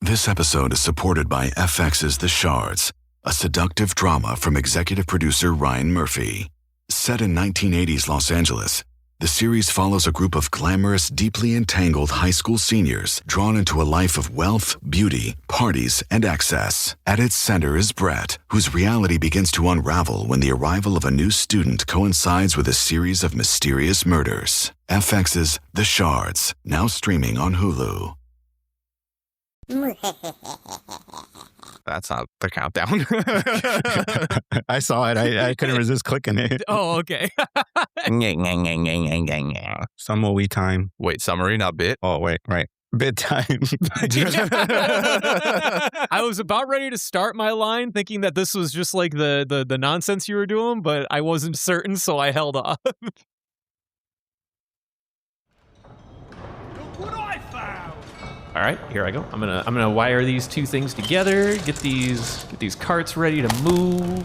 This episode is supported by FX's The Shards, a seductive drama from executive producer Ryan Murphy. Set in 1980s Los Angeles, the series follows a group of glamorous, deeply entangled high school seniors drawn into a life of wealth, beauty, parties, and excess. At its center is Brett, whose reality begins to unravel when the arrival of a new student coincides with a series of mysterious murders. FX's The Shards, now streaming on Hulu. That's not the countdown. I saw it. I couldn't resist clicking it. Oh, okay. Summary time. Wait, summary, not bit? Oh, wait, right. Bit time. I was about ready to start my line thinking that this was just like the nonsense you were doing, but I wasn't certain, so I held off. All right, here I go. I'm gonna wire these two things together. Get these carts ready to move.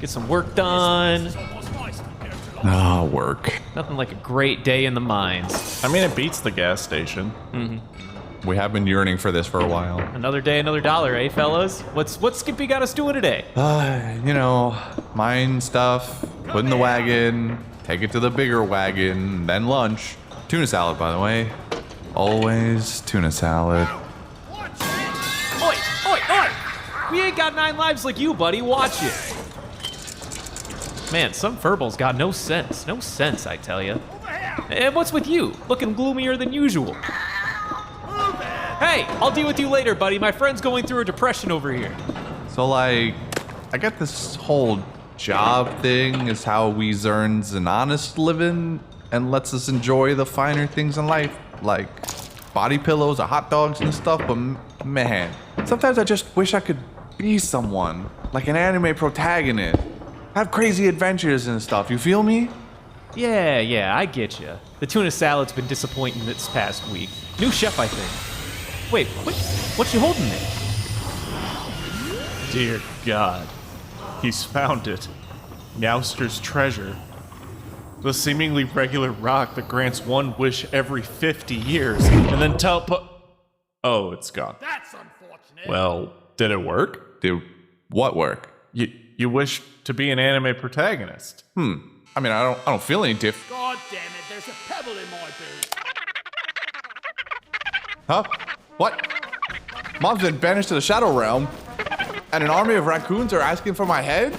Get some work done. Work. Nothing like a great day in the mines. I mean, it beats the gas station. Mm-hmm. We have been yearning for this for a while. Another day, another dollar, eh, fellas? What's Skippy got us doing today? Mine stuff, put in the wagon, take it to the bigger wagon, then lunch. Tuna salad, by the way. Always tuna salad. Oi, oi, oi! We ain't got 9 lives like you, buddy. Watch it. Man, some furbal's got no sense. No sense, I tell ya. And what's with you? Looking gloomier than usual. Hey, I'll deal with you later, buddy. My friend's going through a depression over here. So, I get this whole job thing is how we earns an honest living and lets us enjoy the finer things in life, like body pillows or hot dogs and stuff, but man, sometimes I just wish I could be someone, like an anime protagonist. Have crazy adventures and stuff, you feel me? Yeah, I get you. The tuna salad's been disappointing this past week. New chef, I think. Wait, what you holding there? Dear God, he's found it. Meowster's treasure. The seemingly regular rock that grants one wish every 50 years, and then Oh, it's gone. That's unfortunate. Well, did it work? Did what work? You wish to be an anime protagonist. I mean, I don't feel any diff. God damn it, there's a pebble in my boot. Huh? What? Mom's been banished to the Shadow Realm, and an army of raccoons are asking for my head?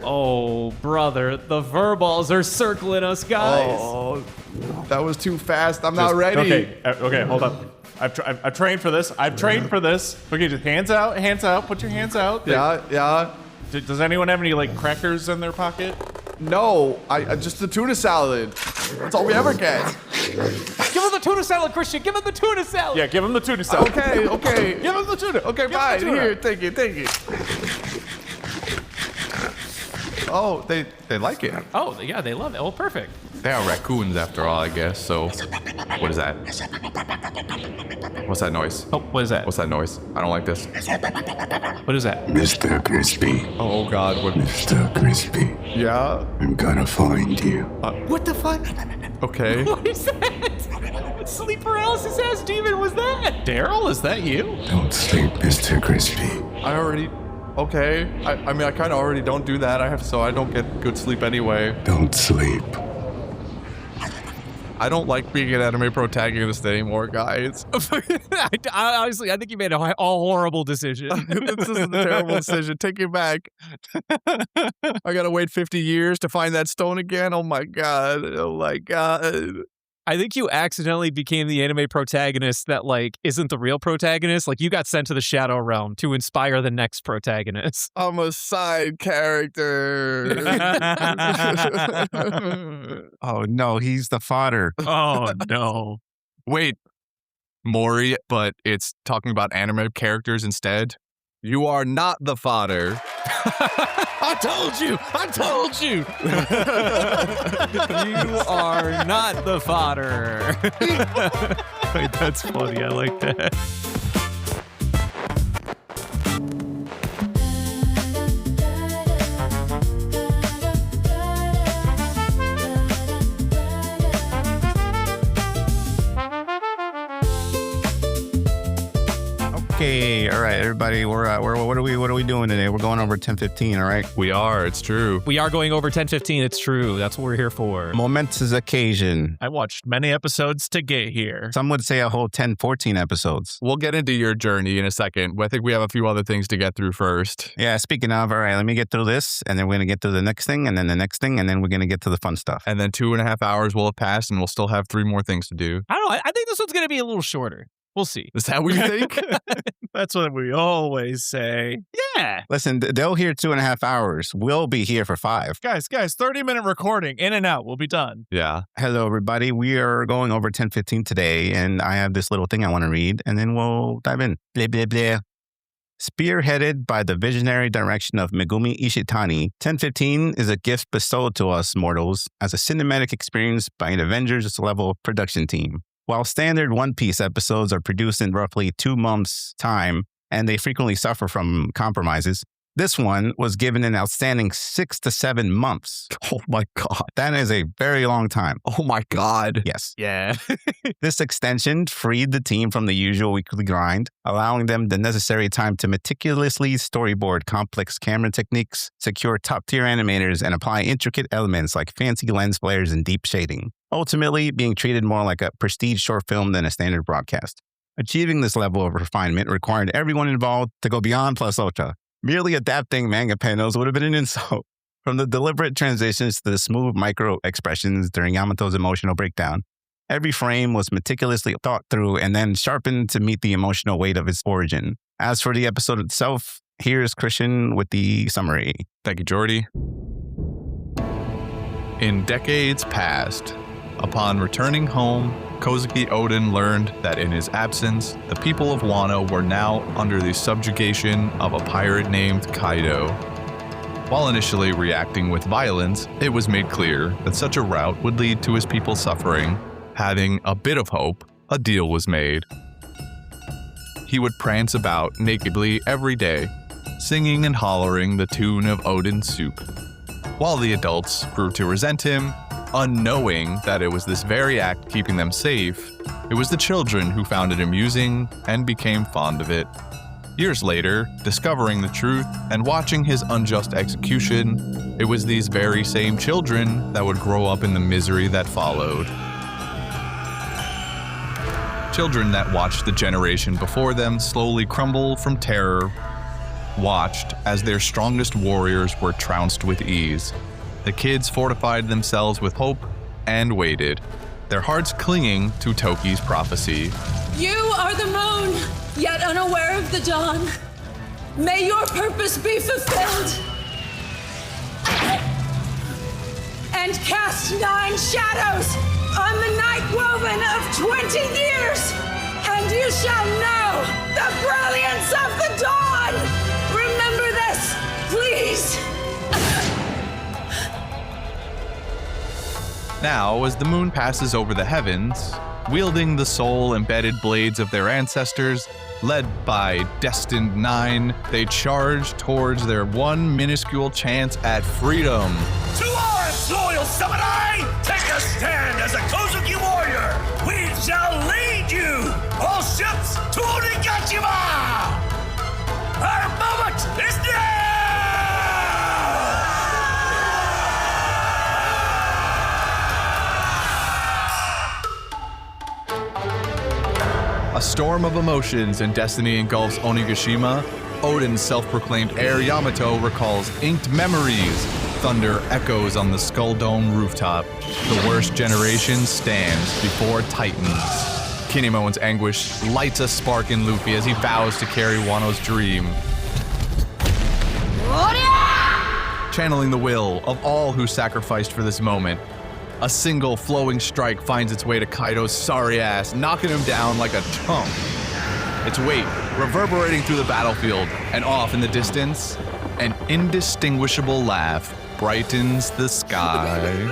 Oh, brother, the furballs are circling us, guys. Oh, that was too fast. I'm not ready. Okay, hold up. I've trained for this. Okay, just hands out. Put your hands out. Yeah. Does anyone have any crackers in their pocket? No, I just the tuna salad. That's all we ever get. Give him the tuna salad, Christian. Give him the tuna salad. Yeah, give him the tuna salad. Okay. Give him the tuna. Okay, fine. Here, take it. Oh, they like it. Oh, yeah, they love it. Oh, perfect. They are raccoons after all, I guess. So, what is that? What's that noise? Oh, what is that? What's that noise? I don't like this. What is that? Mr. Crispy. Oh God, what? Mr. Crispy. Yeah. I'm gonna find you. What the fuck? Okay. What is that? What sleep paralysis ass demon was that? Daryl, is that you? Don't sleep, Mr. Crispy. Okay. I mean, I kind of already don't do that. So I don't get good sleep anyway. Don't sleep. I don't like being an anime protagonist anymore, guys. Honestly, I think you made a horrible decision. This is a terrible decision. Take it back. I gotta wait 50 years to find that stone again. Oh my god. I think you accidentally became the anime protagonist that isn't the real protagonist. You got sent to the Shadow Realm to inspire the next protagonist. I'm a side character. Oh, no, he's the fodder. Oh, no. Wait, Mori, but it's talking about anime characters instead? You are not the fodder. I told you. You are not the fodder. Wait, that's funny. I like that. Okay, all right, everybody. We're what are we doing today? We're going over 10:15. All right. We are. It's true. We are going over 10:15. It's true. That's what we're here for. Momentous occasion. I watched many episodes to get here. Some would say a whole 10-14 episodes. We'll get into your journey in a second. But I think we have a few other things to get through first. Yeah. Speaking of, all right, let me get through this, and then we're gonna get through the next thing, and then the next thing, and then we're gonna get to the fun stuff. And then 2.5 hours will have passed, and we'll still have 3 more things to do. I don't know. I think this one's going to be a little shorter. We'll see. Is that what you think? That's what we always say. Yeah. Listen, they'll hear 2.5 hours. We'll be here for 5. Guys, 30-minute recording. In and out. We'll be done. Yeah. Hello, everybody. We are going over 10:15 today, and I have this little thing I want to read, and then we'll dive in. Blah, blah, blah. Spearheaded by the visionary direction of Megumi Ishitani, 10:15 is a gift bestowed to us mortals as a cinematic experience by an Avengers-level production team. While standard One Piece episodes are produced in roughly 2 months' time, and they frequently suffer from compromises, this one was given an outstanding 6 to 7 months. Oh my God. That is a very long time. Oh my God. Yes. Yeah. This extension freed the team from the usual weekly grind, allowing them the necessary time to meticulously storyboard complex camera techniques, secure top-tier animators, and apply intricate elements like fancy lens flares and deep shading, ultimately being treated more like a prestige short film than a standard broadcast. Achieving this level of refinement required everyone involved to go beyond plus ultra. Merely adapting manga panels would have been an insult. From the deliberate transitions to the smooth micro expressions during Yamato's emotional breakdown, every frame was meticulously thought through and then sharpened to meet the emotional weight of its origin. As for the episode itself, here's Christian with the summary. Thank you, Jordy. In decades past, upon returning home, Kozuki Oden learned that in his absence, the people of Wano were now under the subjugation of a pirate named Kaido. While initially reacting with violence, it was made clear that such a route would lead to his people suffering. Having a bit of hope, a deal was made. He would prance about nakedly every day, singing and hollering the tune of Oden's soup. While the adults grew to resent him, unknowing that it was this very act keeping them safe, it was the children who found it amusing and became fond of it. Years later, discovering the truth and watching his unjust execution, it was these very same children that would grow up in the misery that followed. Children that watched the generation before them slowly crumble from terror, watched as their strongest warriors were trounced with ease. The kids fortified themselves with hope and waited, their hearts clinging to Toki's prophecy. You are the moon, yet unaware of the dawn. May your purpose be fulfilled. And cast 9 shadows on the night woven of 20 years, and you shall know the brilliance of the dawn. Remember this, please. Now, as the moon passes over the heavens, wielding the soul-embedded blades of their ancestors, led by Destined 9, they charge towards their one minuscule chance at freedom. To arms, loyal samurai! Take a stand as a Kozuki warrior! We shall lead you! All ships to Onigashima! Our moment is now! A storm of emotions and destiny engulfs Onigashima. Oden's self-proclaimed heir Yamato recalls inked memories. Thunder echoes on the Skull Dome rooftop. The worst generation stands before Titans. Kinemon's anguish lights a spark in Luffy as he vows to carry Wano's dream. Channeling the will of all who sacrificed for this moment, a single flowing strike finds its way to Kaido's sorry ass, knocking him down like a chump. Its weight reverberating through the battlefield, and off in the distance, an indistinguishable laugh brightens the sky.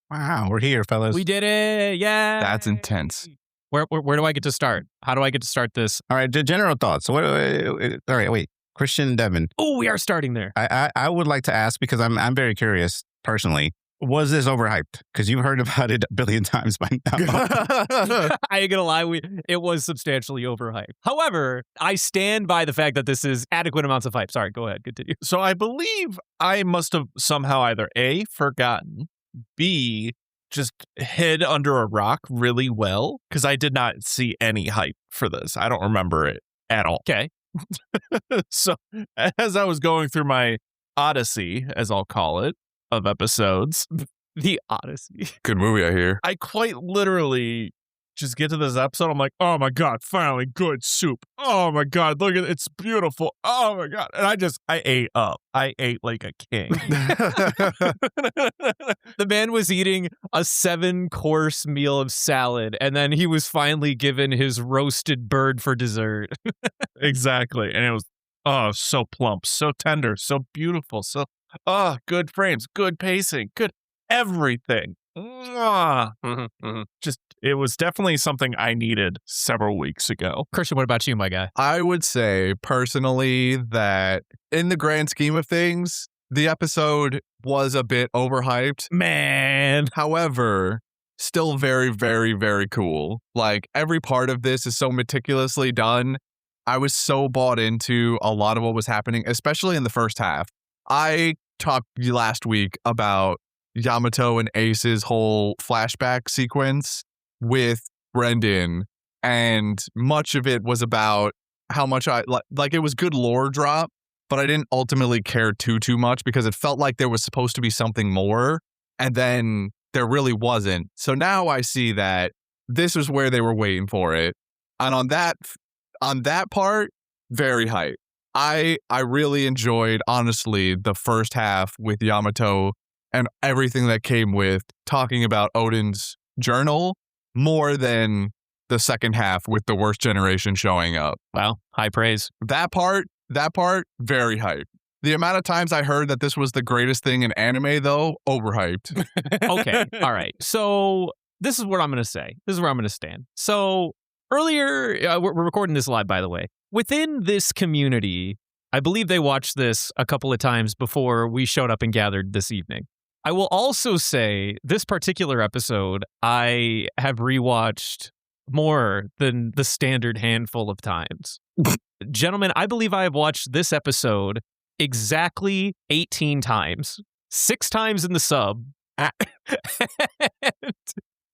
Wow, we're here, fellas. We did it. Yeah. That's intense. Where do I get to start? How do I get to start this? All right, general thoughts. All right, wait. Christian Devin. Oh, we are starting there. I would like to ask, because I'm very curious. personally, was this overhyped? Because you've heard about it a billion times by now. I ain't gonna lie, it was substantially overhyped. However, I stand by the fact that this is adequate amounts of hype. Sorry, go ahead, continue. So I believe I must have somehow either A, forgotten, B, just hid under a rock really well, because I did not see any hype for this. I don't remember it at all. Okay. So as I was going through my odyssey, as I'll call it, of episodes, The Odyssey. Good movie, I hear. I quite literally just get to this episode. I'm like, oh my God, finally good soup. Oh my God, look at it. It's beautiful. Oh my God. And I ate up. I ate like a king. The man was eating a 7-course meal of salad, and then he was finally given his roasted bird for dessert. Exactly. And it was, so plump, so tender, so beautiful, so, good frames, good pacing, good everything. Just, it was definitely something I needed several weeks ago. Christian, what about you, my guy? I would say personally that in the grand scheme of things, the episode was a bit overhyped. Man. However, still very, very, very cool. Like, every part of this is so meticulously done. I was so bought into a lot of what was happening, especially in the first half. I talked last week about Yamato and Ace's whole flashback sequence with Brendan, and much of it was about how much I like it was good lore drop, but I didn't ultimately care too much because it felt like there was supposed to be something more, and then there really wasn't. So now I see that this was where they were waiting for it, and on that part, very hype. I really enjoyed, honestly, the first half with Yamato and everything that came with talking about Oden's journal more than the second half with the worst generation showing up. Wow, high praise. That part, very hype. The amount of times I heard that this was the greatest thing in anime, though, overhyped. Okay, all right. So this is what I'm going to say. This is where I'm going to stand. So earlier, we're recording this live, by the way. Within this community, I believe they watched this a couple of times before we showed up and gathered this evening. I will also say this particular episode, I have rewatched more than the standard handful of times. Gentlemen, I believe I have watched this episode exactly 18 times, 6 times in the sub. And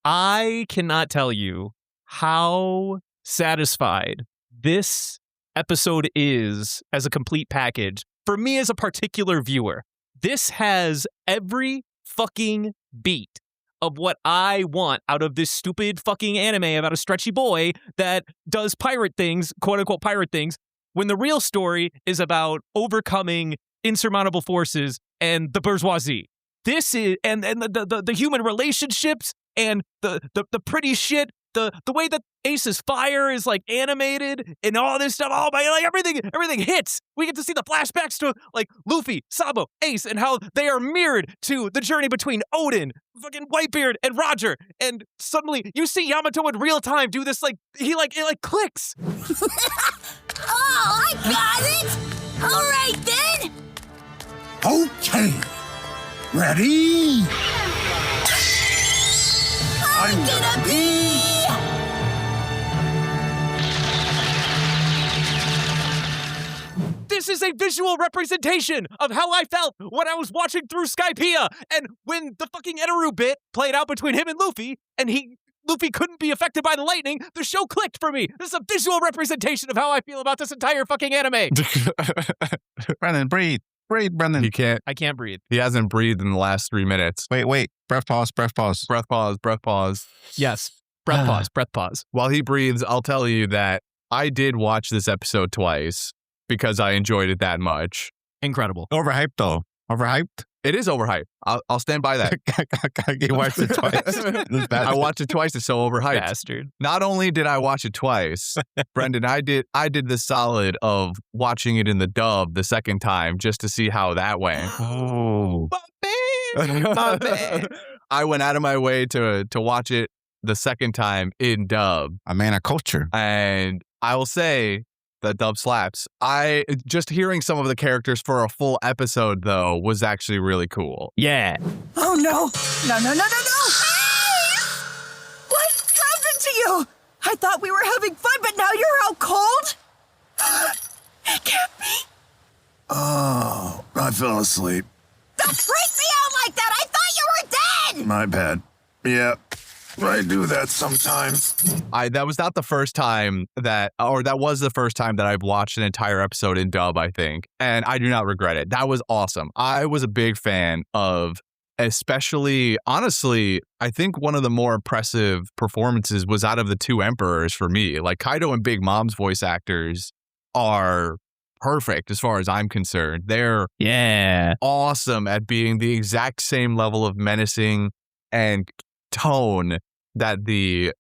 I cannot tell you how satisfied this episode is as a complete package for me as a particular viewer. This has every fucking beat of what I want out of this stupid fucking anime about a stretchy boy that does pirate things, quote unquote pirate things, when the real story is about overcoming insurmountable forces and the bourgeoisie. This is and the human relationships and the pretty shit. The way that Ace's fire is like animated and all this stuff, oh my, like everything hits. We get to see the flashbacks to like Luffy, Sabo, Ace, and how they are mirrored to the journey between Oden, fucking Whitebeard, and Roger. And suddenly you see Yamato in real time do this, like it clicks. Oh, I got it! All right then! Okay. Ready? I'm gonna be... This is a visual representation of how I felt when I was watching through Skypiea, and when the fucking Eteru bit played out between him and Luffy, and Luffy couldn't be affected by the lightning, the show clicked for me. This is a visual representation of how I feel about this entire fucking anime. Brendan, breathe. Breathe, Brendan. He can't. I can't breathe. He hasn't breathed in the last 3 minutes. Wait. Breath pause. Breath pause. Yes. Breath pause. While he breathes, I'll tell you that I did watch this episode twice because I enjoyed it that much. Incredible. Overhyped, though. Overhyped? It is overhyped. I'll stand by that. You watched it twice. I watched it twice. It's so overhyped. Bastard. Not only did I watch it twice, Brendan, I did the solid of watching it in the dub the second time just to see how that went. Oh. My bad. I went out of my way to watch it the second time in dub. A man of culture. And I will say That dub slaps. I just hearing some of the characters for a full episode though was actually really cool. Yeah. Oh no! No! Hey! What happened to you? I thought we were having fun, but now you're out cold? It can't be. Oh, I fell asleep. Don't freak me out like that! I thought you were dead! My bad. Yeah, I do that sometimes. That was not the first time that was the first time that I've watched an entire episode in dub, I think. And I do not regret it. That was awesome. I was a big fan of, especially, honestly, I think one of the more impressive performances was out of the two emperors for me. Like Kaido and Big Mom's voice actors are perfect as far as I'm concerned. They're awesome at being the exact same level of menacing and tone that the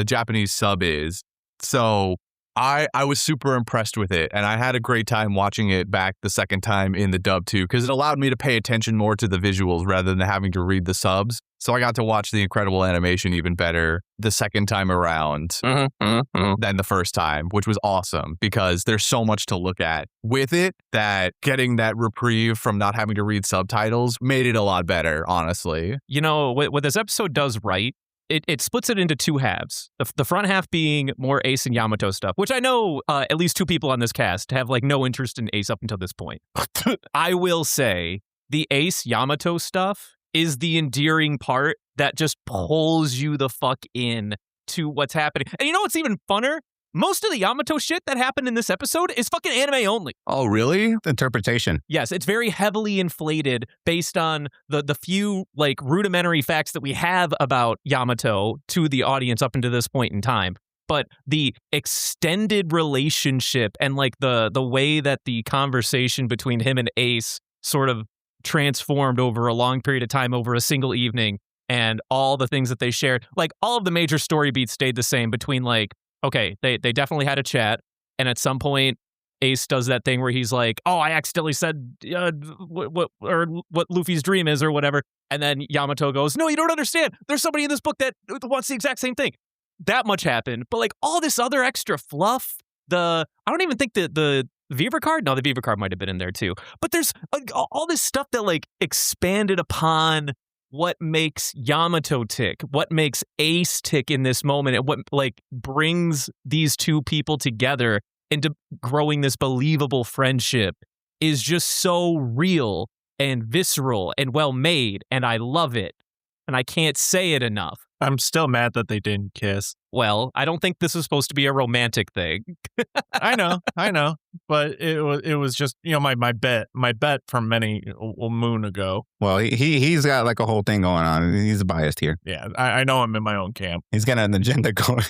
Japanese sub is. So I was super impressed with it, and I had a great time watching it back the second time in the dub too, because it allowed me to pay attention more to the visuals rather than having to read the subs. So I got to watch the incredible animation even better the second time around than the first time, which was awesome because there's so much to look at with it that getting that reprieve from not having to read subtitles made it a lot better, honestly. You know, what this episode does right, it splits it into two halves. The front half being more Ace and Yamato stuff, which I know at least two people on this cast have like no interest in Ace up until this point. I will say the Ace Yamato stuff is the endearing part that just pulls you the fuck in to what's happening. And you know what's even funner? Most of the Yamato shit that happened in this episode is fucking anime only. Oh, really? Interpretation. Yes, it's very heavily inflated based on the few like rudimentary facts that we have about Yamato to the audience up until this point in time. But the extended relationship and like the way that the conversation between him and Ace sort of transformed over a long period of time over a single evening, and all the things that they shared, like all of the major story beats stayed the same between like, okay, they definitely had a chat, and at some point Ace does that thing where he's like, oh, I accidentally said what Luffy's dream is or whatever, and then Yamato goes, no, you don't understand, there's somebody in this book that wants the exact same thing. That much happened, but like all this other extra fluff, I don't even think the Viva card? No, the Viva card might have been in there too. But there's all this stuff that like expanded upon what makes Yamato tick, what makes Ace tick in this moment, and what like brings these two people together into growing this believable friendship is just so real and visceral and well made, and I love it. And I can't say it enough. I'm still mad that they didn't kiss. Well, I don't think this is supposed to be a romantic thing. I know, but it was just, you know, my bet from many a moon ago. Well, he's got like a whole thing going on. He's biased here. Yeah, I know I'm in my own camp. He's got an agenda going.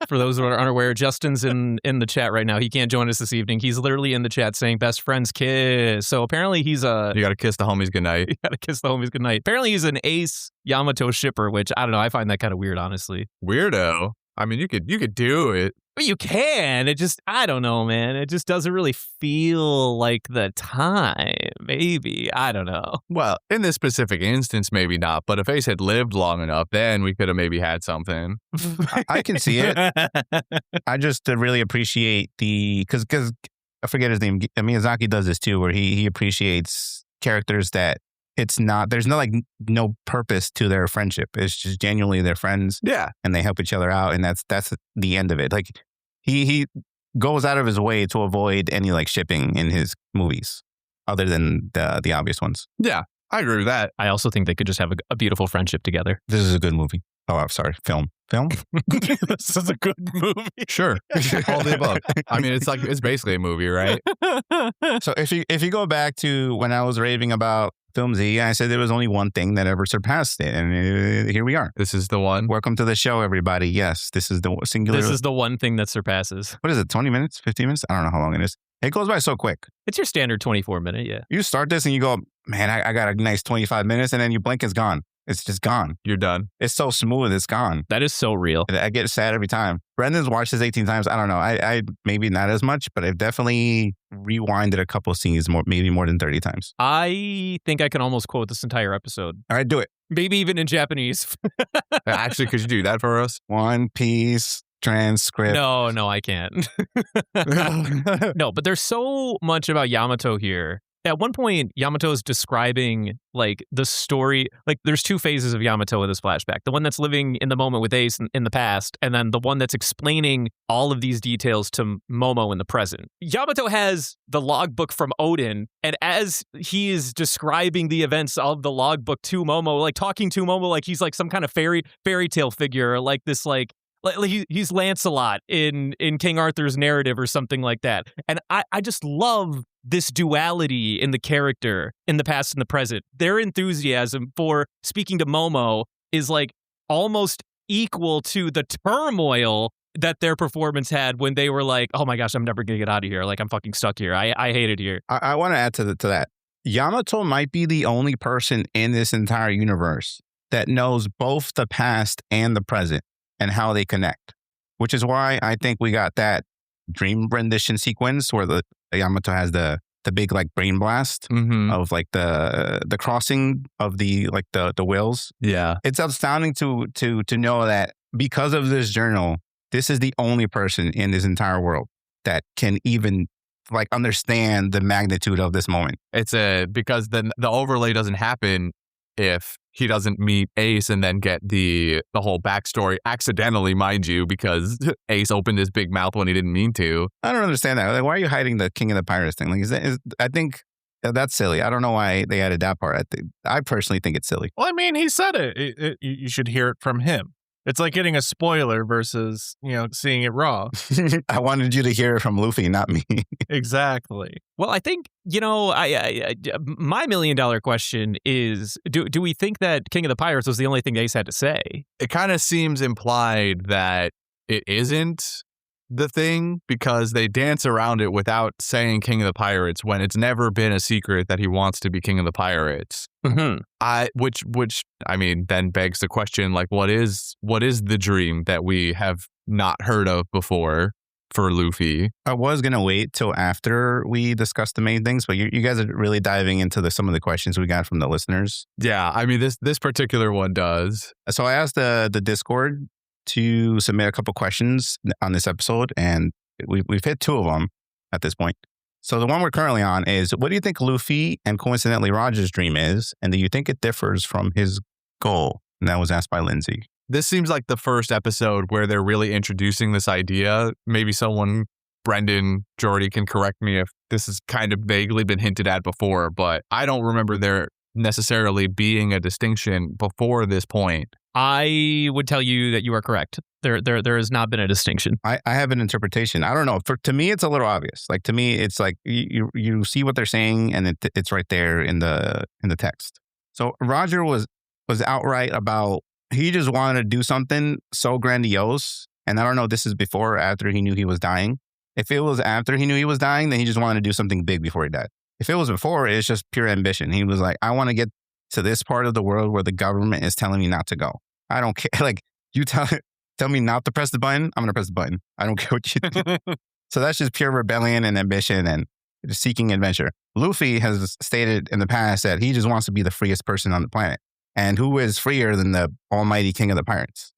For those who are unaware, Justin's in the chat right now. He can't join us this evening. He's literally in the chat saying best friends kiss. So apparently he's You gotta kiss the homies goodnight. You gotta kiss the homies goodnight. Apparently he's an Ace Yamato shipper, which I don't know. I find that kind of weird, honestly. Weirdo. I mean, you could do it. But you can. It just, I don't know, man. It just doesn't really feel like the time. Maybe. I don't know. Well, in this specific instance, maybe not. But if Ace had lived long enough, then we could have maybe had something. I can see it. I just really appreciate because I forget his name. Miyazaki does this too, where he appreciates characters that there's no purpose to their friendship. It's just genuinely they're friends. Yeah. And they help each other out. And that's the end of it. Like he goes out of his way to avoid any like shipping in his movies other than the obvious ones. Yeah, I agree with that. I also think they could just have a beautiful friendship together. This is a good movie. Oh, I'm sorry. Film? This is a good movie. Sure. All the above. I mean, it's basically a movie, right? So if you go back to when I was raving about Film Z, I said there was only one thing that ever surpassed it, and here we are. This is the one. Welcome to the show, everybody. Yes, this is the singular. This is the one thing that surpasses. What is it, 20 minutes, 15 minutes? I don't know how long it is. It goes by so quick. It's your standard 24-minute, yeah. You start this and you go, man, I got a nice 25 minutes, and then you blink, it's gone. It's just gone. You're done. It's so smooth, it's gone. That is so real. I get sad every time. Brendan's watched this 18 times. I don't know. I maybe not as much, but I've definitely rewinded a couple scenes, maybe more than 30 times. I think I can almost quote this entire episode. All right, do it. Maybe even in Japanese. Actually, could you do that for us? One Piece transcript. No, I can't. No, but there's so much about Yamato here. At one point, Yamato is describing like the story. Like there's two phases of Yamato in this flashback. The one that's living in the moment with Ace in the past, and then the one that's explaining all of these details to Momo in the present. Yamato has the logbook from Oden, and as he is describing the events of the logbook to Momo, like talking to Momo like he's like some kind of fairy tale figure, or like this like he's Lancelot in King Arthur's narrative or something like that. And I just love this duality in the character in the past and the present. Their enthusiasm for speaking to Momo is like almost equal to the turmoil that their performance had when they were like, oh my gosh, I'm never going to get out of here. Like, I'm fucking stuck here. I hate it here. I want to add to that. Yamato might be the only person in this entire universe that knows both the past and the present and how they connect, which is why I think we got that dream rendition sequence where the Yamato has the big like brain blast of like the crossing of the wills. Yeah. It's astounding to know that because of this journal, this is the only person in this entire world that can even like understand the magnitude of this moment. It's because then the overlay doesn't happen if he doesn't meet Ace and then get the whole backstory accidentally, mind you, because Ace opened his big mouth when he didn't mean to. I don't understand that. Like, why are you hiding the King of the Pirates thing? Like, I think that's silly. I don't know why they added that part. I personally think it's silly. Well, I mean, he said it. You should hear it from him. It's like getting a spoiler versus, seeing it raw. I wanted you to hear it from Luffy, not me. Exactly. Well, I think, my $1 million question is, do we think that King of the Pirates was the only thing Ace had to say? It kind of seems implied that it isn't the thing because they dance around it without saying King of the Pirates when it's never been a secret that he wants to be King of the Pirates. Which I mean, then begs the question, like, what is the dream that we have not heard of before for Luffy? I was going to wait till after we discuss the main things, but you guys are really diving into some of the questions we got from the listeners. Yeah, I mean, this particular one does. So I asked the Discord to submit a couple questions on this episode, and we've hit two of them at this point. So the one we're currently on is, what do you think Luffy and coincidentally Roger's dream is? And do you think it differs from his goal? And that was asked by Lindsay. This seems like the first episode where they're really introducing this idea. Maybe someone, Brendan, Jordy, can correct me if this has kind of vaguely been hinted at before, but I don't remember there necessarily being a distinction before this point. I would tell you that you are correct. There has not been a distinction. I have an interpretation. I don't know. To me, it's a little obvious. Like, to me, it's like you see what they're saying, and it's right there in the text. So Roger was outright about, he just wanted to do something so grandiose. And I don't know if this is before or after he knew he was dying. If it was after he knew he was dying, then he just wanted to do something big before he died. If it was before, it's just pure ambition. He was like, I want to get to this part of the world where the government is telling me not to go. I don't care. Like, you tell me not to press the button, I'm going to press the button. I don't care what you do. So that's just pure rebellion and ambition and just seeking adventure. Luffy has stated in the past that he just wants to be the freest person on the planet. And who is freer than the almighty King of the Pirates?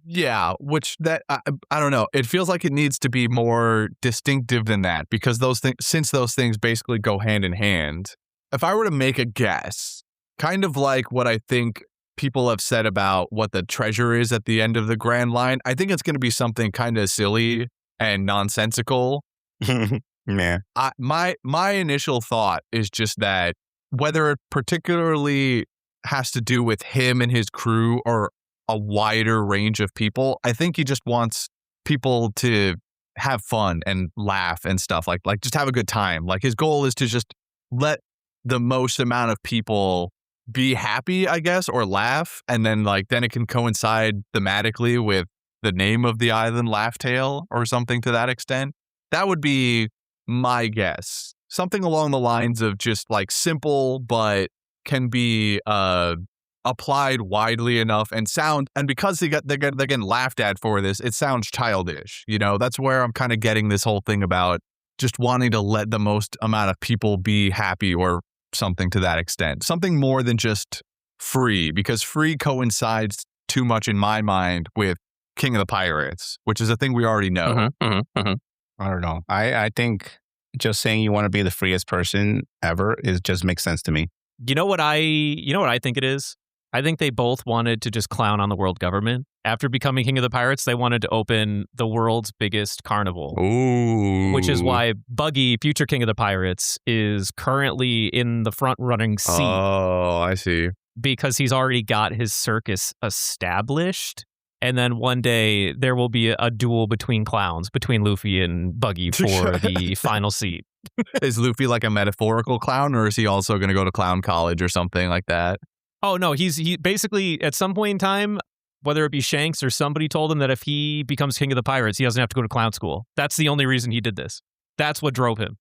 Yeah, which I don't know. It feels like it needs to be more distinctive than that because since those things basically go hand in hand. If I were to make a guess, kind of like what I think people have said about what the treasure is at the end of the Grand Line, I think it's going to be something kind of silly and nonsensical. Yeah. My initial thought is just that whether it particularly has to do with him and his crew or a wider range of people, I think he just wants people to have fun and laugh and stuff, like just have a good time. Like, his goal is to just let the most amount of people be happy, I guess, or laugh, and then it can coincide thematically with the name of the island, Laugh Tale, or something to that extent. That would be my guess. Something along the lines of just like simple, but can be applied widely enough and because they're getting laughed at for this, it sounds childish. That's where I'm kind of getting this whole thing about just wanting to let the most amount of people be happy or something to that extent. Something more than just free, because free coincides too much in my mind with king of the pirates, which is a thing we already know. I don't know. I think just saying you want to be the freest person ever just makes sense to me. You know what I think it is? I think they both wanted to just clown on the world government. After becoming king of the pirates, they wanted to open the world's biggest carnival. Ooh. Which is why Buggy, future king of the pirates, is currently in the front running seat. Oh, I see. Because he's already got his circus established. And then one day there will be a duel between clowns, between Luffy and Buggy for the final seat. Is Luffy like a metaphorical clown, or is he also going to go to clown college or something like that? Oh, no, he basically, at some point in time, whether it be Shanks or somebody told him that if he becomes king of the pirates, he doesn't have to go to clown school. That's the only reason he did this. That's what drove him.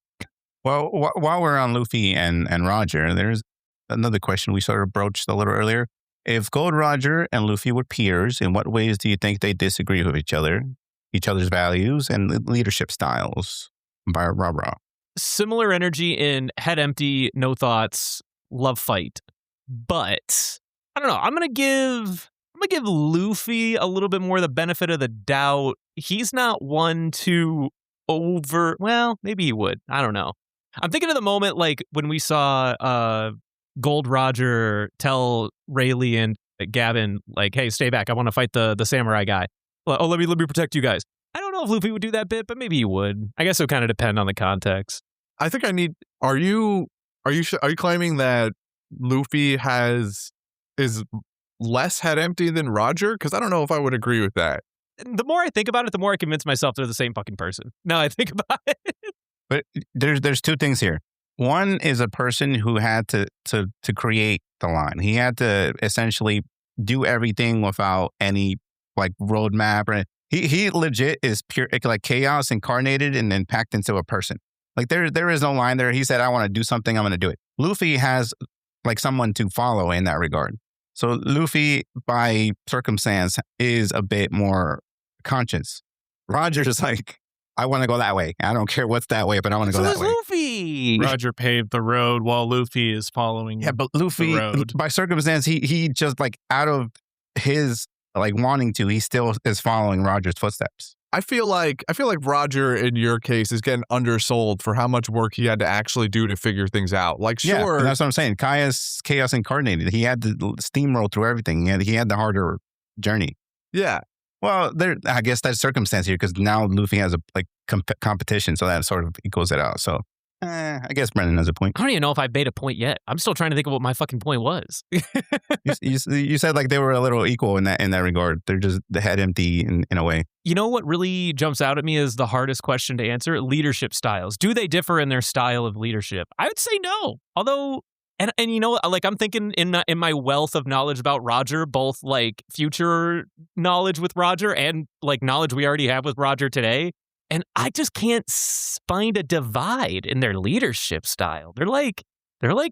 Well, while we're on Luffy and Roger, there's another question we sort of broached a little earlier. If Gold Roger and Luffy were peers, in what ways do you think they disagree with each other's values and leadership styles? By Rah-Rah. Similar energy in head empty, no thoughts, love fight. But I don't know. I'm gonna give Luffy a little bit more the benefit of the doubt. He's not one to well, maybe he would. I don't know. I'm thinking of the moment like when we saw Gold Roger tell Rayleigh and Gavin, like, hey, stay back. I want to fight the samurai guy. Oh, let me protect you guys. I don't know if Luffy would do that bit, but maybe he would. I guess it would kind of depend on the context. I think are you claiming that Luffy is less head empty than Roger? Because I don't know if I would agree with that. The more I think about it, the more I convince myself they're the same fucking person. Now I think about it. But there's two things here. One is a person who had to create the line. He had to essentially do everything without any like roadmap. Or he legit is pure like chaos incarnated and then packed into a person. Like there is no line there. He said, I want to do something. I'm going to do it. Luffy has like someone to follow in that regard. So Luffy, by circumstance, is a bit more conscious. Roger's like, I want to go that way. I don't care what's that way, but I want to go that way. Luffy. Roger paved the road while Luffy is following. Yeah, but Luffy, by circumstance, he just like out of his like wanting to, he still is following Roger's footsteps. I feel like Roger in your case is getting undersold for how much work he had to actually do to figure things out. Like, sure, yeah, that's what I'm saying. Chaos incarnated. He had to steamroll through everything. He had the harder journey. Yeah. Well, I guess that's circumstance here because now Luffy has a like competition, so that sort of equals it out. So I guess Brendan has a point. I don't even know if I made a point yet. I'm still trying to think of what my fucking point was. you said like they were a little equal in that regard. They're just the head empty in a way. You know what really jumps out at me is the hardest question to answer? Leadership styles. Do they differ in their style of leadership? I would say no. Although, and you know, like I'm thinking in my wealth of knowledge about Roger, both like future knowledge with Roger and like knowledge we already have with Roger today. And I just can't find a divide in their leadership style. They're like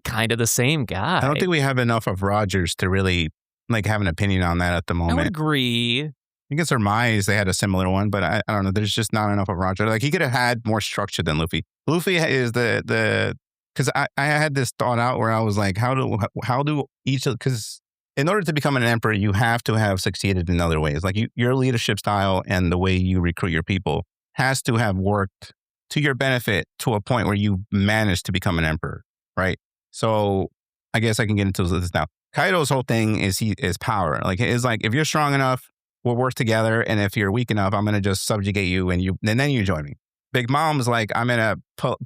kind of the same guy. I don't think we have enough of Rogers to really like have an opinion on that at the moment. I would agree. You can surmise they had a similar one, but I don't know. There's just not enough of Roger. Like he could have had more structure than Luffy. Luffy is the because I had this thought out where I was like, how do each of, because in order to become an emperor, you have to have succeeded in other ways. Like your leadership style and the way you recruit your people has to have worked to your benefit to a point where you managed to become an emperor, right? So I guess I can get into this now. Kaido's whole thing is power. Like it's like if you're strong enough, we'll work together, and if you're weak enough, I'm gonna just subjugate you, and then you join me. Big Mom's like, I'm gonna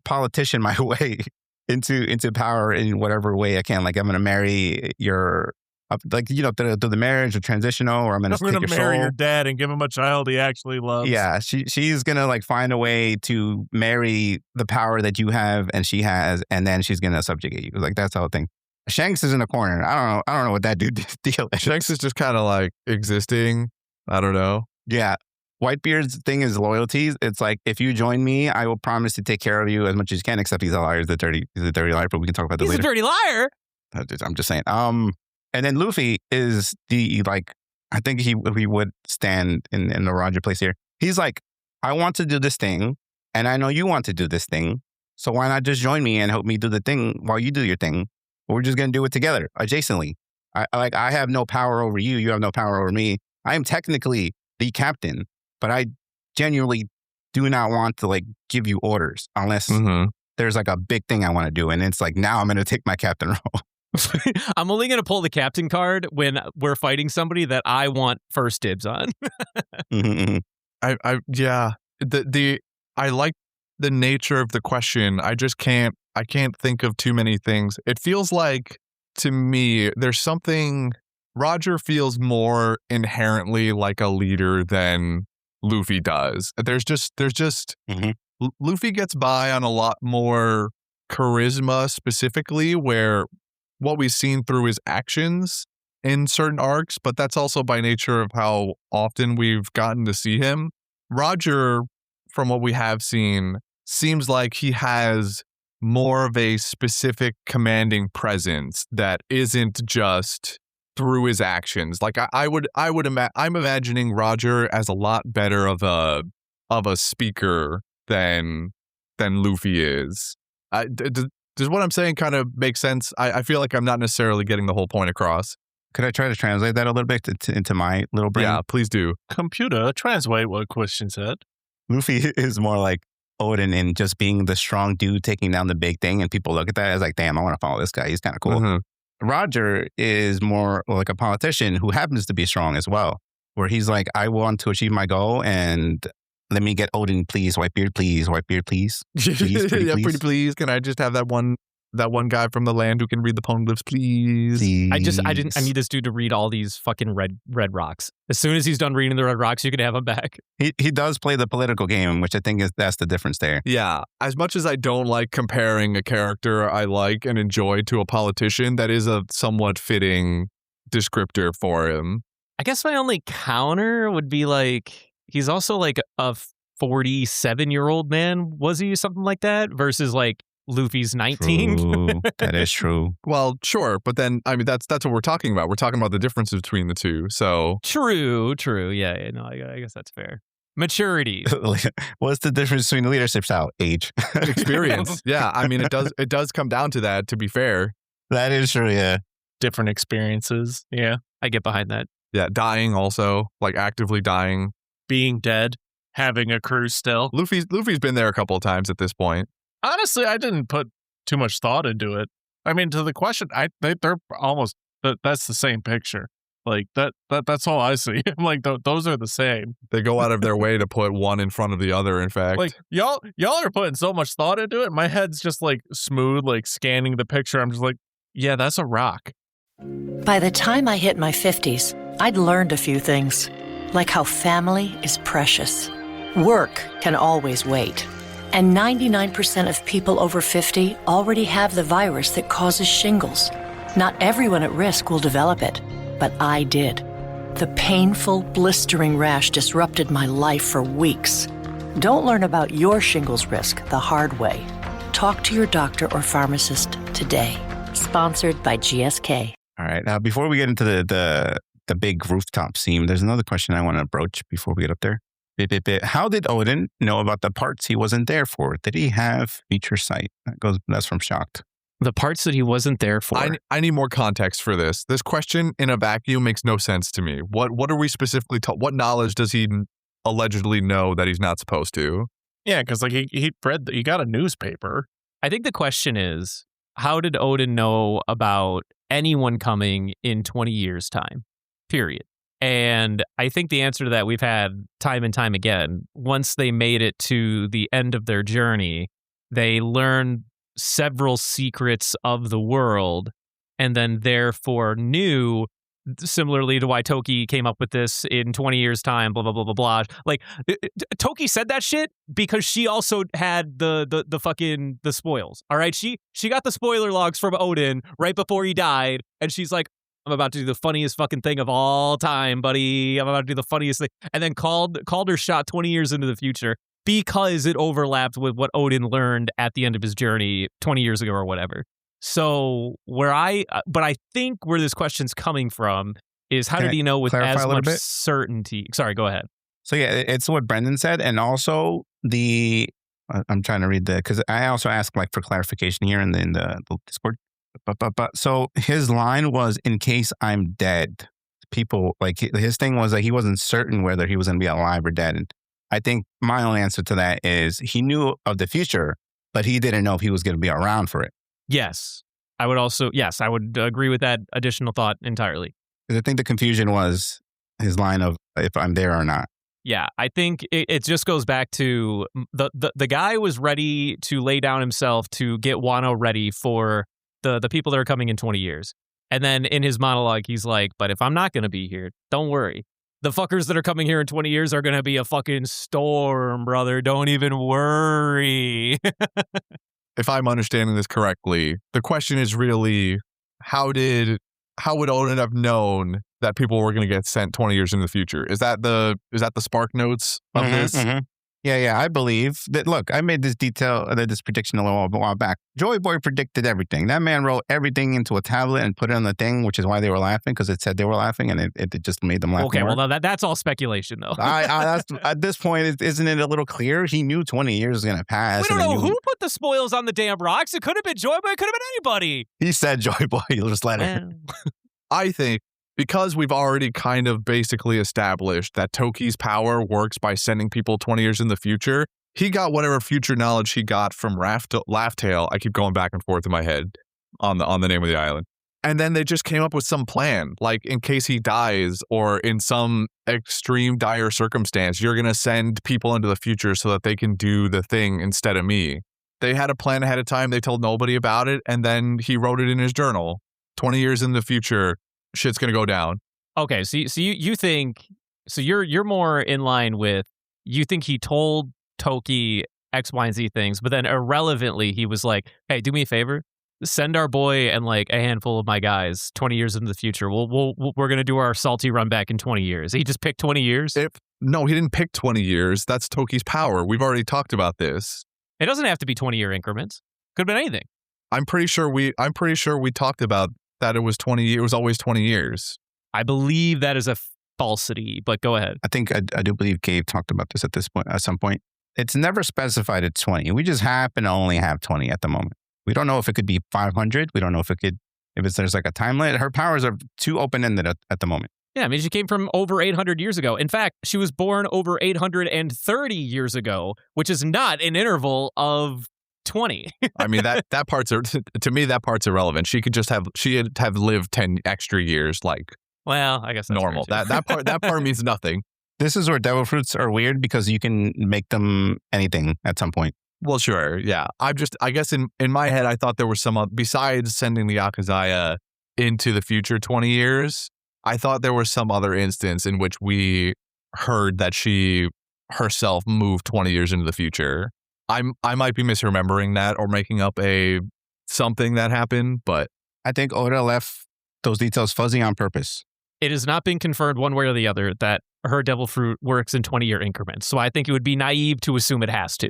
politician my way into power in whatever way I can. Like I'm gonna marry your. Like, you know, through the marriage or transitional, or I'm going to marry your dad and give him a child he actually loves. Yeah, she's going to like find a way to marry the power that you have and she has, and then she's going to subjugate you. Like that's the whole thing. Shanks is in a corner. I don't know what that dude's deal is. Shanks is just kind of like existing. I don't know. Yeah. Whitebeard's thing is loyalties. It's like, if you join me, I will promise to take care of you as much as you can, except he's a liar. He's a dirty liar, but we can talk about that later. He's a dirty liar. I'm just saying. And then Luffy is the, like, I think he would stand in the Roger place here. He's like, I want to do this thing, and I know you want to do this thing, so why not just join me and help me do the thing while you do your thing? We're just going to do it together, adjacently. I have no power over you. You have no power over me. I am technically the captain, but I genuinely do not want to like give you orders unless there's like a big thing I want to do. And it's like, now I'm going to take my captain role. I'm only going to pull the captain card when we're fighting somebody that I want first dibs on. Yeah. I like the nature of the question. I can't think of too many things. It feels like, to me, there's something, Roger feels more inherently like a leader than Luffy does. There's just Luffy gets by on a lot more charisma, specifically, where what we've seen through his actions in certain arcs, but that's also by nature of how often we've gotten to see him. Roger, from what we have seen, seems like he has more of a specific commanding presence that isn't just through his actions. Like I'm imagining Roger as a lot better of a speaker than Luffy is. Does what I'm saying kind of make sense? I feel like I'm not necessarily getting the whole point across. Could I try to translate that a little bit into my little brain? Yeah, please do. Computer, translate what question said. Luffy is more like Oden in just being the strong dude taking down the big thing, and people look at that as like, damn, I want to follow this guy. He's kind of cool. Roger is more like a politician who happens to be strong as well, where he's like, I want to achieve my goal, and let me get Oden, please. Whitebeard, please. Whitebeard, please. Please, pretty, please. Pretty please. Can I just have that one guy from the land who can read the poneglyphs, please? I need this dude to read all these fucking red rocks. As soon as he's done reading the red rocks, you can have him back. He does play the political game, which I think that's the difference there. Yeah. As much as I don't like comparing a character I like and enjoy to a politician, that is a somewhat fitting descriptor for him. I guess my only counter would be like, he's also like a 47-year-old man, was he? Something like that, versus like Luffy's 19. True. That is true. Well, sure, but then I mean that's what we're talking about. We're talking about the difference between the two. So true. Yeah. No, I guess that's fair. Maturity. What's the difference between the leadership style? Age, experience. Yeah, I mean it does come down to that. To be fair, that is true. Yeah, different experiences. Yeah, I get behind that. Yeah, dying also, like actively dying, being dead, having a crew still. Luffy's been there a couple of times at this point. Honestly, I didn't put too much thought into it. I mean, to the question, they're almost that's the same picture. Like that's all I see. I'm like, those are the same. They go out of their way to put one in front of the other. In fact, like y'all are putting so much thought into it. My head's just like smooth, like scanning the picture. I'm just like, yeah, that's a rock. By the time I hit my 50s, I'd learned a few things, like how family is precious. Work can always wait. And 99% of people over 50 already have the virus that causes shingles. Not everyone at risk will develop it, but I did. The painful, blistering rash disrupted my life for weeks. Don't learn about your shingles risk the hard way. Talk to your doctor or pharmacist today. Sponsored by GSK. All right. Now, before we get into the big rooftop scene, there's another question I want to broach before we get up there. How did Oden know about the parts he wasn't there for? Did he have future sight? That's from Shocked. The parts that he wasn't there for. I need more context for this. This question in a vacuum makes no sense to me. What are we specifically taught? What knowledge does he allegedly know that he's not supposed to? Yeah, because like he got a newspaper. I think the question is, how did Oden know about anyone coming in 20 years' time? Period. And I think the answer to that we've had time and time again. Once they made it to the end of their journey, they learned several secrets of the world and then therefore knew, similarly to why Toki came up with this in 20 years' time, blah, blah, blah, blah, blah. Like, Toki said that shit because she also had the fucking the spoils, all right? She got the spoiler logs from Oden right before he died, and she's like, I'm about to do the funniest fucking thing of all time, buddy. I'm about to do the funniest thing. And then called her shot 20 years into the future because it overlapped with what Oden learned at the end of his journey 20 years ago or whatever. So but I think where this question's coming from is how did he know with as much certainty? Sorry, go ahead. So yeah, it's what Brendan said. And also I'm trying to read because I also asked like for clarification here in the Discord. But so his line was, in case I'm dead. people, like his thing was that he wasn't certain whether he was going to be alive or dead. And I think my only answer to that is he knew of the future, but he didn't know if he was going to be around for it. Yes. I would agree with that additional thought entirely. Because I think the confusion was his line of if I'm there or not. Yeah, I think it just goes back to the guy was ready to lay down himself to get Wano ready for the people that are coming in 20 years. And then in his monologue, he's like, but if I'm not going to be here, don't worry. The fuckers that are coming here in 20 years are going to be a fucking storm, brother. Don't even worry. If I'm understanding this correctly, the question is really, how would Oden have known that people were going to get sent 20 years into the future? Is that the spark notes of this? Mm-hmm. Yeah, I believe that. Look, I made this prediction a while back. Joy Boy predicted everything. That man wrote everything into a tablet and put it on the thing, which is why they were laughing, because it said they were laughing, and it just made them laugh. Okay, more. well, that's all speculation, though. That's, at this point, isn't it a little clear? He knew 20 years was going to pass. We don't know who put the spoils on the damn rocks. It could have been Joy Boy. It could have been anybody. He said Joy Boy. You'll just let him. I think because we've already kind of basically established that Toki's power works by sending people 20 years in the future, he got whatever future knowledge he got from Laugh-Tale. I keep going back and forth in my head on the name of the island. And then they just came up with some plan, like in case he dies or in some extreme dire circumstance, you're going to send people into the future so that they can do the thing instead of me. They had a plan ahead of time. They told nobody about it. And then he wrote it in his journal. 20 years in the future, shit's going to go down. Okay, so you think, so you're more in line with, you think he told Toki X, Y, and Z things, but then irrelevantly, he was like, hey, do me a favor. Send our boy and like a handful of my guys 20 years into the future. We're going to do our salty run back in 20 years. He just picked 20 years? No, he didn't pick 20 years. That's Toki's power. We've already talked about this. It doesn't have to be 20-year increments. Could have been anything. I'm pretty sure we talked about that it was 20 years. It was always 20 years. I believe that is a falsity, but go ahead. I think I do believe Gabe talked about this at some point. It's never specified at 20. We just happen to only have 20 at the moment. We don't know if it could be 500. We don't know if there's like a time limit. Her powers are too open-ended at the moment. Yeah, I mean, she came from over 800 years ago. In fact, she was born over 830 years ago, which is not an interval of 20. I mean, that part's, to me, that part's irrelevant. She'd have lived 10 extra years, like, well, I guess that's normal. That part means nothing. This is where devil fruits are weird because you can make them anything at some point. Well, sure, yeah. I guess in my head, I thought there was some, besides sending the Akazaya into the future 20 years, I thought there was some other instance in which we heard that she herself moved 20 years into the future. I might be misremembering that or making up something that happened, but I think Oda left those details fuzzy on purpose. It has not been confirmed one way or the other that her devil fruit works in 20-year increments. So I think it would be naive to assume it has to.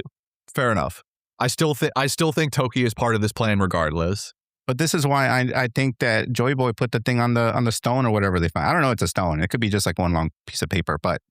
Fair enough. I still think Toki is part of this plan regardless. But this is why I think that Joy Boy put the thing on the stone or whatever they found. I don't know, it's a stone. It could be just like one long piece of paper, but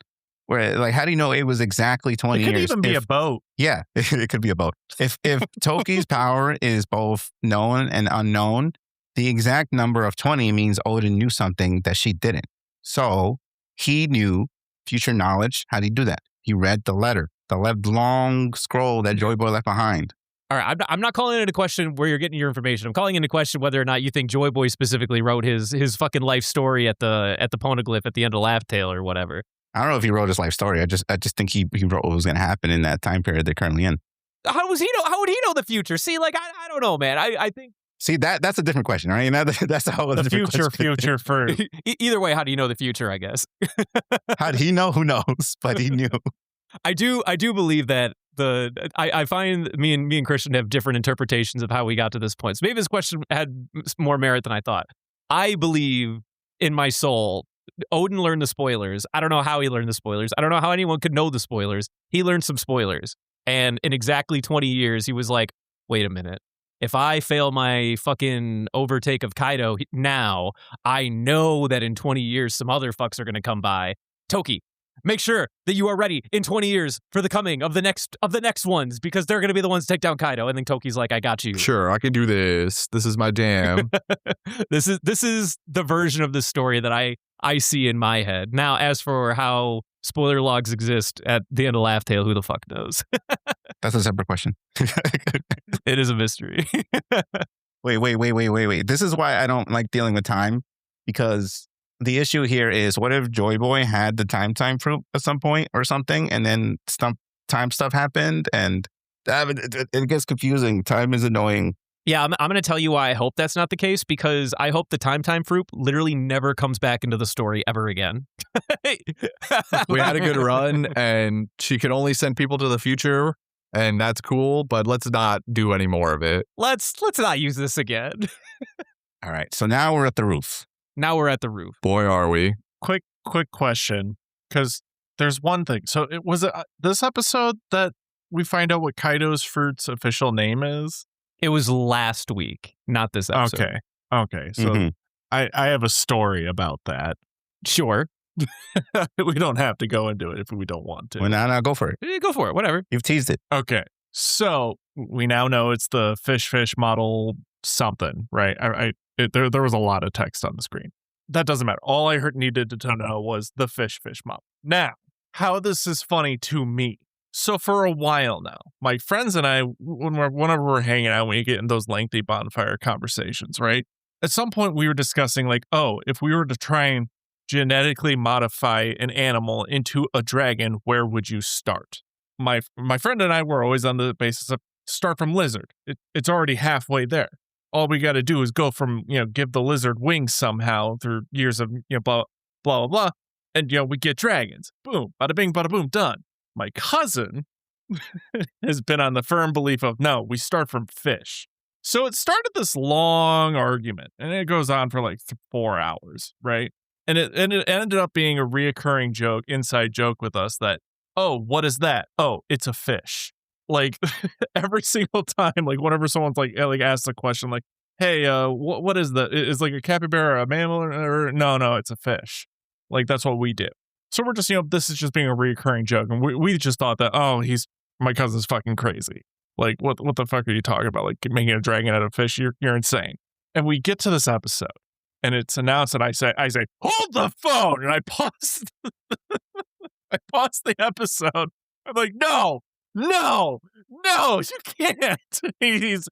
how do you know it was exactly 20 years? It could even be a boat. Yeah, it could be a boat. If Toki's power is both known and unknown, the exact number of 20 means Oden knew something that she didn't. So he knew future knowledge. How did he do that? He read the letter, the long scroll that Joy Boy left behind. All right, I'm not calling into question where you're getting your information. I'm calling into question whether or not you think Joy Boy specifically wrote his fucking life story at the poneglyph at the end of Laugh-Tale or whatever. I don't know if he wrote his life story. I just think he wrote what was going to happen in that time period they're currently in. How would he know the future? See, like I don't know, man. I think. See, that's a different question, right? That's a whole other future for. Either way, how do you know the future? I guess. How did he know? Who knows? But he knew. I do believe that I find me and Christian have different interpretations of how we got to this point. So maybe this question had more merit than I thought. I believe in my soul, Oden learned the spoilers. I don't know how he learned the spoilers. I don't know how anyone could know the spoilers. He learned some spoilers. And in exactly 20 years, he was like, wait a minute. If I fail my fucking overtake of Kaido now, I know that in 20 years, some other fucks are going to come by. Toki, make sure that you are ready in 20 years for the coming of the next ones, because they're going to be the ones to take down Kaido. And then Toki's like, I got you. Sure, I can do this. This is my jam. This is the version of the story that I see in my head. Now, as for how spoiler logs exist at the end of Laugh Tale, who the fuck knows? That's a separate question. It is a mystery. Wait. This is why I don't like dealing with time, because the issue here is, what if Joy Boy had the time fruit at some point or something, and then time stuff happened, and it gets confusing. Time is annoying. Yeah, I'm going to tell you why I hope that's not the case, because I hope the time fruit literally never comes back into the story ever again. We had a good run, and she can only send people to the future, and that's cool, but let's not do any more of it. Let's not use this again. All right, so now we're at the roof. Boy, are we. Quick question, because there's one thing. So it was this episode that we find out what Kaido's fruit's official name is? It was last week, not this episode. Okay. So I have a story about that. Sure. We don't have to go into it if we don't want to. Well, now go for it. Go for it. Whatever. You've teased it. Okay. So we now know it's the fish model something, right? There was a lot of text on the screen. That doesn't matter. All I needed to know was the fish model. Now, how this is funny to me. So for a while now, my friends and I, whenever we're hanging out, we get in those lengthy bonfire conversations, right? At some point we were discussing like, oh, if we were to try and genetically modify an animal into a dragon, where would you start? My friend and I were always on the basis of start from lizard. It's already halfway there. All we got to do is go from, give the lizard wings somehow through years of, blah, blah, blah. And, we get dragons. Boom, bada bing, bada boom, done. My cousin has been on the firm belief of, no, we start from fish. So it started this long argument, and it goes on for like 4 hours, right? And it ended up being a reoccurring inside joke with us that, oh, what is that? Oh, it's a fish. Like every single time, like whenever someone's like asks a question like, hey, what is that? Is like a capybara a mammal or no, it's a fish. Like that's what we do. So we're just, this is just being a reoccurring joke. And we just thought that, oh, my cousin's fucking crazy. Like, what the fuck are you talking about? Like making a dragon out of fish? You're insane. And we get to this episode and it's announced, and I say, hold the phone. And I pause the episode. I'm like, no, you can't. He's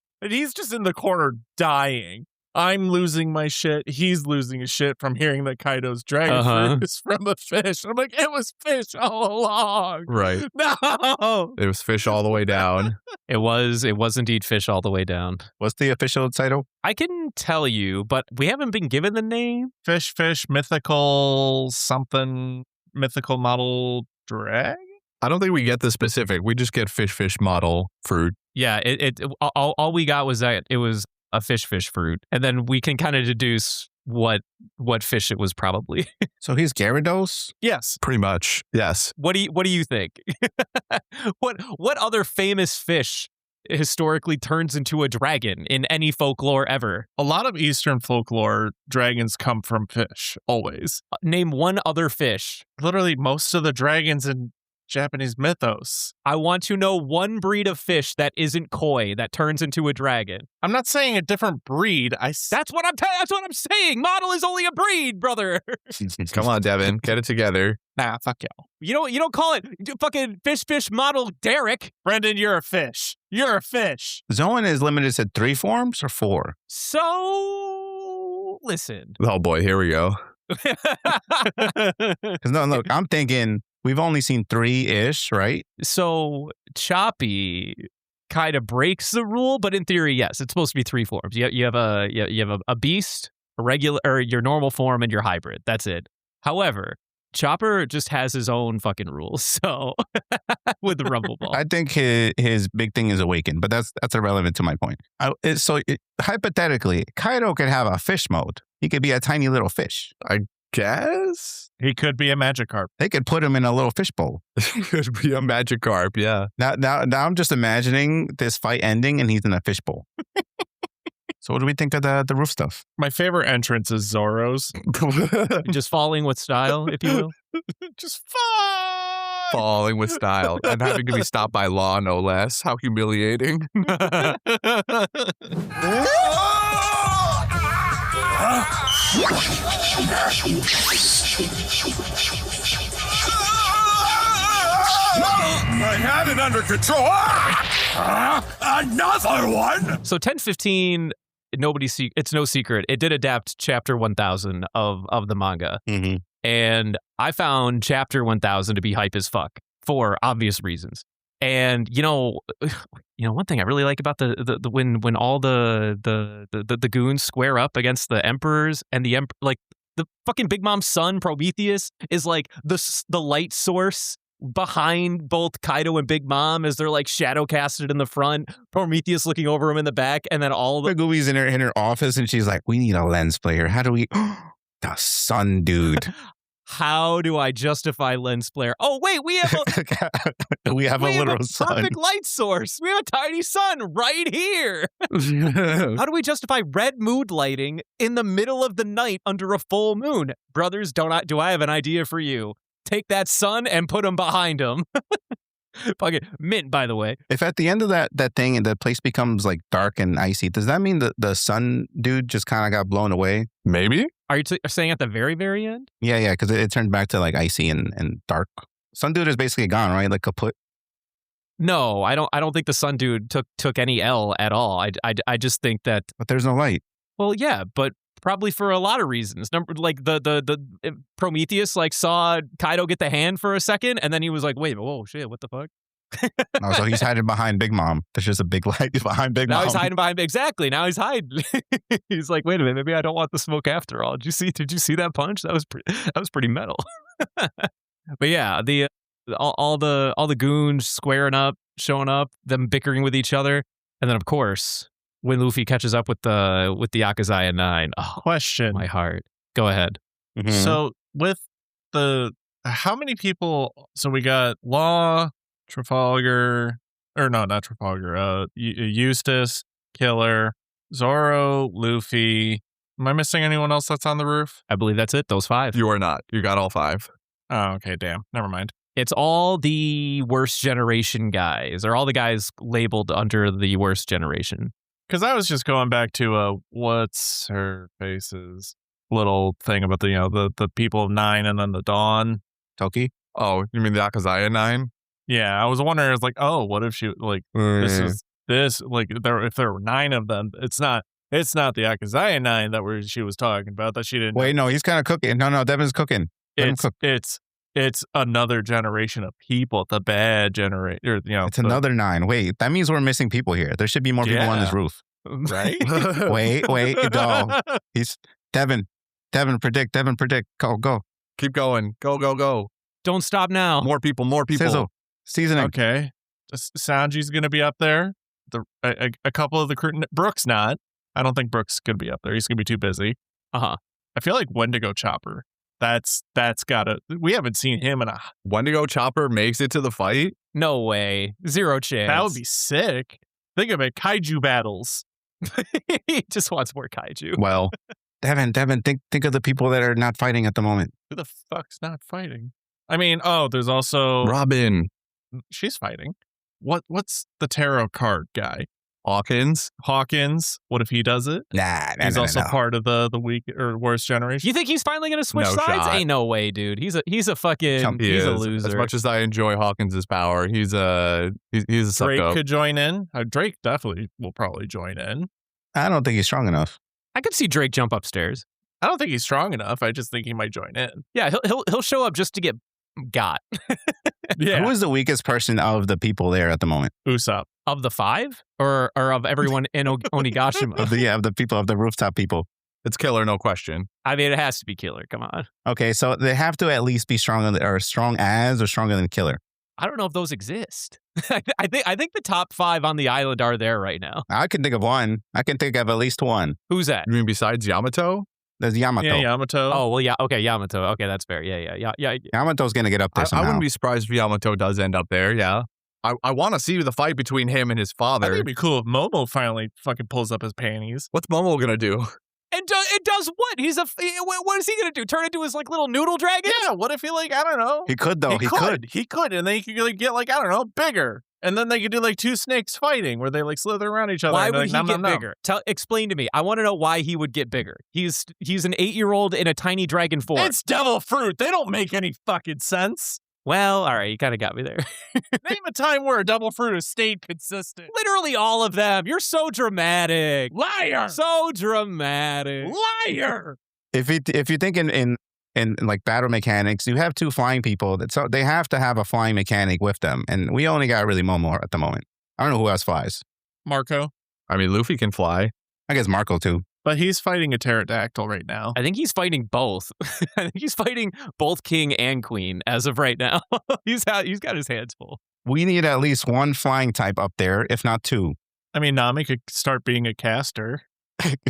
just in the corner dying. I'm losing my shit. He's losing his shit from hearing that Kaido's dragon fruit is from a fish. I'm like, it was fish all along. Right. No. It was fish all the way down. It was indeed fish all the way down. What's the official title? I can tell you, but we haven't been given the name. Fish, mythical something, mythical model dragon? I don't think we get the specific. We just get fish model fruit. Yeah, all we got was that it was a fish fruit, and then we can kind of deduce what fish it was probably. So he's Gyarados? Yes. Pretty much. Yes. What do you think? What other famous fish historically turns into a dragon in any folklore ever? A lot of Eastern folklore, dragons come from fish, always. Name one other fish. Literally most of the dragons in Japanese mythos. I want to know one breed of fish that isn't koi that turns into a dragon. I'm not saying a different breed. That's what I'm saying. Model is only a breed, brother. Come on, Devin, get it together. Nah, fuck y'all. You don't call it fucking fish model Derek. Brendan, you're a fish. You're a fish. Zoan is limited to 3 forms or 4? So listen. Oh boy, here we go. Because no, look, I'm thinking we've only seen 3-ish, right? So Choppy kind of breaks the rule, but in theory, yes, it's supposed to be 3 forms. You have a beast, a regular, or your normal form, and your hybrid. That's it. However, Chopper just has his own fucking rules. So with the Rumble Ball, I think his big thing is Awaken, but that's irrelevant to my point. Hypothetically, Kaido could have a fish mode. He could be a tiny little fish. I guess he could be a Magikarp. They could put him in a little fishbowl. He could be a Magikarp, yeah. Now I'm just imagining this fight ending and he's in a fishbowl. So what do we think of the roof stuff? My favorite entrance is Zoro's. Just falling with style, if you will. Just fine. Falling with style and having to be stopped by law, no less. How humiliating. I had it under control. Another one. So 1015, it's no secret. It did adapt chapter 1000 of the manga. Mm-hmm. And I found chapter 1000 to be hype as fuck for obvious reasons. And one thing I really like about the when all the goons square up against the emperors, and the like the fucking Big Mom's son Prometheus is like the light source behind both Kaido and Big Mom as they're like shadow casted in the front, Prometheus looking over him in the back, and then all the Gooey's in her office and she's like, we need a lens player. How do we the sun dude. How do I justify lens flare? Oh wait, we have a we have a literal sun. Perfect light source. We have a tiny sun right here. How do we justify red mood lighting in the middle of the night under a full moon? Brothers, do I have an idea for you? Take that sun and put him behind him. Fucking mint, by the way. If at the end of that thing and the place becomes like dark and icy, does that mean that the sun dude just kind of got blown away? Maybe. Are you saying at the very, very end? Yeah, because it turned back to like icy and dark. Sun dude is basically gone, right? Like kaput. No, I don't think the sun dude took any L at all. I just think that. But there's no light. Well, yeah, but probably for a lot of reasons. Number like the Prometheus like saw Kaido get the hand for a second, and then he was like, "Wait, whoa, shit, what the fuck?" No, so he's hiding behind Big Mom. There's just a big light behind Big Mom. Now he's hiding behind. Exactly. Now he's hiding. He's like, "Wait a minute, maybe I don't want the smoke after all." Did you see that punch? That was pretty metal. But yeah, all the goons squaring up, showing up, them bickering with each other, and then of course, when Luffy catches up with the Akazaya 9. Oh, question. My heart. Go ahead. Mhm. So with how many people? So we got Law, Trafalgar, or no, not Trafalgar. Eustace, Killer, Zoro, Luffy. Am I missing anyone else that's on the roof? I believe that's it. Those 5. You are not. You got all 5. Oh, okay. Damn. Never mind. It's all the worst generation guys. They're all the guys labeled under the worst generation. Because I was just going back to what's her face's little thing about the people of 9 and then the Dawn. Toki? Oh, you mean the Akazaya 9? Yeah, I was wondering. I was like, oh, what if she like this like if there were 9 of them? It's not the Akazaya 9 that she was talking about that she didn't. Wait, no, he's kind of cooking. No, Devin's cooking. It's another generation of people, the bad generation. It's another 9. Wait, that means we're missing people here. There should be more people on this roof. Right? wait, no. He's Devin, predict. Go. Keep going. Go. Don't stop now. More people. Sizzle. Seasoning. Okay. Sanji's going to be up there. A couple of the crew. Brooks not. I don't think Brooks is going to be up there. He's going to be too busy. Uh-huh. I feel like Wendigo Chopper. That's gotta. We haven't seen him in a. Wendigo Chopper makes it to the fight? No way. 0 chance. That would be sick. Think of it. Kaiju battles. He just wants more kaiju. Well, Devin, think of the people that are not fighting at the moment. Who the fuck's not fighting? I mean, there's also Robin. She's fighting. What's the tarot card guy? Hawkins. What if he does it? Nah, he's also part of the weak or worst generation. You think he's finally gonna switch No sides? shot. Ain't no way, dude. He's a fucking he's a loser. As much as I enjoy Hawkins' power, he's a Drake sucko. could join in. Drake definitely will probably join in. I don't think he's strong enough. I could see Drake jump upstairs. I don't think he's strong enough. I just think he might join in. Yeah, he'll show up just to get got. Yeah. Who is the weakest person of the people there at the moment? Usopp. Of the 5? Or of everyone in Onigashima? Of the people, of the rooftop people. It's Killer, no question. I mean, it has to be Killer. Come on. Okay, so they have to at least be stronger or stronger than Killer. I don't know if those exist. I think the top 5 on the island are there right now. I can think of one. I can think of at least one. Who's that? You mean besides Yamato? There's Yamato. Yeah, Yamato. Oh, well, yeah. Okay, Yamato. Okay, that's fair. Yeah. Yamato's going to get up there somehow. I wouldn't be surprised if Yamato does end up there, yeah. I want to see the fight between him and his I think father. it'd be cool if Momo finally fucking pulls up his panties. What's Momo gonna do? And it does what? What is he gonna do? Turn into his like little noodle dragon? Yeah, what if he like, I don't know. He could though. He could. He could, and then he could like, get like, I don't know, bigger. And then they could do like two snakes fighting where they like slither around each other. Why and would like, he get bigger? Explain to me. I want to know why he would get bigger. He's an 8-year-old in a tiny dragon form. It's devil fruit. They don't make any fucking sense. Well, all right, you kind of got me there. Name a time where a devil fruit has stayed consistent. Literally all of them. You're so dramatic. Liar. So dramatic. Liar. If you think in like battle mechanics, you have two flying people. So they have to have a flying mechanic with them. And we only got really Momo at the moment. I don't know who else flies. Marco. I mean, Luffy can fly. I guess Marco too. But he's fighting a pterodactyl right now. I think he's fighting both. I think he's fighting both king and queen as of right now. He's got his hands full. We need at least one flying type up there, if not two. I mean, Nami could start being a caster.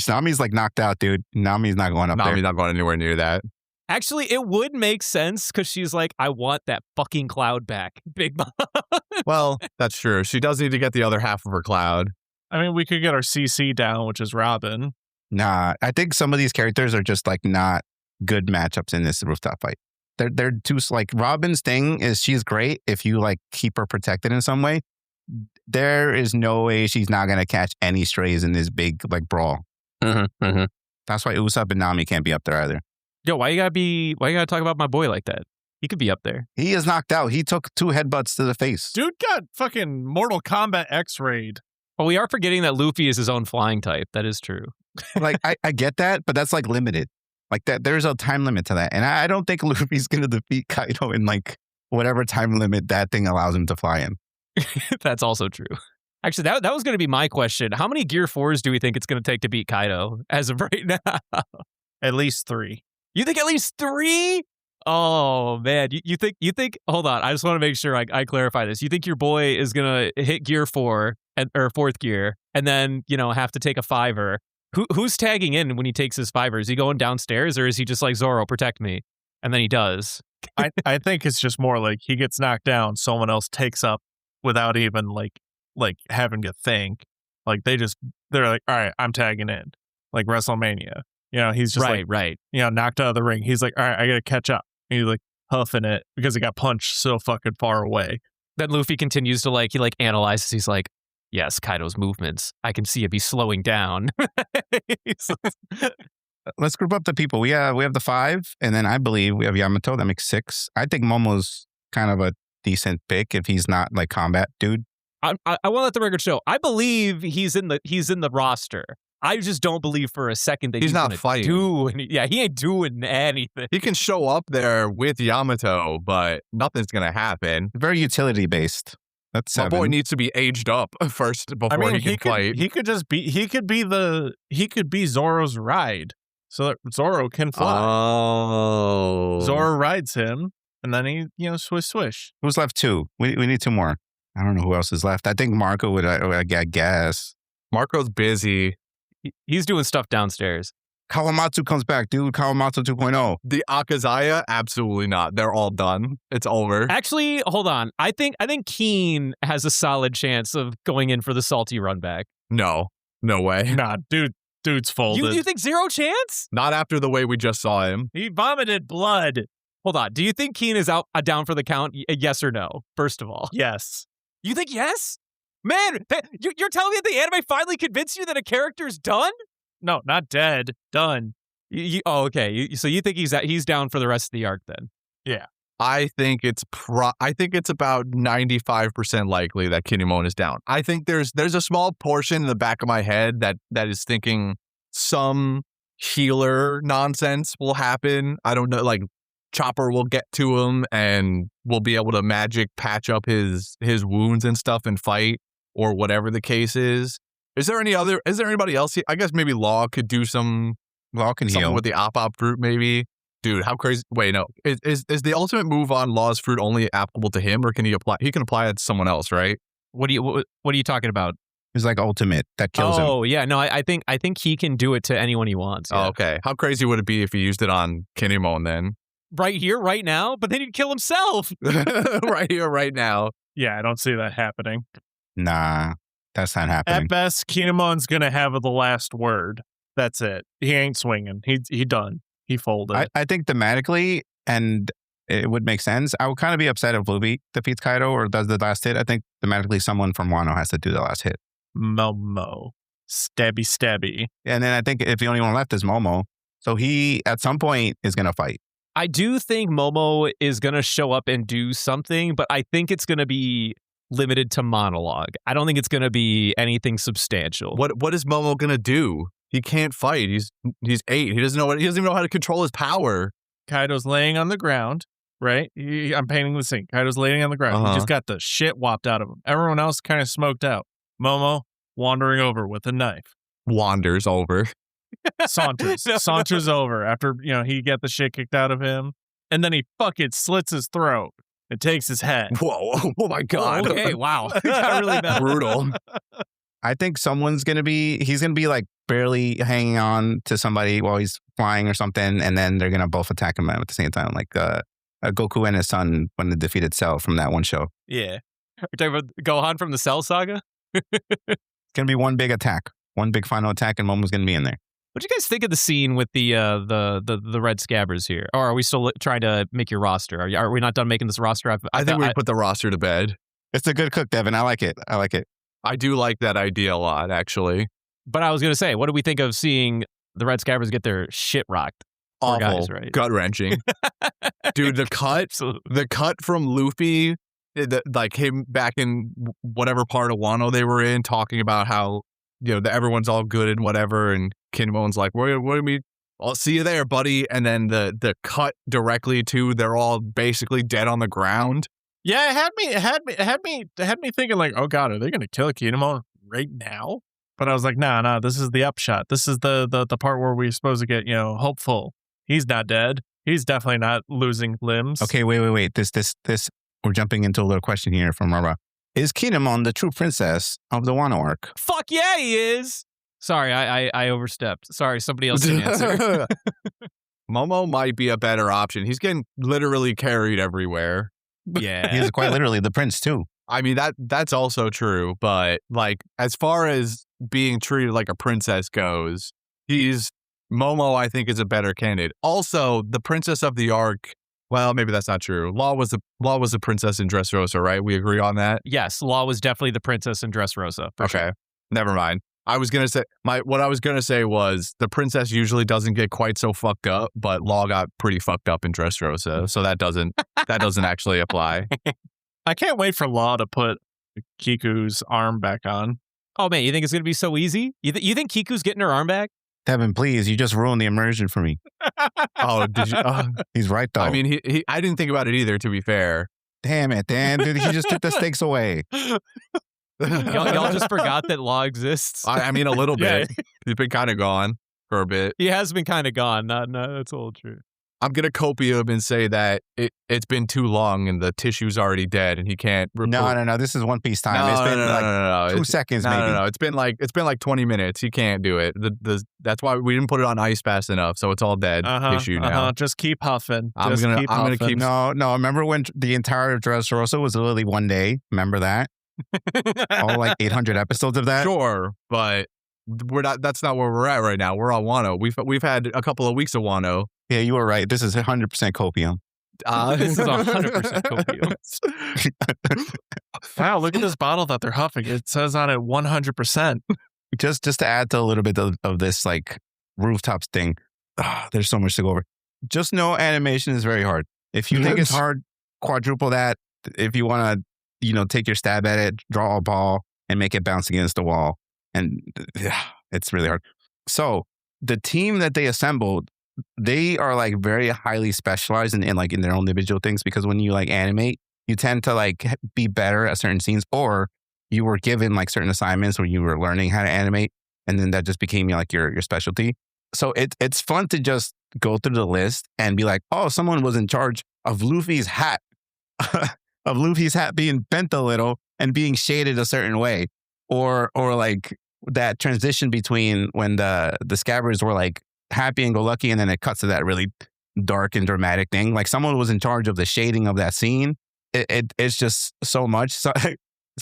Nami's like knocked out, dude. Nami's not going up there. Nami's not going anywhere near that. Actually, it would make sense because she's like, I want that fucking cloud back, Big Mom. Well, that's true. She does need to get the other half of her cloud. I mean, we could get our CC down, which is Robin. Nah, I think some of these characters are just like not good matchups in this rooftop fight. They're too like Robin's thing is she's great if you like keep her protected in some way. There is no way she's not gonna catch any strays in this big like brawl. That's why Usopp and Nami can't be up there either. Yo, why you gotta talk about my boy like that? He could be up there. He is knocked out. He took 2 headbutts to the face. Dude got fucking Mortal Kombat X-rayed. But we are forgetting that Luffy is his own flying type. That is true. Like I get that, but that's like limited. Like that, there's a time limit to that, and I don't think Luffy's gonna defeat Kaido in like whatever time limit that thing allows him to fly in. That's also true. Actually, that was going to be my question. How many Gear 4s do we think it's going to take to beat Kaido as of right now? At least 3. You think at least 3? Oh man, you think? Hold on, I just want to make sure I clarify this. You think your boy is gonna hit Gear 4 or 4th gear, and then have to take a 5er? Who's tagging in when he takes his 5er? Is he going downstairs, or is he just like Zoro, protect me? And then he does. I think it's just more like he gets knocked down, someone else takes up without even like having to think. Like they're like, all right, I'm tagging in, like WrestleMania. He's just right. Knocked out of the ring. He's like, all right, I gotta catch up. And he's like huffing it because he got punched so fucking far away. Then Luffy continues to he analyzes. He's like, yes, Kaido's movements. I can see if he's slowing down. Let's group up the people. We have the 5, and then I believe we have Yamato. That makes 6. I think Momo's kind of a decent pick if he's not like combat dude. I want to let the record show. I believe he's in the roster. I just don't believe for a second that he's not fighting. He ain't doing anything. He can show up there with Yamato, but nothing's gonna happen. Very utility based. That's 7. My boy needs to be aged up first before he can fight. He could be Zoro's ride, so that Zoro can fly. Oh, Zoro rides him, and then he swish. Who's left? 2. We need 2 more. I don't know who else is left. I think Marco would. I guess Marco's busy. He's doing stuff downstairs. Kawamatsu comes back, dude. Kawamatsu 2.0. The Akazaya, absolutely not. They're all done. It's over. Actually, hold on. I think Keen has a solid chance of going in for the salty run back. No way. Nah, dude's folded. You think 0 chance? Not after the way we just saw him. He vomited blood. Hold on. Do you think Keen is down for the count? Yes or no? First of all, Yes. You think yes? Man, you're telling me that the anime finally convinced you that a character's done? No, not dead. Done. Okay. So you think he's down for the rest of the arc then? Yeah. I think it's about 95% likely that Kinemon is down. I think there's a small portion in the back of my head that is thinking some healer nonsense will happen. I don't know, like Chopper will get to him and we'll be able to magic patch up his wounds and stuff and fight, or whatever the case is. Is there anybody else? I guess maybe Law could do something heal with the op fruit maybe. Dude, how crazy. Wait, no. Is the ultimate move on Law's fruit only applicable to him, or can he can apply it to someone else, right? What are you talking about? It's like ultimate that kills him. Oh yeah, no, I think he can do it to anyone he wants. Yeah. Oh, okay. How crazy would it be if he used it on Kinemon then? Right here, right now, but then he'd kill himself. Right here, right now. Yeah, I don't see that happening. Nah, that's not happening. At best, Kinemon's gonna have the last word. That's it. He ain't swinging. He done. He folded. I think thematically, and it would make sense. I would kind of be upset if Luffy defeats Kaido or does the last hit. I think thematically, someone from Wano has to do the last hit. Momo. Stabby. And then I think if the only one left is Momo, so he at some point is going to fight. I do think Momo is going to show up and do something, but I think it's going to be limited to monologue. I don't think it's going to be anything substantial. What is Momo gonna do? He can't fight. He's 8. He doesn't even know how to control his power. Kaido's laying on the ground, right? I'm painting the scene. Kaido's laying on the ground. He just got the shit whopped out of him. Everyone else kind of smoked out. Momo wandering over with a knife. Wanders over. Saunters. Saunters over after, he got the shit kicked out of him. And then he fucking slits his throat and takes his head. Whoa. Oh my God. Okay, wow. It got really bad. Brutal. I think he's going to be like barely hanging on to somebody while he's flying or something. And then they're going to both attack him at the same time. Like Goku and his son when they defeated Cell from that one show. Yeah. You're talking about Gohan from the Cell Saga? It's going to be one big attack. One big final attack, and Momo's going to be in there. What do you guys think of the scene with the red Scabbards here? Or are we still trying to make your roster? Are we not done making this roster? I think we put the roster to bed. It's a good cook, Devin. I like it. I do like that idea a lot, actually. But I was going to say, what do we think of seeing the red Scabbards get their shit rocked? Awful. Guys, right? Gut-wrenching. Dude, the cut from Luffy, like him back in whatever part of Wano they were in, talking about how, everyone's all good and whatever, and Kinemon's like, what do we, I'll see you there, buddy. And then the cut directly to they're all basically dead on the ground. Yeah, it had me thinking like, oh God, are they going to kill Kinemon right now? But I was like, nah, this is the upshot. This is the part where we're supposed to get, hopeful. He's not dead. He's definitely not losing limbs. Okay, wait. This, we're jumping into a little question here from Rara. Is Kinemon the true princess of the Wano arc? Fuck yeah, he is. Sorry, I overstepped. Sorry, somebody else can answer. Momo might be a better option. He's getting literally carried everywhere. Yeah. He's quite literally the prince too. I mean, that's also true, but like as far as being treated like a princess goes, Momo, I think, is a better candidate. Also, the princess of the arc, well, maybe that's not true. Law was the princess in Dressrosa, right? We agree on that? Yes, Law was definitely the princess in Dressrosa. Okay. Sure. Never mind. I was gonna say what I was gonna say was the princess usually doesn't get quite so fucked up, but Law got pretty fucked up in Dressrosa, so that doesn't actually apply. I can't wait for Law to put Kiku's arm back on. Oh man, you think it's gonna be so easy? You think Kiku's getting her arm back? Devin, please, you just ruined the immersion for me. Oh, did you? He's right though. I mean, I didn't think about it either. To be fair. Damn it, Dan! Dude, he just took the stakes away. Y'all just forgot that Law exists. I mean, a little bit. He's been kind of gone for a bit. He has been kind of gone. No, that's all true. I'm going to copium and say that it's been too long and the tissue's already dead and he can't. No. This is One Piece time. It's been like 2 seconds, maybe. No. It's been like 20 minutes. He can't do it. That's why we didn't put it on ice fast enough. So it's all dead tissue now. Just keep huffing. I'm gonna keep. No. Remember when the entire Dressrosa was literally one day? Remember that? All like 800 episodes of that. Sure, but we're not. That's not where we're at right now. We're on Wano. We've had a couple of weeks of Wano. Yeah, you were right. This is 100% copium. This is 100% copium. Wow, look at this bottle that they're huffing. It says on it 100%. Just to add to a little bit of this like rooftops thing. There's so much to go over. Just know animation is very hard. If you think it's hard, quadruple that. If you want to, take your stab at it, draw a ball and make it bounce against the wall. And it's really hard. So the team that they assembled, they are like very highly specialized in like in their own individual things, because when you like animate, you tend to like be better at certain scenes, or you were given like certain assignments where you were learning how to animate, and then that just became like your specialty. So it's fun to just go through the list and be like, oh, someone was in charge of Luffy's hat, of Luffy's hat being bent a little and being shaded a certain way, or like that transition between when the Scabbards were like happy and go lucky, and then it cuts to that really dark and dramatic thing. Like someone was in charge of the shading of that scene it's just so much. So,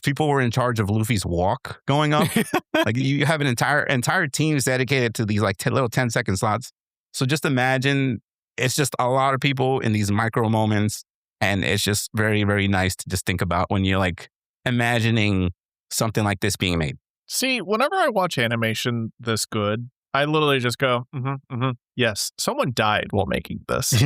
people were in charge of Luffy's walk going up. Like you have an entire teams dedicated to these like little 10-second slots. So just imagine it's just a lot of people in these micro moments. And it's just very, very nice to just think about when you're like imagining something like this being made. See, whenever I watch animation this good, I literally just go, yes, someone died while making this.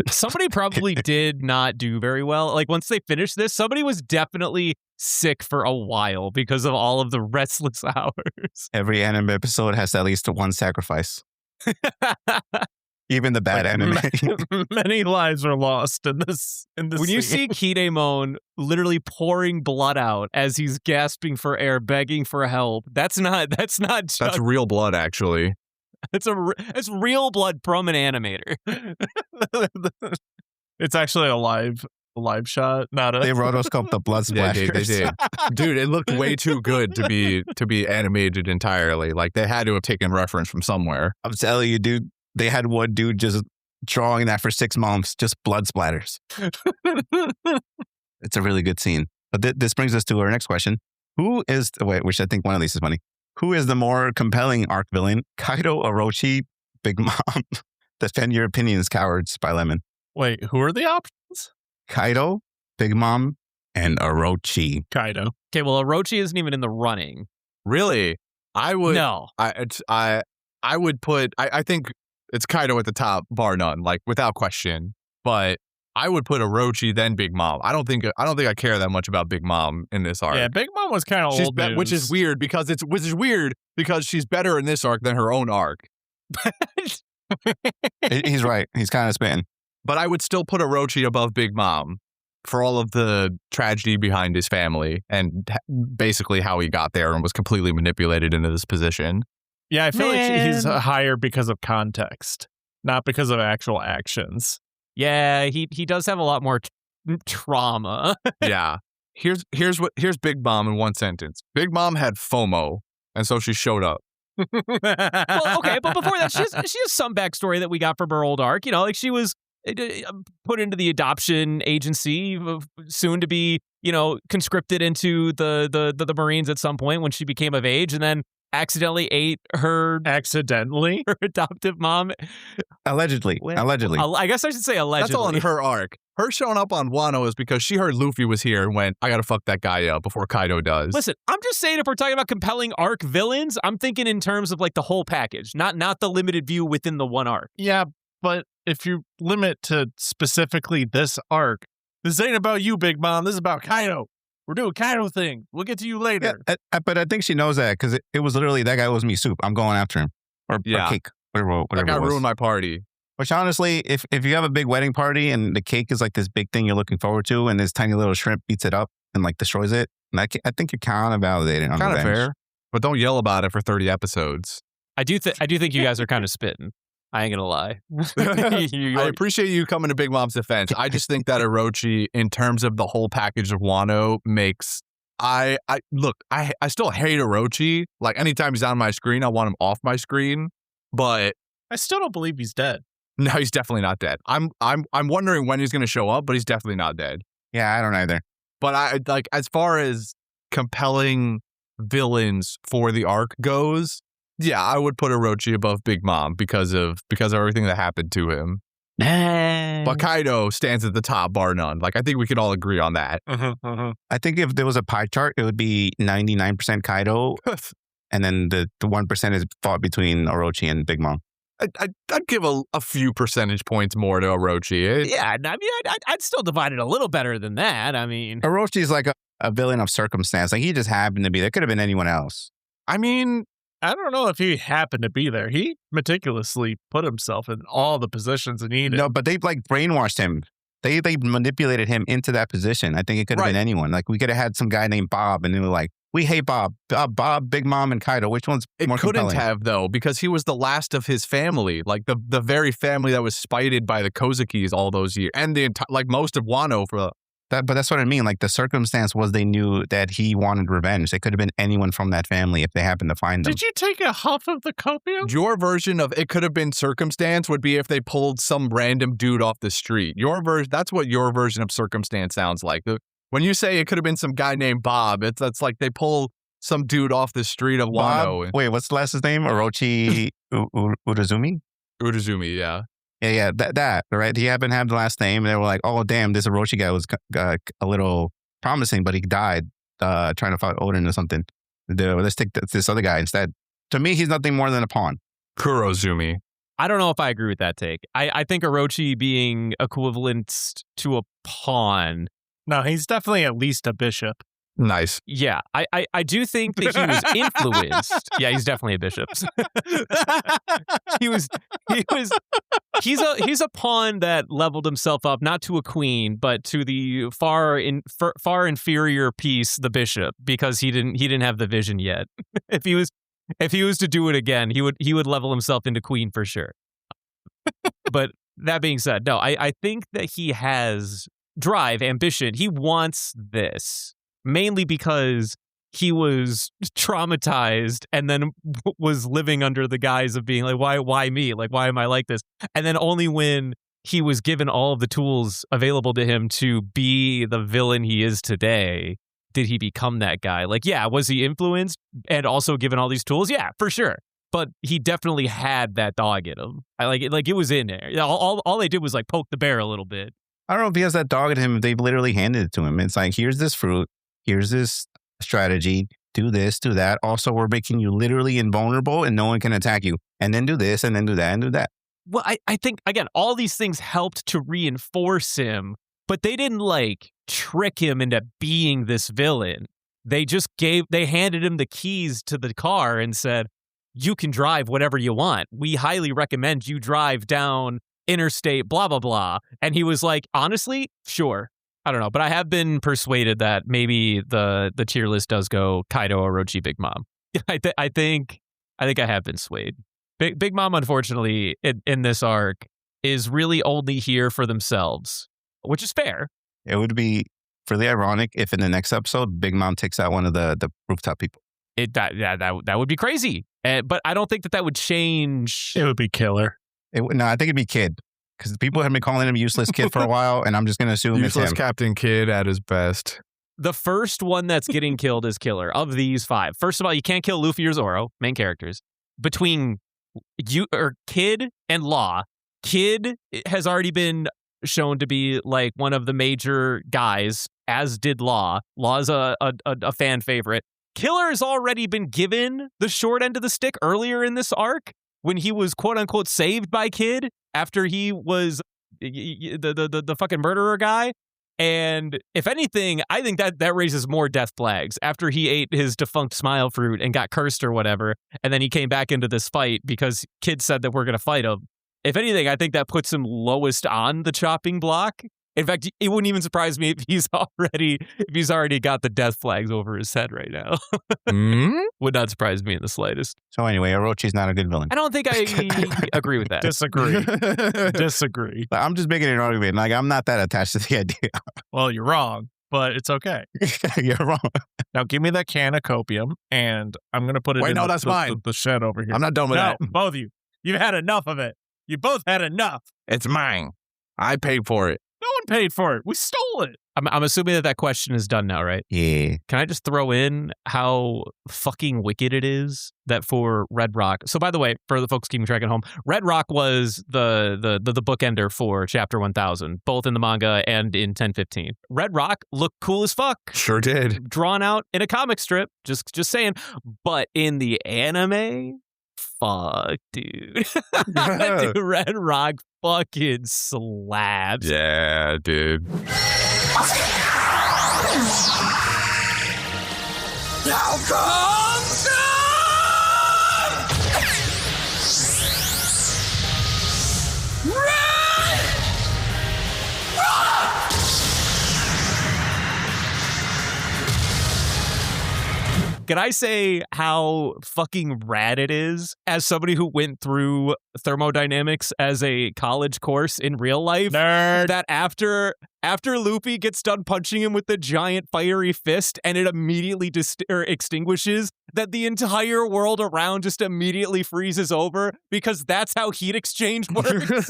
Somebody probably did not do very well. Like once they finished this, somebody was definitely sick for a while because of all of the restless hours. Every anime episode has at least one sacrifice. Even the bad anime. Many lives are lost in this. When you see Kinemon literally pouring blood out as he's gasping for air, begging for help, that's real blood, actually. It's real blood from an animator. It's actually a live shot, not a. They rotoscoped the blood splatters. They did. Dude, it looked way too good to be animated entirely. Like they had to have taken reference from somewhere. I'm telling you, dude. They had one dude just drawing that for 6 months, just blood splatters. It's a really good scene. But this brings us to our next question. Which I think one of these is funny. Who is the more compelling arc villain? Kaido, Orochi, Big Mom? Defend your opinions, cowards, by Lemon. Wait, who are the options? Kaido, Big Mom, and Orochi. Kaido. Okay, well, Orochi isn't even in the running. Really? I would. No. I would put. I think it's Kaido at the top, bar none, like without question. But I would put Orochi then Big Mom. I don't think I care that much about Big Mom in this arc. Yeah, Big Mom was kind of old news. Which is weird because she's better in this arc than her own arc. He's right. He's kind of spitting. But I would still put Orochi above Big Mom for all of the tragedy behind his family and basically how he got there and was completely manipulated into this position. Yeah, I feel like he's higher because of context, not because of actual actions. Yeah, he does have a lot more trauma. Yeah. Here's Big Mom in one sentence. Big Mom had FOMO, and so she showed up. Well, okay, but before that, she has some backstory that we got from her old arc. You know, like she was put into the adoption agency, soon to be, conscripted into the Marines at some point when she became of age, and then accidentally ate her adoptive mom. Allegedly. I guess I should say allegedly. That's all in her arc. Her showing up on Wano is because she heard Luffy was here and went, I gotta fuck that guy up before Kaido does. Listen, I'm just saying if we're talking about compelling arc villains, I'm thinking in terms of like the whole package, not the limited view within the one arc. Yeah, but if you limit to specifically this arc, this ain't about you, Big Mom. This is about Kaido. We're doing Kaido thing. We'll get to you later. Yeah, but I think she knows that because it was literally that guy owes me soup. I'm going after him. Or cake. Whatever that guy it was. ruined my party. Which honestly, if you have a big wedding party and the cake is like this big thing you're looking forward to and this tiny little shrimp beats it up and like destroys it, and I think you're kind of validating on kind of revenge. fair. But don't yell about it for 30 episodes. I do think you guys are kind of spitting. I ain't gonna lie. I appreciate you coming to Big Mom's defense. I just think that Orochi, in terms of the whole package of Wano, makes I still hate Orochi. Like anytime he's on my screen, I want him off my screen. But I still don't believe he's dead. No, he's definitely not dead. I'm wondering when he's gonna show up, but he's definitely not dead. Yeah, I don't either. But I like as far as compelling villains for the arc goes. Yeah, I would put Orochi above Big Mom because of everything that happened to him. But Kaido stands at the top, bar none. Like, I think we could all agree on that. I think if there was a pie chart, it would be 99% Kaido, and then the 1% is fought between Orochi and Big Mom. I'd give a few percentage points more to Orochi. Yeah, I mean, I'd still divide it a little better than that. I mean, Orochi's like a villain of circumstance. Like, he just happened to be there. Could have been anyone else. I mean, I don't know if he happened to be there. He meticulously put himself in all the positions needed. No, but they've like brainwashed him. They manipulated him into that position. I think it could have been anyone. Like, we could have had some guy named Bob, and they were like, we hate Bob. Bob, Big Mom, and Kaido. Which one's more compelling? It couldn't have, though, because he was the last of his family. Like, the very family that was spited by the Kozukis all those years. And the entire, like, most of Wano for But that's what I mean. Like the circumstance was they knew that he wanted revenge. It could have been anyone from that family if they happened to find them. Did you take a huff of the copium? Your version of it could have been circumstance would be if they pulled some random dude off the street. Your version, that's what your version of circumstance sounds like. When you say it could have been some guy named Bob, it's like they pull some dude off the street of Wano. Wait, what's the last name? Orochi Urazumi? Urazumi, yeah. Yeah, that, right? He happened to have the last name, and they were like, oh, damn, this Orochi guy was a little promising, but he died trying to fight Oden or something. Let's take this other guy instead. To me, he's nothing more than a pawn. Kurozumi. I don't know if I agree with that take. I think Orochi being equivalent to a pawn. No, he's definitely at least a bishop. Nice. Yeah, I do think that he was influenced. Yeah, he's definitely a bishop. He's a pawn that leveled himself up not to a queen, but to the far inferior piece, the bishop, because he didn't have the vision yet. If he was to do it again, he would level himself into queen for sure. But that being said, no, I think that he has drive, ambition. He wants this. Mainly because he was traumatized and then was living under the guise of being like, why me? Like, why am I like this? And then only when he was given all of the tools available to him to be the villain he is today, did he become that guy? Like, yeah, was he influenced and also given all these tools? Yeah, for sure. But he definitely had that dog in him. Like it was in there. All they did was like poke the bear a little bit. I don't know if he has that dog in him. They've literally handed it to him. It's like, here's this fruit. Here's this strategy, do this, do that. Also, we're making you literally invulnerable and no one can attack you. And then do this, and then do that, and do that. Well, I think, again, all these things helped to reinforce him, but they didn't, like, trick him into being this villain. They handed him the keys to the car and said, you can drive whatever you want. We highly recommend you drive down interstate, blah, blah, blah. And he was like, honestly, sure. I don't know, but I have been persuaded that maybe the tier list does go Kaido, Orochi, Big Mom. I think I have been swayed. Big Mom, unfortunately, in this arc, is really only here for themselves, which is fair. It would be really ironic if in the next episode, Big Mom takes out one of the rooftop people. That would be crazy. But I don't think that would change. It would be killer. No, I think it'd be Kid. Because people have been calling him Useless Kid for a while, and I'm just going to assume Useless it's him. Captain Kid at his best. The first one that's getting killed is Killer of these 5. First of all, you can't kill Luffy or Zoro, main characters. Between Kid and Law, Kid has already been shown to be like one of the major guys, as did Law. Law's a fan favorite. Killer has already been given the short end of the stick earlier in this arc when he was quote unquote saved by Kid after he was the fucking murderer guy. And if anything, I think that raises more death flags after he ate his defunct smile fruit and got cursed or whatever. And then he came back into this fight because Kid said that we're going to fight him. If anything, I think that puts him lowest on the chopping block. In fact, it wouldn't even surprise me if he's already got the death flags over his head right now. Would not surprise me in the slightest. So anyway, Orochi's not a good villain. I don't think I agree with that. Disagree. I'm just making an argument. Like, I'm not that attached to the idea. Well, you're wrong, but it's okay. You're wrong. Now give me that can of copium, and I'm going to put it in that's mine. The shed over here. I'm not done with that. Both of you. You've had enough of it. You both had enough. It's mine. I paid for it. No one paid for it. We stole it. I'm assuming that question is done now, right? Yeah. Can I just throw in how fucking wicked it is that for Red Rock? So by the way, for the folks keeping track at home, Red Rock was the bookender for Chapter 1000, both in the manga and in 1015. Red Rock looked cool as fuck. Sure did. Drawn out in a comic strip, just saying. But in the anime, fuck, dude. Dude, Red Rock fucking slaps. Yeah, dude. Now come can I say how fucking rad it is as somebody who went through thermodynamics as a college course in real life? Nerd. That after Luffy gets done punching him with the giant fiery fist and it immediately extinguishes, that the entire world around just immediately freezes over because that's how heat exchange works.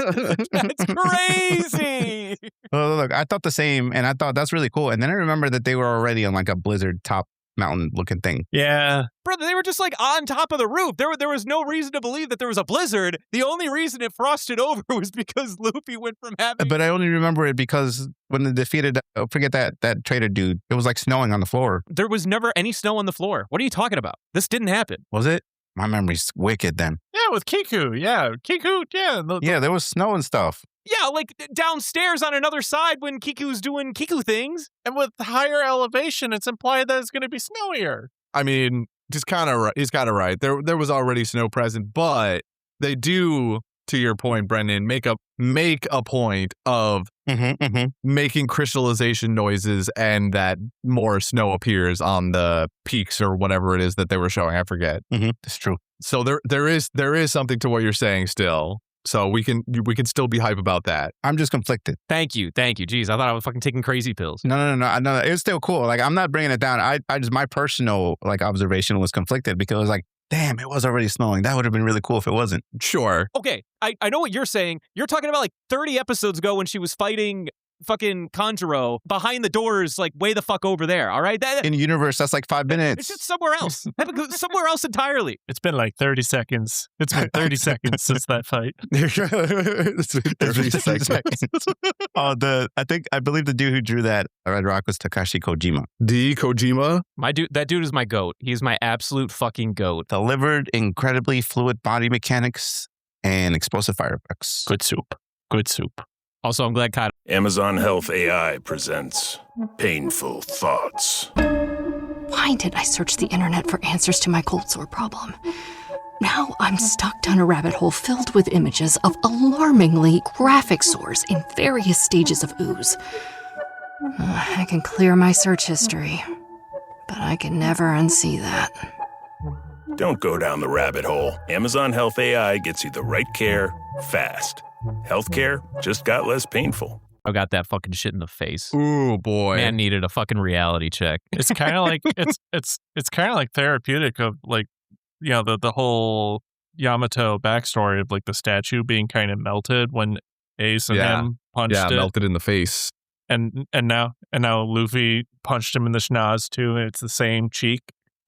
That's crazy. Well, look, I thought the same, and I thought that's really cool. And then I remember that they were already on like a blizzard top mountain looking thing. Yeah. Brother, they were just like on top of the roof. There was no reason to believe that there was a blizzard. The only reason it frosted over was because Luffy went from having... But I only remember it because when they defeated, forget that traitor dude, it was like snowing on the floor. There was never any snow on the floor. What are you talking about? This didn't happen. Was it? My memory's wicked then. Yeah, with Kiku. Yeah, Kiku. Yeah. Yeah, there was snow and stuff. Yeah, like downstairs on another side when Kiku's doing Kiku things. And with higher elevation, it's implied that it's going to be snowier. I mean, he's kind of right. There was already snow present, but they do, to your point, Brendan, make a point of making crystallization noises and that more snow appears on the peaks or whatever it is that they were showing. I forget. It's true. So there is something to what you're saying still. So we can still be hype about that. I'm just conflicted. Thank you. Jeez, I thought I was fucking taking crazy pills. No. It's still cool. Like, I'm not bringing it down. I just, my personal like observation was conflicted because it was like, damn, it was already snowing. That would have been really cool if it wasn't. Sure. Okay, I know what you're saying. You're talking about like 30 episodes ago when she was fighting fucking Kanjuro behind the doors, like way the fuck over there. All right, in universe, that's like 5 minutes. It's just somewhere else. Somewhere else entirely. It's been like 30 seconds. It's been 30 seconds since that fight. It's been 30 seconds. I believe the dude who drew that Red Rock was Takashi Kojima. D. Kojima? That dude is my goat. He's my absolute fucking goat. Delivered incredibly fluid body mechanics and explosive fire effects. Good soup. Also, I'm glad Kaido. Amazon Health AI presents Painful Thoughts. Why did I search the internet for answers to my cold sore problem? Now I'm stuck down a rabbit hole filled with images of alarmingly graphic sores in various stages of ooze. I can clear my search history, but I can never unsee that. Don't go down the rabbit hole. Amazon Health AI gets you the right care fast. Healthcare just got less painful. I got that fucking shit in the face. Ooh, boy. Man needed a fucking reality check. It's kind of like it's kind of like therapeutic of like, you know, the whole Yamato backstory of like the statue being kind of melted when Ace and him punched it. Yeah, melted in the face. And now Luffy punched him in the schnoz too, and it's the same cheek.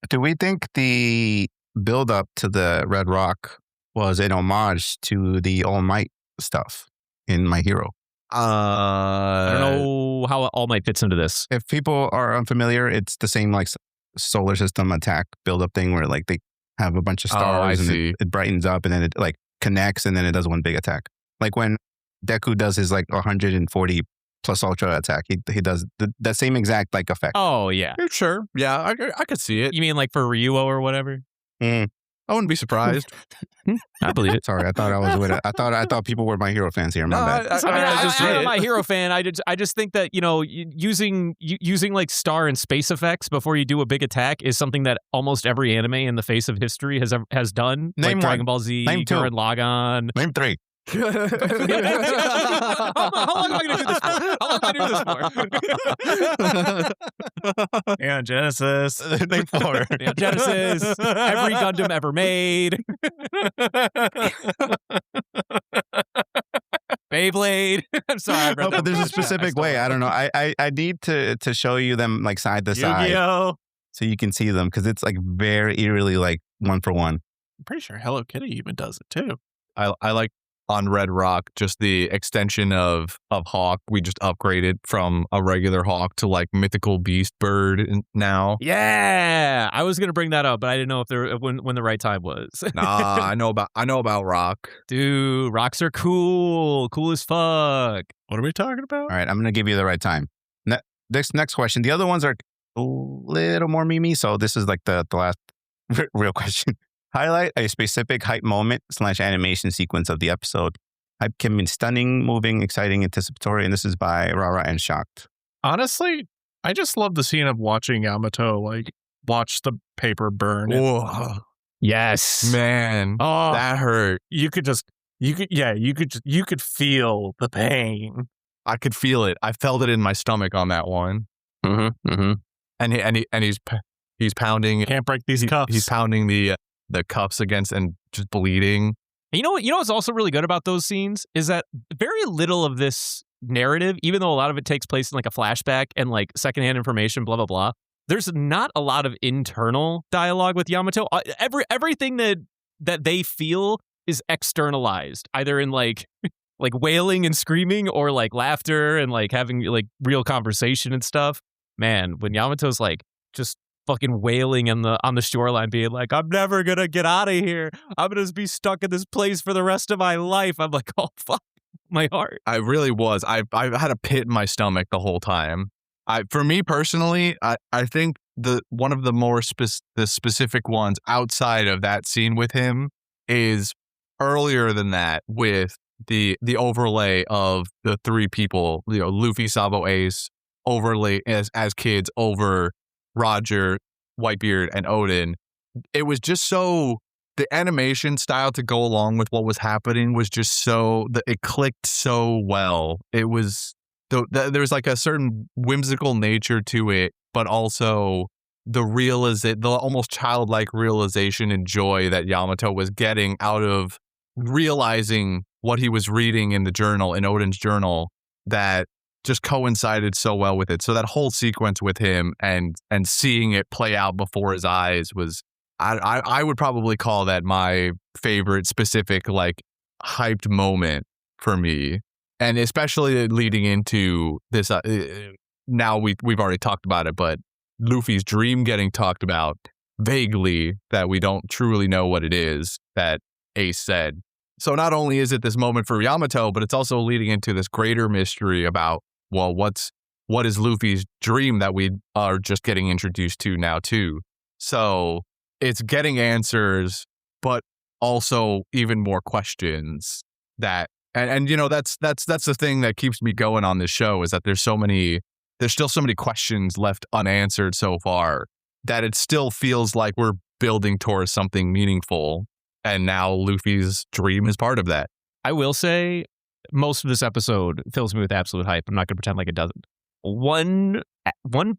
Do we think the build up to the Red Rock was an homage to the All Might stuff in My Hero? I don't know how it all might fits into this. If people are unfamiliar, it's the same like solar system attack build up thing where like they have a bunch of stars and it brightens up and then it like connects and then it does one big attack. Like when Deku does his like 140 plus ultra attack, he does that same exact like effect. Oh yeah, sure. Yeah, I could see it. You mean like for Ryuo or whatever? I wouldn't be surprised. I believe it. Sorry, I thought I was with it. I thought people were My Hero fans here. My bad. I'm a My Hero fan. I just think that, you know, using like star and space effects before you do a big attack is something that almost every anime in the face of history has done. Name like Dragon Ball Z, Gurren Lagann. Name 3. How long am I going to do this for? And Genesis. Name 4. Genesis. Every Gundam ever made. Beyblade. I'm sorry. But there's a specific way. I don't know. I need to show you them like side to side. Yu-Gi-Oh! So you can see them because it's like very eerily like one for one. I'm pretty sure Hello Kitty even does it too. I like on Red Rock just the extension of Hawk. We just upgraded from a regular Hawk to like mythical beast bird now. Yeah, I was gonna bring that up, but I didn't know if when the right time was. Nah, I know about Rock. Dude, rocks are cool as fuck. What are we talking about? All right, I'm gonna give you the right time. This next question. The other ones are a little more memey, so this is like the last real question. Highlight a specific hype moment / animation sequence of the episode. Hype can mean stunning, moving, exciting, anticipatory, and this is by Rara and Shocked. Honestly, I just love the scene of watching Yamato like watch the paper burn. Whoa. Yes. Man, Oh, that hurt. you could feel the pain. I could feel it. I felt it in my stomach on that one. And he's pounding. Can't break these cuffs. He's pounding the cuffs against and just bleeding. You know what's also really good about those scenes is that very little of this narrative, even though a lot of it takes place in like a flashback and like secondhand information, blah blah blah. There's not a lot of internal dialogue with Yamato. Everything that they feel is externalized, either in like wailing and screaming or like laughter and like having like real conversation and stuff. Man, when Yamato's like just fucking wailing on the shoreline, being like, I'm never gonna get out of here. I'm gonna be stuck in this place for the rest of my life. I'm like, oh fuck, my heart. I really was. I had a pit in my stomach the whole time. For me personally, I think one of the more the specific ones outside of that scene with him is earlier than that, with the overlay of the three people, Luffy, Sabo, Ace, overlay as kids over Roger, Whitebeard, and Oden. It was just so, the animation style to go along with what was happening was just so, it clicked so well. It was, there's like a certain whimsical nature to it, but also the almost childlike realization and joy that Yamato was getting out of realizing what he was reading in the journal, in Oden's journal, that just coincided so well with it. So that whole sequence with him and seeing it play out before his eyes was, I would probably call that my favorite specific like hyped moment for me. And especially leading into this, now we've already talked about it, but Luffy's dream getting talked about vaguely, that we don't truly know what it is that Ace said. So not only is it this moment for Yamato, but it's also leading into this greater mystery about, well, what is Luffy's dream that we are just getting introduced to now too. So it's getting answers, but also even more questions that, and that's the thing that keeps me going on this show, is that there's still so many questions left unanswered so far, that it still feels like we're building towards something meaningful. And now Luffy's dream is part of that. I will say most of this episode fills me with absolute hype. I'm not going to pretend like it doesn't. One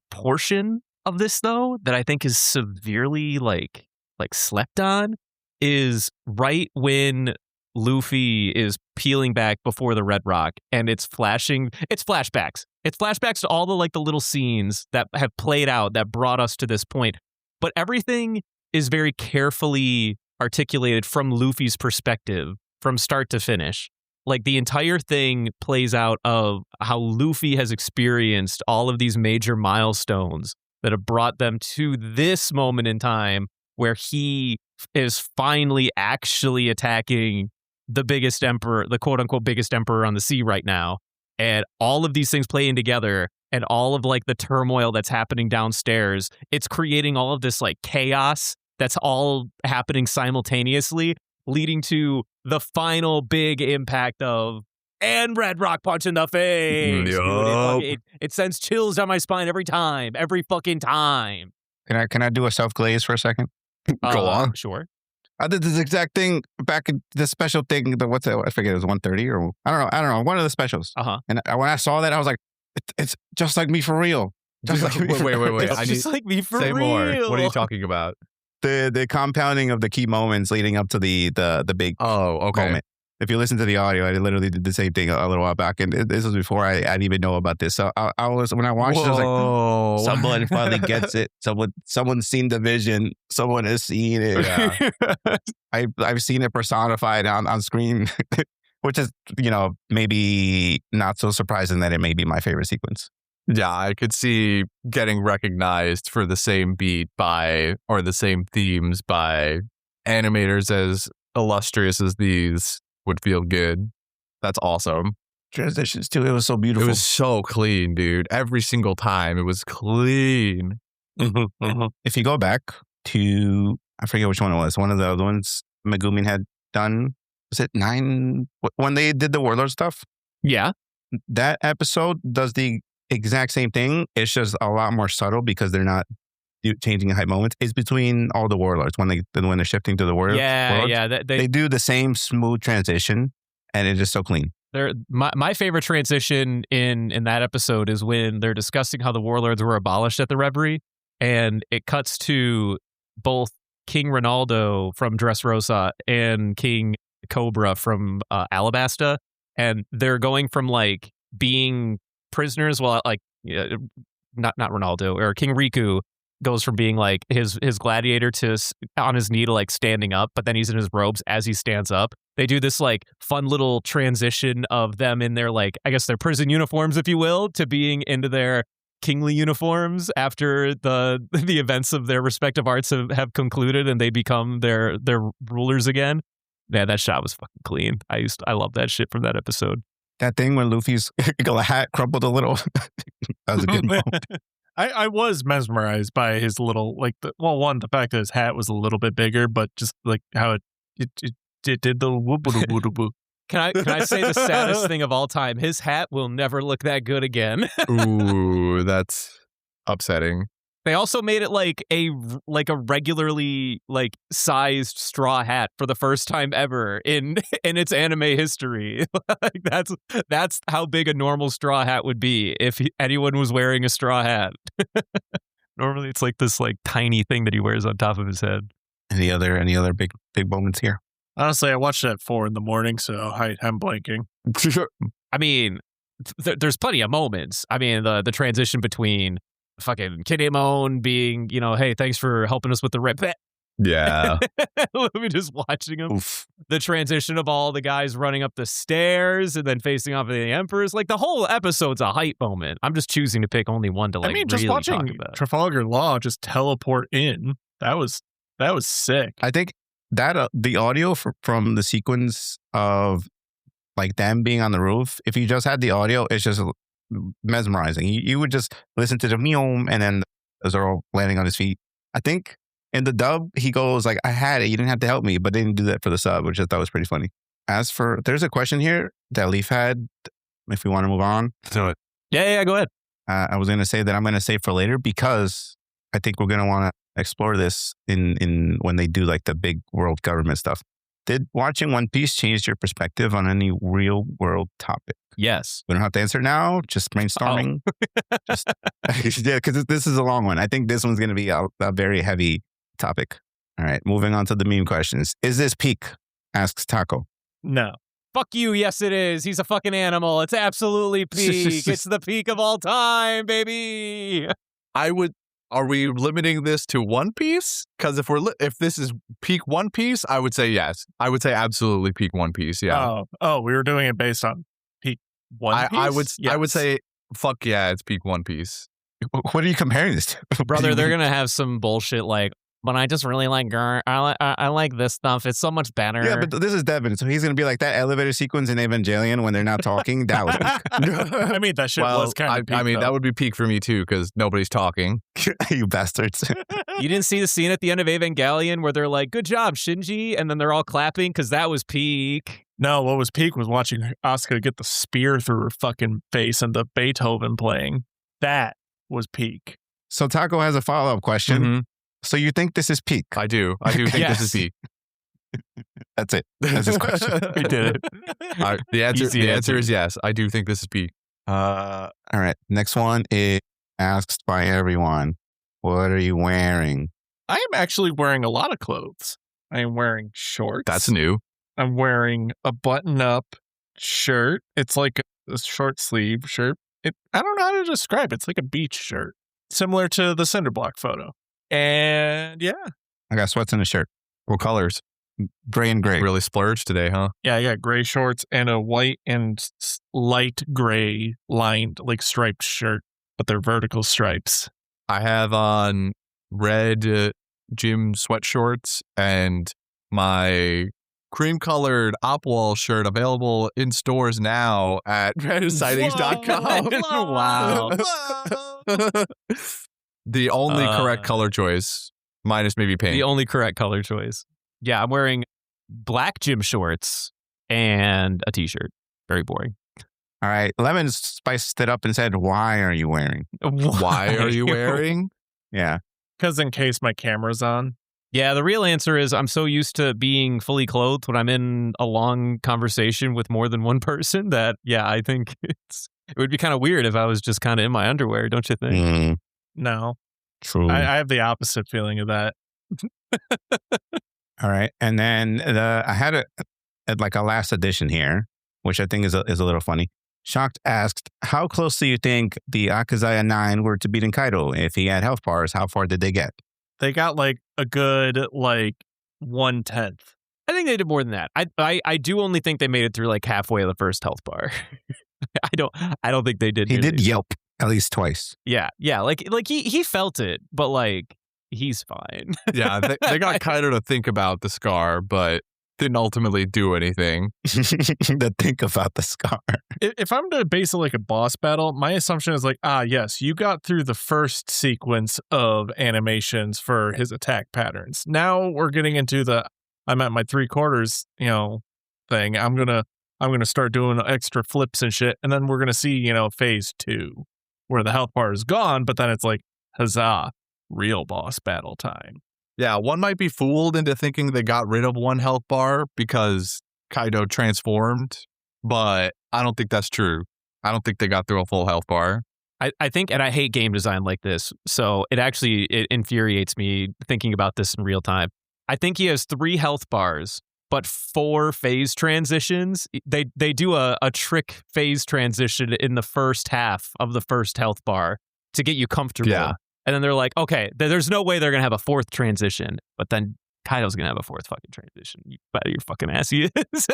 portion of this, though, that I think is severely like slept on is right when Luffy is peeling back before the Red Rock, and it's flashing. It's flashbacks. It's flashbacks to all the little scenes that have played out that brought us to this point. But everything is very carefully articulated from Luffy's perspective from start to finish. Like the entire thing plays out of how Luffy has experienced all of these major milestones that have brought them to this moment in time where he is finally actually attacking the biggest emperor, the quote unquote biggest emperor on the sea right now. And all of these things playing together, and all of like the turmoil that's happening downstairs, it's creating all of this like chaos that's all happening simultaneously, leading to the final big impact of, and Red Rock punch in the face. Dude, it sends chills down my spine every fucking time. Can I do a self-glaze for a second? Go on. Sure. I did this exact thing back in the special thing. What's it? I forget. It was 130 or I don't know. One of the specials. And when I saw that, I was like, it's just like me for real. Just like me. Wait. It's just like me for say real. More. What are you talking about? The compounding of the key moments leading up to the big moment. If you listen to the audio, I literally did the same thing a little while back, and this was before I didn't even know about this. So I was, when I watched it, I was like, oh, someone finally gets it. Someone's seen the vision. Someone has seen it. Yeah. I've seen it personified on screen, which is, maybe not so surprising that it may be my favorite sequence. Yeah, I could see getting recognized for the same beat or the same themes by animators as illustrious as these would feel good. That's awesome. Transitions too, it was so beautiful. It was so clean, dude. Every single time it was clean. If you go back to, I forget which one it was, one of the other ones Megumin had done, was it 9? When they did the Warlord stuff? Yeah. That episode does the exact same thing. It's just a lot more subtle because they're not changing height moments is between all the warlords when they're shifting to the warlords. They do the same smooth transition, and it's just so clean. My favorite transition in that episode is when they're discussing how the warlords were abolished at the Reverie, and it cuts to both King Ronaldo from Dressrosa and King Cobra from Alabasta, and they're going from like being prisoners while like not Ronaldo, or King Riku goes from being like his gladiator to on his knee to like standing up, but then he's in his robes as he stands up. They do this like fun little transition of them in their like, I guess their prison uniforms, if you will, to being into their kingly uniforms after the events of their respective arts have concluded and they become their rulers again. Man, that shot was fucking clean. I love that shit from that episode. That thing when Luffy's hat crumpled a little. That was a good moment. I was mesmerized by his little, like, the fact that his hat was a little bit bigger, but just like how it did the whoop-a-doo-boo-doo-boo. Can I say the saddest thing of all time? His hat will never look that good again. Ooh, that's upsetting. They also made it like a regularly like sized straw hat for the first time ever in its anime history. Like that's how big a normal straw hat would be if anyone was wearing a straw hat. Normally it's like this like tiny thing that he wears on top of his head. Any other big moments here? Honestly, I watched it at 4 a.m, so I'm blanking. I mean, there's plenty of moments. I mean, the transition between fucking Kinemon being, hey, thanks for helping us with the rip. Yeah. Let me just watching him. Oof. The transition of all the guys running up the stairs and then facing off of the Emperors. Like the whole episode's a hype moment. I'm just choosing to pick only one to like just really watching talk about. Trafalgar Law just teleport in. That was sick. I think that the audio from the sequence of like them being on the roof, if you just had the audio, it's just mesmerizing. You would just listen to the meow and then Zoro landing on his feet. I think in the dub, he goes like, I had it. You didn't have to help me, but they didn't do that for the sub, which I thought was pretty funny. There's a question here that Leaf had, if we want to move on. Do it. Yeah, go ahead. I was going to say that I'm going to save for later because I think we're going to want to explore this in when they do like the big world government stuff. Did watching One Piece change your perspective on any real world topic? Yes. We don't have to answer now. Just brainstorming. Yeah, because this is a long one. I think this one's going to be a very heavy topic. All right, moving on to the meme questions. Is this peak? Asks Taco. No. Fuck you. Yes, it is. He's a fucking animal. It's absolutely peak. It's the peak of all time, baby. Are we limiting this to One Piece? Because if this is peak One Piece, I would say yes. I would say absolutely peak One Piece. Yeah. Oh, we were doing it based on peak One Piece. I would say fuck yeah, it's peak One Piece. What are you comparing this to? Brother, they're gonna have some bullshit like, but I just really like I like this stuff. It's so much better. Yeah, but this is Devin, so he's gonna be like that elevator sequence in Evangelion when they're not talking. That was peak. I mean, that shit was kind of peak. I mean, that would be peak for me too because nobody's talking. You bastards. You didn't see the scene at the end of Evangelion where they're like, "Good job, Shinji," and then they're all clapping because that was peak. No, what was peak was watching Asuka get the spear through her fucking face and the Beethoven playing. That was peak. So Taco has a follow-up question. Mm-hmm. So you think this is peak? I do think this is peak. That's it. That's his question. We did it. The answer is yes. I do think this is peak. All right. Next one is asked by everyone. What are you wearing? I am actually wearing a lot of clothes. I am wearing shorts. That's new. I'm wearing a button-up shirt. It's like a short sleeve shirt. I don't know how to describe it. It's like a beach shirt, similar to the Cinderblock photo. And yeah. I got sweats and a shirt. What colors? Gray and gray. Really splurged today, huh? Yeah, I got gray shorts and a white and light gray lined, like striped shirt, but they're vertical stripes. I have on red gym sweatshorts and my cream-colored Opwall shirt available in stores now at redsightings.com. Wow. The only correct color choice, minus maybe pink. The only correct color choice. Yeah, I'm wearing black gym shorts and a t-shirt. Very boring. All right. Lemon spiced it up and said, why are you wearing? Why are you wearing? Yeah. Because in case my camera's on. Yeah, the real answer is I'm so used to being fully clothed when I'm in a long conversation with more than one person that, yeah, I think it would be kind of weird if I was just kind of in my underwear, don't you think? No. True. I have the opposite feeling of that. All right. And then I had a last edition here, which I think is a little funny. Shocked asked, how close do you think the Akazaya 9 were to beating Kaido? If he had health bars, how far did they get? They got like a good 1/10. I think they did more than that. I do only think they made it through like halfway of the first health bar. I don't think they did. He did yelp at least twice. Yeah. Like he felt it, but like he's fine. Yeah, they got Kaido to think about the scar, but didn't ultimately do anything. To think about the scar. If I'm to base it like a boss battle, my assumption is like, yes, you got through the first sequence of animations for his attack patterns. Now we're getting into I'm at my 3/4, thing. I'm gonna start doing extra flips and shit, and then we're gonna see, phase 2, where the health bar is gone, but then it's like, huzzah, real boss battle time. Yeah, one might be fooled into thinking they got rid of one health bar because Kaido transformed, but I don't think that's true. I don't think they got through a full health bar. I think, and I hate game design like this, so it infuriates me thinking about this in real time. I think he has 3 health bars, but 4 phase transitions. They do a trick phase transition in the first half of the first health bar to get you comfortable. Yeah. And then they're like, okay, there's no way they're going to have a 4th transition, but then Kaido's going to have a 4th fucking transition. You bet your fucking ass he is.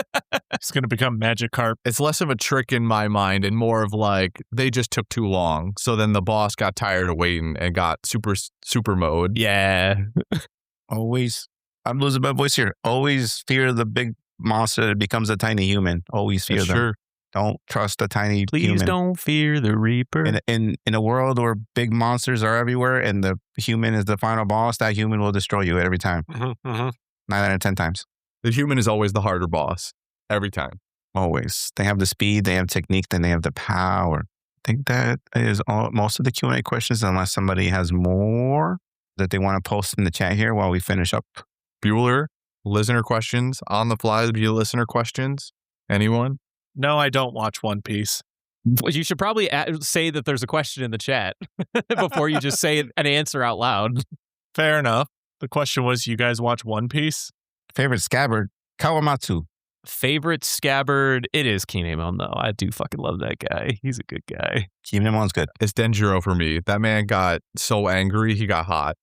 He's going to become Magikarp. It's less of a trick in my mind and more of like, they just took too long. So then the boss got tired of waiting and got super mode. Yeah. Always, I'm losing my voice here. Always fear the big monster that becomes a tiny human. Always fear them. Sure. Don't trust a tiny Please human. don't fear the Reaper. In a world where big monsters are everywhere and the human is the final boss, that human will destroy you every time. 9 out of 10 times. The human is always the harder boss. Every time. Always. They have the speed, they have technique, then they have the power. I think that is most of the Q&A questions, unless somebody has more that they want to post in the chat here while we finish up. Bueller, listener questions, on the fly listener questions. Anyone? No, I don't watch One Piece. Well, you should probably say that there's a question in the chat before you just say an answer out loud. Fair enough. The question was, you guys watch One Piece? Favorite Scabbard? Kawamatsu. Favorite Scabbard? It is Kinemon, though. I do fucking love that guy. He's a good guy. Kinemon's good. It's Denjiro for me. That man got so angry, he got hot.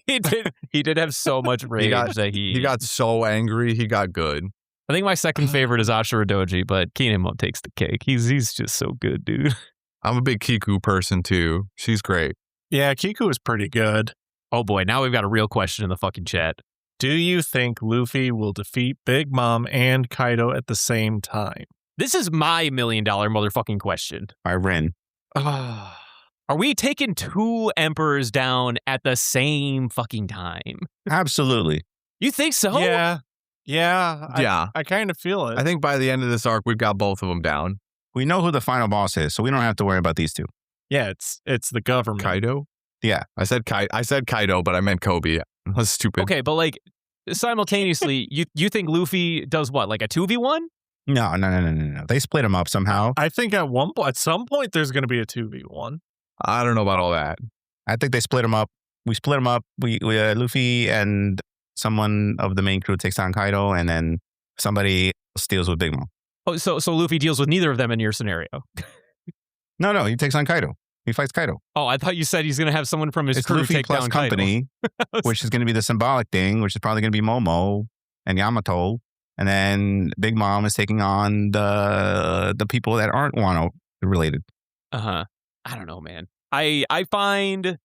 He did have so much rage he got so angry, he got good. I think my second favorite is Ashura Doji, but Kinemon takes the cake. He's just so good, dude. I'm a big Kiku person too. She's great. Yeah, Kiku is pretty good. Oh boy, now we've got a real question in the fucking chat. Do you think Luffy will defeat Big Mom and Kaido at the same time? This is my $1 million motherfucking question. By Rin. Are we taking 2 emperors down at the same fucking time? Absolutely. You think so? Yeah. I kind of feel it. I think by the end of this arc, we've got both of them down. We know who the final boss is, so we don't have to worry about these 2. Yeah, it's the government. Kaido? Yeah. I said Kaido, but I meant Kobe. That's stupid. Okay, but like simultaneously, you think Luffy does what? Like a 2v1? No. They split them up somehow. I think at some point there's going to be a 2v1. I don't know about all that. I think they split them up. We split them up. We Luffy and someone of the main crew takes on Kaido, and then somebody steals with Big Mom. Oh, so Luffy deals with neither of them in your scenario. No, he takes on Kaido. He fights Kaido. Oh, I thought you said he's going to have someone from his It's crew Luffy take plus down company, which is going to be the symbolic thing, which is probably going to be Momo and Yamato, and then Big Mom is taking on the people that aren't Wano related. I don't know, man. I find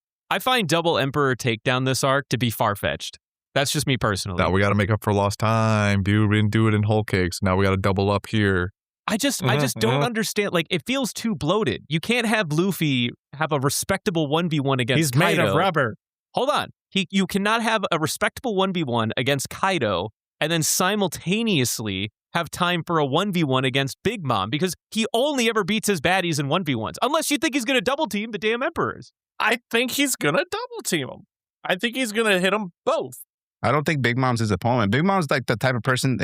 Double Emperor takedown this arc to be far-fetched. That's just me personally. Now we got to make up for lost time, dude. We didn't do it in Whole Cakes. Now we got to double up here. I just don't understand. Like, it feels too bloated. You can't have Luffy have a respectable 1v1 against Kaido. He's made of rubber. Hold on. You cannot have a respectable 1v1 against Kaido and then simultaneously have time for a 1v1 against Big Mom, because he only ever beats his baddies in 1v1s. Unless you think he's going to double team the damn Emperors. I think he's going to double team them. I think he's going to hit them both. I don't think Big Mom's his opponent. Big Mom's like the type of person,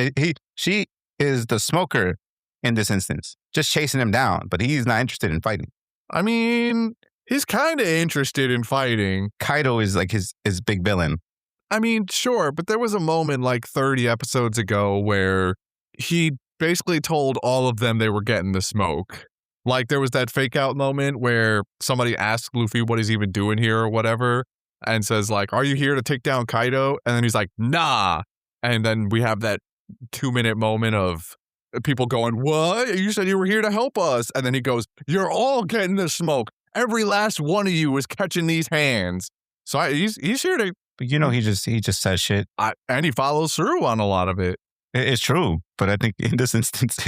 she is the smoker in this instance, just chasing him down, but he's not interested in fighting. I mean, he's kind of interested in fighting. Kaido is like his big villain. I mean, sure, but there was a moment like 30 episodes ago where he basically told all of them they were getting the smoke. Like there was that fake out moment where somebody asked Luffy what he's even doing here or whatever, and says like, "Are you here to take down Kaido?" And then he's like, "Nah." And then we have that 2-minute moment of people going, "What? You said you were here to help us." And then he goes, "You're all getting the smoke. Every last one of you is catching these hands." So he's here to. But you know, he just says shit. And he follows through on a lot of it. It's true, but I think in this instance,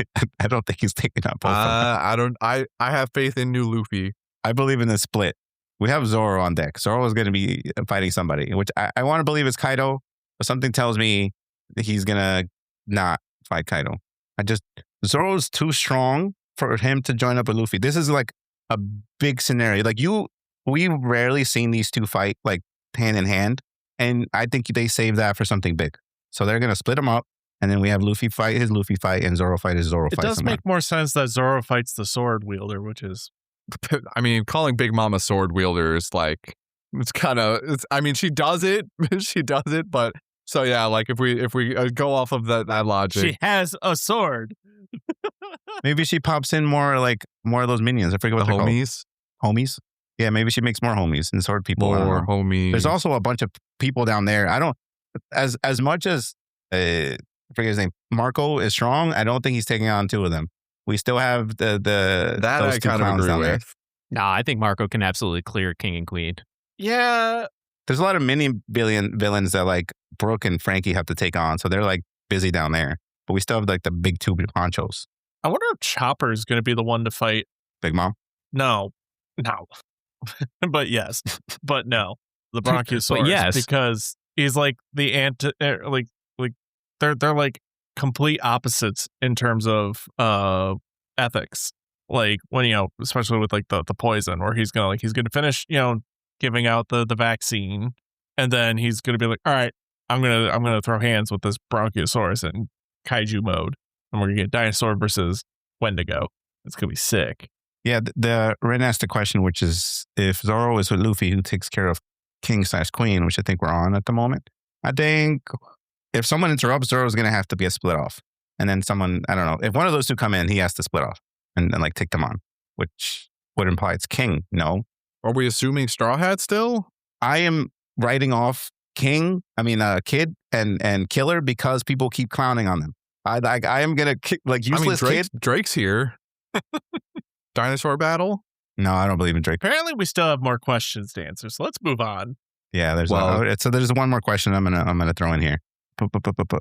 I don't think he's taking out both of them. I have faith in new Luffy. I believe in the split. We have Zoro on deck. Zoro is going to be fighting somebody, which I want to believe is Kaido, but something tells me that he's going to not fight Kaido. Zoro's too strong for him to join up with Luffy. This is like a big scenario. Like we've rarely seen these two fight like hand in hand, and I think they save that for something big. So they're going to split them up, and then we have Luffy fight his Luffy fight and Zoro fight his Zoro fight. It does somewhere. make more sense that Zoro fights the sword wielder, which is... I mean, calling Big Mom a sword wielder is like, it's kind of, I mean, she does it, but so yeah, like if we go off of that logic. She has a sword. Maybe she pops in more of those minions. I forget what they're homies. Called. Homies? Yeah, maybe she makes more homies and sword people. More homies. There's also a bunch of people down there. I don't, as much as, I forget his name, Marco is strong, I don't think he's taking on two of them. We still have those I two kind of clowns agree down there. with. Nah, I think Marco can absolutely clear King and Queen. Yeah. There's a lot of mini villains that like Brooke and Frankie have to take on, so they're like busy down there. But we still have like the big two honchos. I wonder if Chopper's going to be the one to fight. Big Mom? No. But yes. But no. The Brachiosaurus. But yes. Because he's like the they're like complete opposites in terms of ethics. Like when, especially with like the poison, where he's gonna finish, giving out the vaccine, and then he's gonna be like, all right, I'm gonna throw hands with this Brachiosaurus in kaiju mode, and we're gonna get dinosaur versus Wendigo. It's gonna be sick. Yeah, the Ren asked the question, which is if Zoro is with Luffy, who takes care of King/Queen, which I think we're on at the moment. I think if someone interrupts, Zoro's going to have to be a split off. And then someone, I don't know, if one of those two come in, he has to split off and like take them on, which would imply it's King. No. Are we assuming Straw Hat still? I am writing off Kid and Killer because people keep clowning on them. I am going to like useless Kid. Drake's here. Dinosaur battle? No, I don't believe in Drake. Apparently we still have more questions to answer, so let's move on. Yeah, there's one more question I'm gonna throw in here.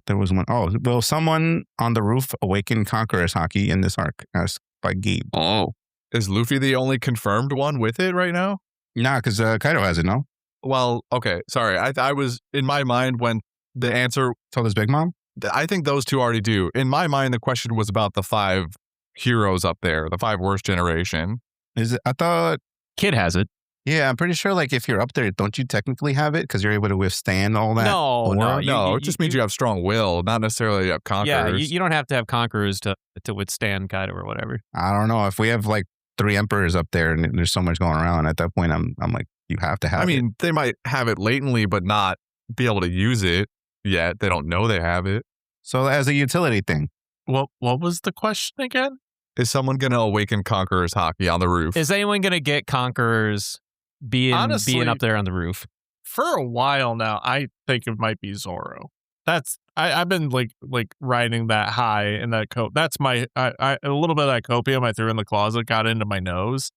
There was one. Oh, will someone on the roof awaken Conqueror's Haki in this arc? Asked by Gabe. Oh, is Luffy the only confirmed one with it right now? Nah, because Kaido has it. No. Well, okay, sorry. I was in my mind when the answer. So does Big Mom? I think those two already do. In my mind, the question was about the 5 heroes up there, the 5 worst generation. Is it? I thought Kid has it. Yeah, I'm pretty sure. Like, if you're up there, don't you technically have it because you're able to withstand all that? No. It just means you have strong will, not necessarily you have conquerors. Yeah, you don't have to have conquerors to withstand Kaido or whatever. I don't know if we have like 3 emperors up there and there's so much going around. At that point, I'm like, you have to have it. I mean, they might have it latently, but not be able to use it yet. They don't know they have it. So as a utility thing. What was the question again? Is someone going to awaken Conqueror's Haki on the roof? Is anyone going to get conquerors being up there on the roof? For a while now, I think it might be Zoro. I've been like riding that high in that coat. That's my a little bit of that copium I threw in the closet got into my nose,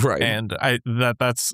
right? And that's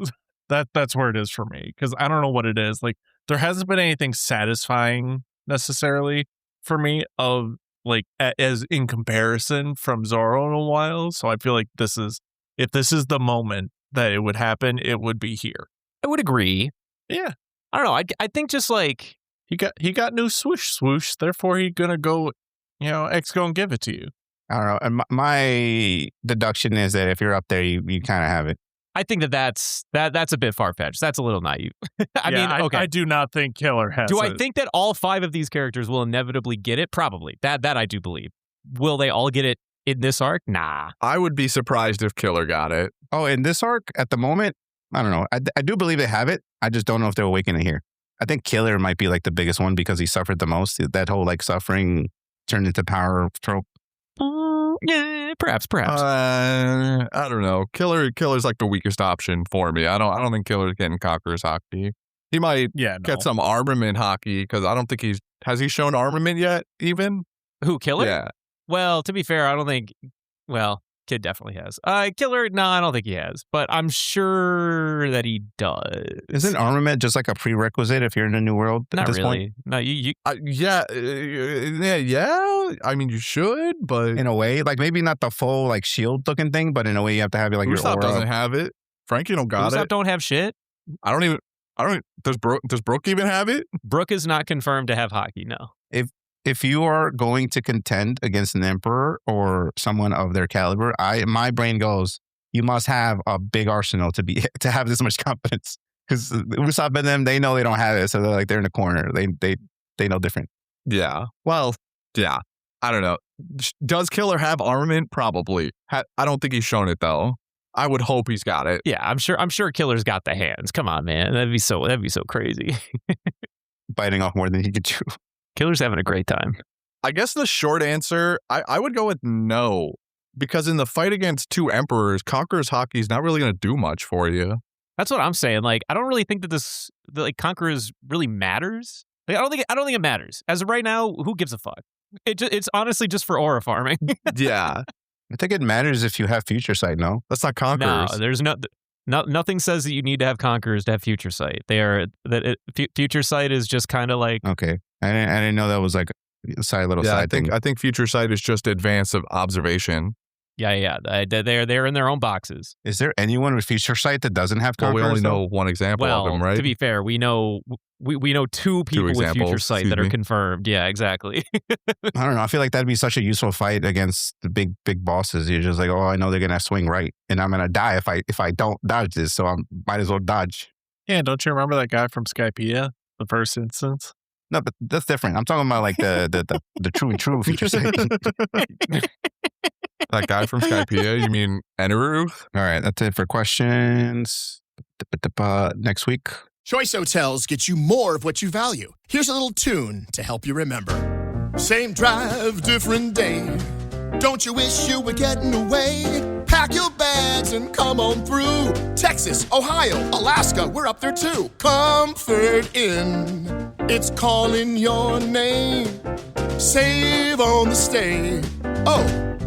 where it is for me because I don't know what it is. Like there hasn't been anything satisfying necessarily for me of like as in comparison from Zoro in a while. So I feel like if this is the moment that it would happen, it would be here. I would agree. Yeah. I don't know. I think just like he got new swoosh, therefore he gonna go, X gonna give it to you. I don't know. And my deduction is that if you're up there, you kind of have it. I think that's a bit far-fetched. That's a little naive. I do not think Killer has Do it. I think that all 5 of these characters will inevitably get it? Probably. That I do believe. Will they all get it in this arc? Nah. I would be surprised if Killer got it. Oh, in this arc, at the moment, I don't know. I do believe they have it. I just don't know if they're awakening here. I think Killer might be like the biggest one because he suffered the most. That whole like suffering turned into power trope. Yeah, perhaps. I don't know. Killer's like the weakest option for me. I don't think Killer's getting Conqueror's Hockey. He might get some armament hockey because I don't think has he shown armament yet even? Who, Killer? Yeah. Well, to be fair, I don't think. Well, Kid definitely has. Killer, no, I don't think he has, but I'm sure that he does. Isn't armament just like a prerequisite if you're in a new world at Not this really. point? No, you. Yeah. I mean, you should, but In a way, like maybe not the full like shield looking thing, but in a way you have to have like your Usopp aura. doesn't have it. Frankie don't got Usopp it. don't have shit. I don't. Does Brooke even have it? Brooke is not confirmed to have hockey. No. If you are going to contend against an emperor or someone of their caliber, my brain goes, you must have a big arsenal to have this much confidence. Because Usopp and them, they know they don't have it, so they're in the corner. They know different. Yeah. Well, yeah. I don't know. Does Killer have armament? Probably. I don't think he's shown it though. I would hope he's got it. Yeah, I'm sure Killer's got the hands. Come on, man. That'd be so crazy. Biting off more than he could chew. Killer's having a great time. I guess the short answer, I would go with no. Because in the fight against 2 emperors, Conqueror's Hockey is not really going to do much for you. That's what I'm saying. Like, I don't really think that Conquerors really matters. Like, I don't think it matters. As of right now, who gives a fuck? It's honestly just for aura farming. Yeah. I think it matters if you have future sight, no? That's not Conquerors. No, there's nothing says that you need to have Conquerors to have future sight. Future sight is just kind of like... Okay. I didn't know that was like a side thing. I think future sight is just advance of observation. Yeah. They're in their own boxes. Is there anyone with future sight that doesn't have Well, Conquerors? we only know one example of them, right? To be fair, we know 2 people with future sight that are confirmed. Yeah, exactly. I don't know. I feel like that'd be such a useful fight against the big bosses. You're just like, oh, I know they're gonna swing right, and I'm gonna die if I don't dodge this. So I might as well dodge. Yeah, don't you remember that guy from Skypiea, the first instance? No, but that's different. I'm talking about like the true future sight. That guy from Skypiea, you mean Eneru? All right, that's it for questions. Next week. Choice Hotels get you more of what you value. Here's a little tune to help you remember. Same drive, different day. Don't you wish you were getting away? Pack your bags and come on through. Texas, Ohio, Alaska, we're up there too. Comfort Inn, it's calling your name. Save on the stay. Oh,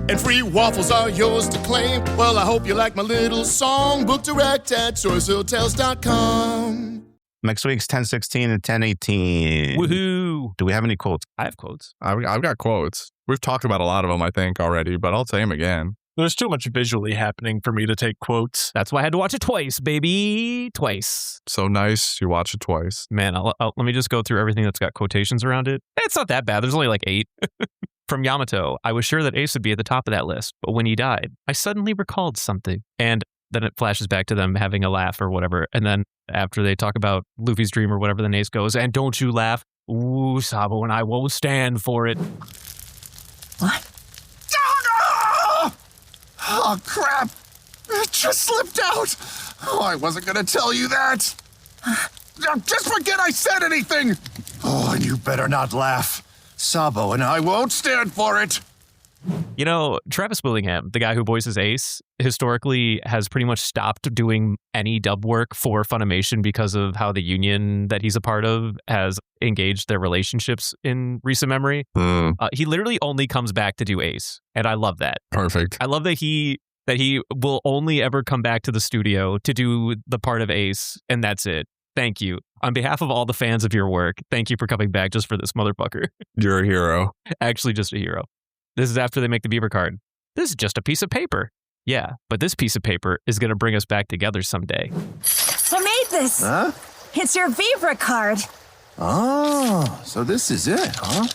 and free waffles are yours to claim. Well, I hope you like my little song. Book direct at choicehotels.com. Next week's 1016 and 1018. Woohoo! Do we have any quotes? I have quotes. I've got quotes. We've talked about a lot of them, I think, already, but I'll say them again. There's too much visually happening for me to take quotes. That's why I had to watch it twice, baby. Twice. So nice. You watch it twice. Man, let me just go through everything that's got quotations around it. It's not that bad. There's only like 8. From Yamato, I was sure that Ace would be at the top of that list, but when he died, I suddenly recalled something. And then it flashes back to them having a laugh or whatever. And then after they talk about Luffy's dream or whatever, then Ace goes, and don't you laugh. Ooh, Sabo and I won't stand for it. What? Oh, crap! It just slipped out! Oh, I wasn't gonna tell you that! Just forget I said anything! Oh, and you better not laugh. Sabo and I won't stand for it! You know, Travis Willingham, the guy who voices Ace, historically has pretty much stopped doing any dub work for Funimation because of how the union that he's a part of has engaged their relationships in recent memory. He literally only comes back to do Ace, and I love that. Perfect. I love that he will only ever come back to the studio to do the part of Ace, and that's it. Thank you. On behalf of all the fans of your work, thank you for coming back just for this motherfucker. You're a hero. Actually, just a hero. This is after they make the Beaver card. This is just a piece of paper. Yeah, but this piece of paper is going to bring us back together someday. I made this. Huh? It's your Vibra card. Oh, so this is it, huh?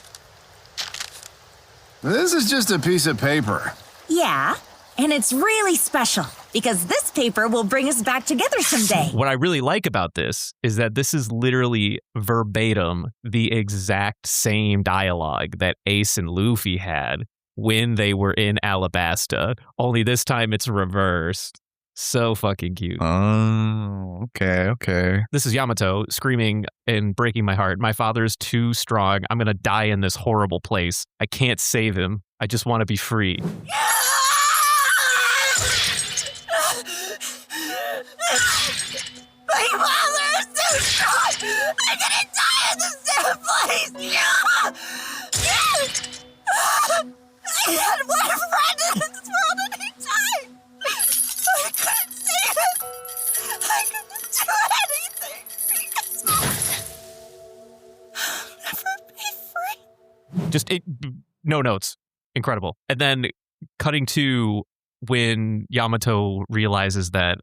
This is just a piece of paper. Yeah, and it's really special because this paper will bring us back together someday. What I really like about this is that this is literally verbatim the exact same dialogue that Ace and Luffy had when they were in Alabasta, only this time it's reversed. So fucking cute. Oh, okay. This is Yamato screaming and breaking my heart. My father is too strong. I'm going to die in this horrible place. I can't save him. I just want to be free. My father is too strong! I'm gonna die in the same place! I had one friend in this world and he died! I couldn't save him! I couldn't do anything because I'll never be free. No notes. Incredible. And then cutting to when Yamato realizes that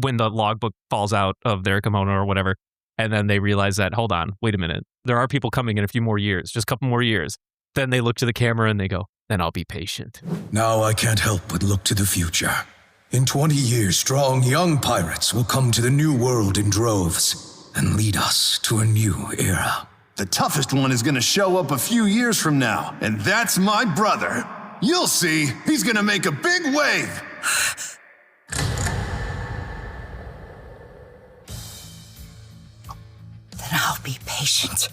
when the logbook falls out of their kimono or whatever, and then they realize that, hold on, wait a minute. There are people coming in a few more years, just a couple more years. Then they look to the camera and they go, then I'll be patient. Now I can't help but look to the future. In 20 years, strong young pirates will come to the new world in droves and lead us to a new era. The toughest one is gonna show up a few years from now, and that's my brother. You'll see, he's gonna make a big wave. Then I'll be patient.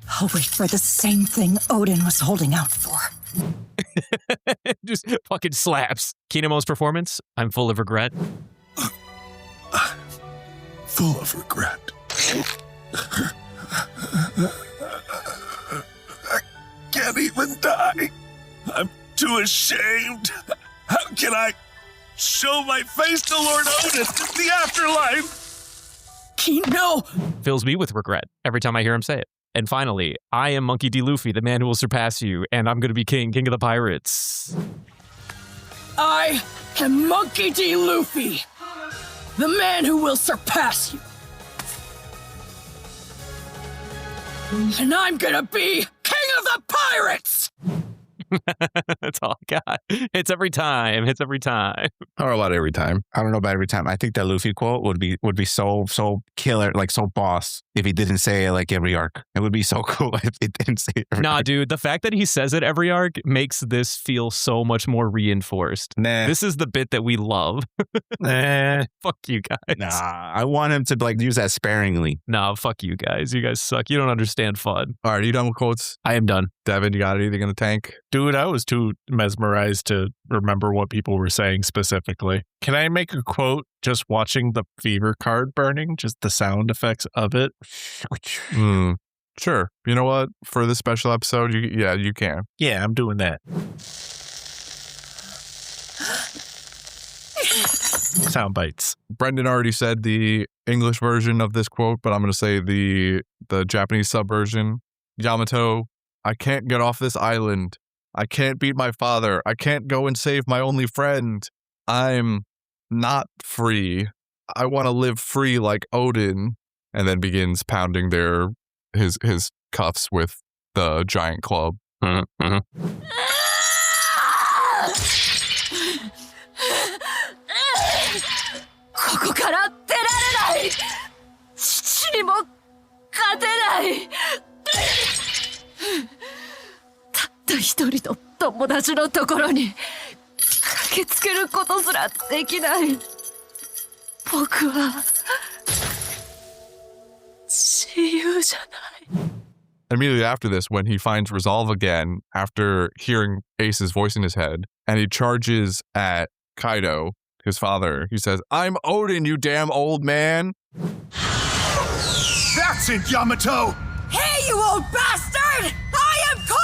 I'll wait for the same thing Oden was holding out for. Just fucking slaps. Kinemo's performance, I'm full of regret. Full of regret. I can't even die. I'm too ashamed. How can I show my face to Lord Oden in the afterlife? Kino! Fills me with regret every time I hear him say it. And finally, I am Monkey D. Luffy, the man who will surpass you, and I'm going to be king of the pirates. I am Monkey D. Luffy, the man who will surpass you. And I'm gonna be king of the pirates! That's all I got. It's every time. I don't know about every time. I don't know about every time. I think that Luffy quote would be so killer, like so boss, if he didn't say it like every arc. It would be so cool if he didn't say it every arc. Dude, the fact that he says it every arc makes this feel so much more reinforced. Nah. This is the bit that we love. Nah. Fuck you guys. Nah, I want him to like use that sparingly. No, fuck you guys. You guys suck. You don't understand fun. All right, are you done with quotes? I am done. Devin, you got anything in the tank? Dude, I was too mesmerized to remember what people were saying specifically. Can I make a quote just watching the fever card burning? Just the sound effects of it? Sure. You know what? For this special episode, you can. Yeah, I'm doing that. Sound bites. Brendan already said the English version of this quote, but I'm going to say the Japanese subversion. Yamato, I can't get off this island. I can't beat my father. I can't go and save my only friend. I'm not free. I want to live free like Oden. And then begins pounding his cuffs with the giant club. Mm-hmm. ここから出られない。父にも勝てない。たった一人の友達のところに駆けつけることすらできない。僕は自由じゃない。 Immediately after this, when he finds resolve again, after hearing Ace's voice in his head, and he charges at Kaido, his father, he says, I'm Oden, you damn old man. That's it, Yamato! Hey, you old bastard! I am Oden!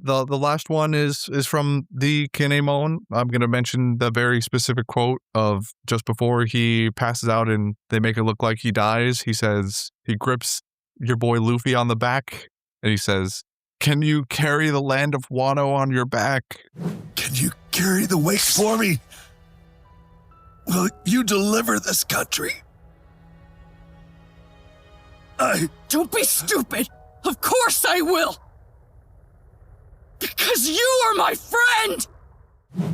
The last one is from the Kinemon. I'm going to mention the very specific quote of just before he passes out and they make it look like he dies. He says, he grips your boy Luffy on the back and he says, can you carry the land of Wano on your back? Can you carry the weight for me? Will you deliver this country? Don't be stupid! Of course I will! Because Because you are my friend!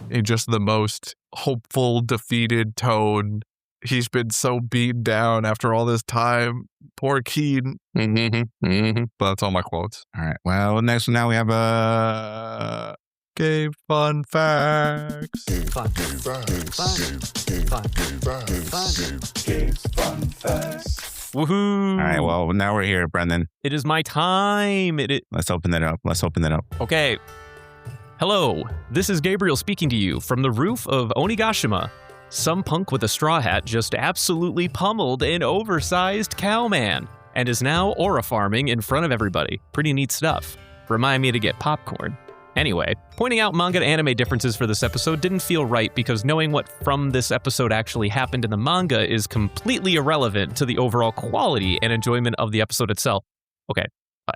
In just the most hopeful, defeated tone. He's been so beaten down after all this time. Poor Keen. But that's all my quotes. All right. Well, next now we have Game fun facts. Woohoo! All right. Well, now we're here, Brendan. It is my time. Let's open it up. Okay. Hello, this is Gabriel speaking to you from the roof of Onigashima. Some punk with a straw hat just absolutely pummeled an oversized cowman and is now aura farming in front of everybody. Pretty neat stuff. Remind me to get popcorn. Anyway, pointing out manga to anime differences for this episode didn't feel right because knowing what from this episode actually happened in the manga is completely irrelevant to the overall quality and enjoyment of the episode itself. Okay,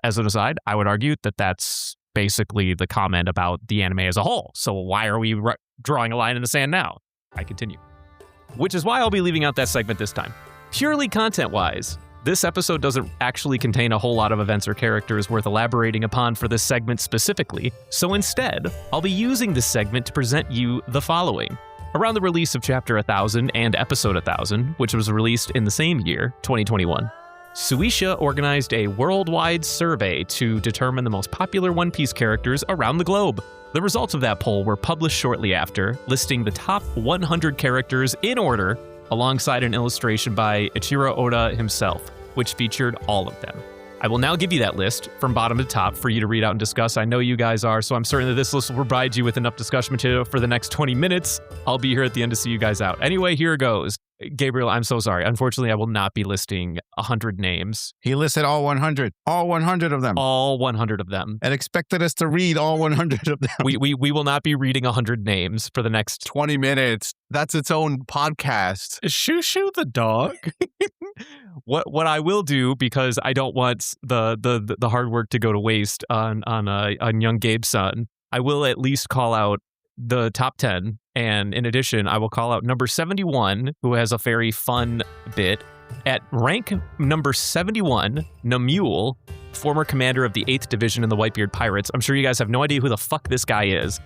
as an aside, I would argue that that's basically the comment about the anime as a whole. So why are we drawing a line in the sand now? I continue. Which is why I'll be leaving out that segment this time. Purely content-wise, this episode doesn't actually contain a whole lot of events or characters worth elaborating upon for this segment specifically, so instead, I'll be using this segment to present you the following. Around the release of Chapter 1000 and Episode 1000, which was released in the same year, 2021, Suisha organized a worldwide survey to determine the most popular One Piece characters around the globe. The results of that poll were published shortly after, listing the top 100 characters in order, alongside an illustration by Ichiro Oda himself, which featured all of them. I will now give you that list from bottom to top for you to read out and discuss. I know you guys are, so I'm certain that this list will provide you with enough discussion material for the next 20 minutes. I'll be here at the end to see you guys out. Anyway, here goes. Gabriel, I'm so sorry. Unfortunately, I will not be listing 100 names. He listed all 100. All 100 of them. All 100 of them. And expected us to read all 100 of them. We will not be reading 100 names for the next 20 minutes. That's its own podcast. Shoo the dog. What I will do, because I don't want the hard work to go to waste on young Gabe's son, I will at least call out the top 10. And in addition, I will call out number 71, who has a very fun bit. At rank number 71, Namule, former commander of the 8th Division in the Whitebeard Pirates. I'm sure you guys have no idea who the fuck this guy is.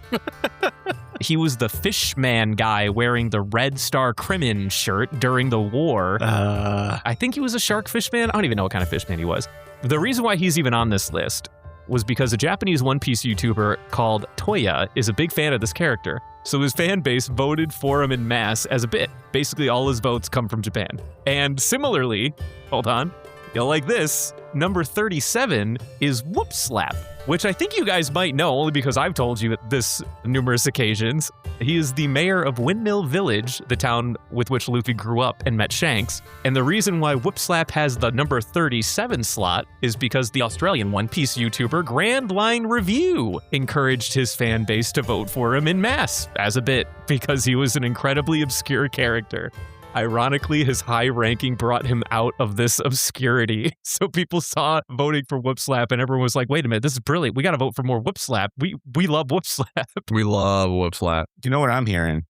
He was the fishman guy wearing the Red Star Crimin shirt during the war. I think he was a shark fishman. I don't even know what kind of fishman he was. The reason why he's even on this list was because a Japanese One Piece YouTuber called Toya is a big fan of this character. So his fan base voted for him en masse as a bit. Basically, all his votes come from Japan. And similarly, hold on, you'll like this, number 37 is Whoop Slap, which I think you guys might know only because I've told you this numerous occasions. He is the mayor of Windmill Village, the town with which Luffy grew up and met Shanks. And the reason why Whoop Slap has the number 37 slot is because the Australian One Piece YouTuber Grand Line Review encouraged his fan base to vote for him en masse as a bit because he was an incredibly obscure character. Ironically, his high ranking brought him out of this obscurity. So people saw voting for Whoop Slap and everyone was like, wait a minute, this is brilliant. We got to vote for more Whoop Slap. We love Whoop Slap. We love Whoop Slap. You know what I'm hearing?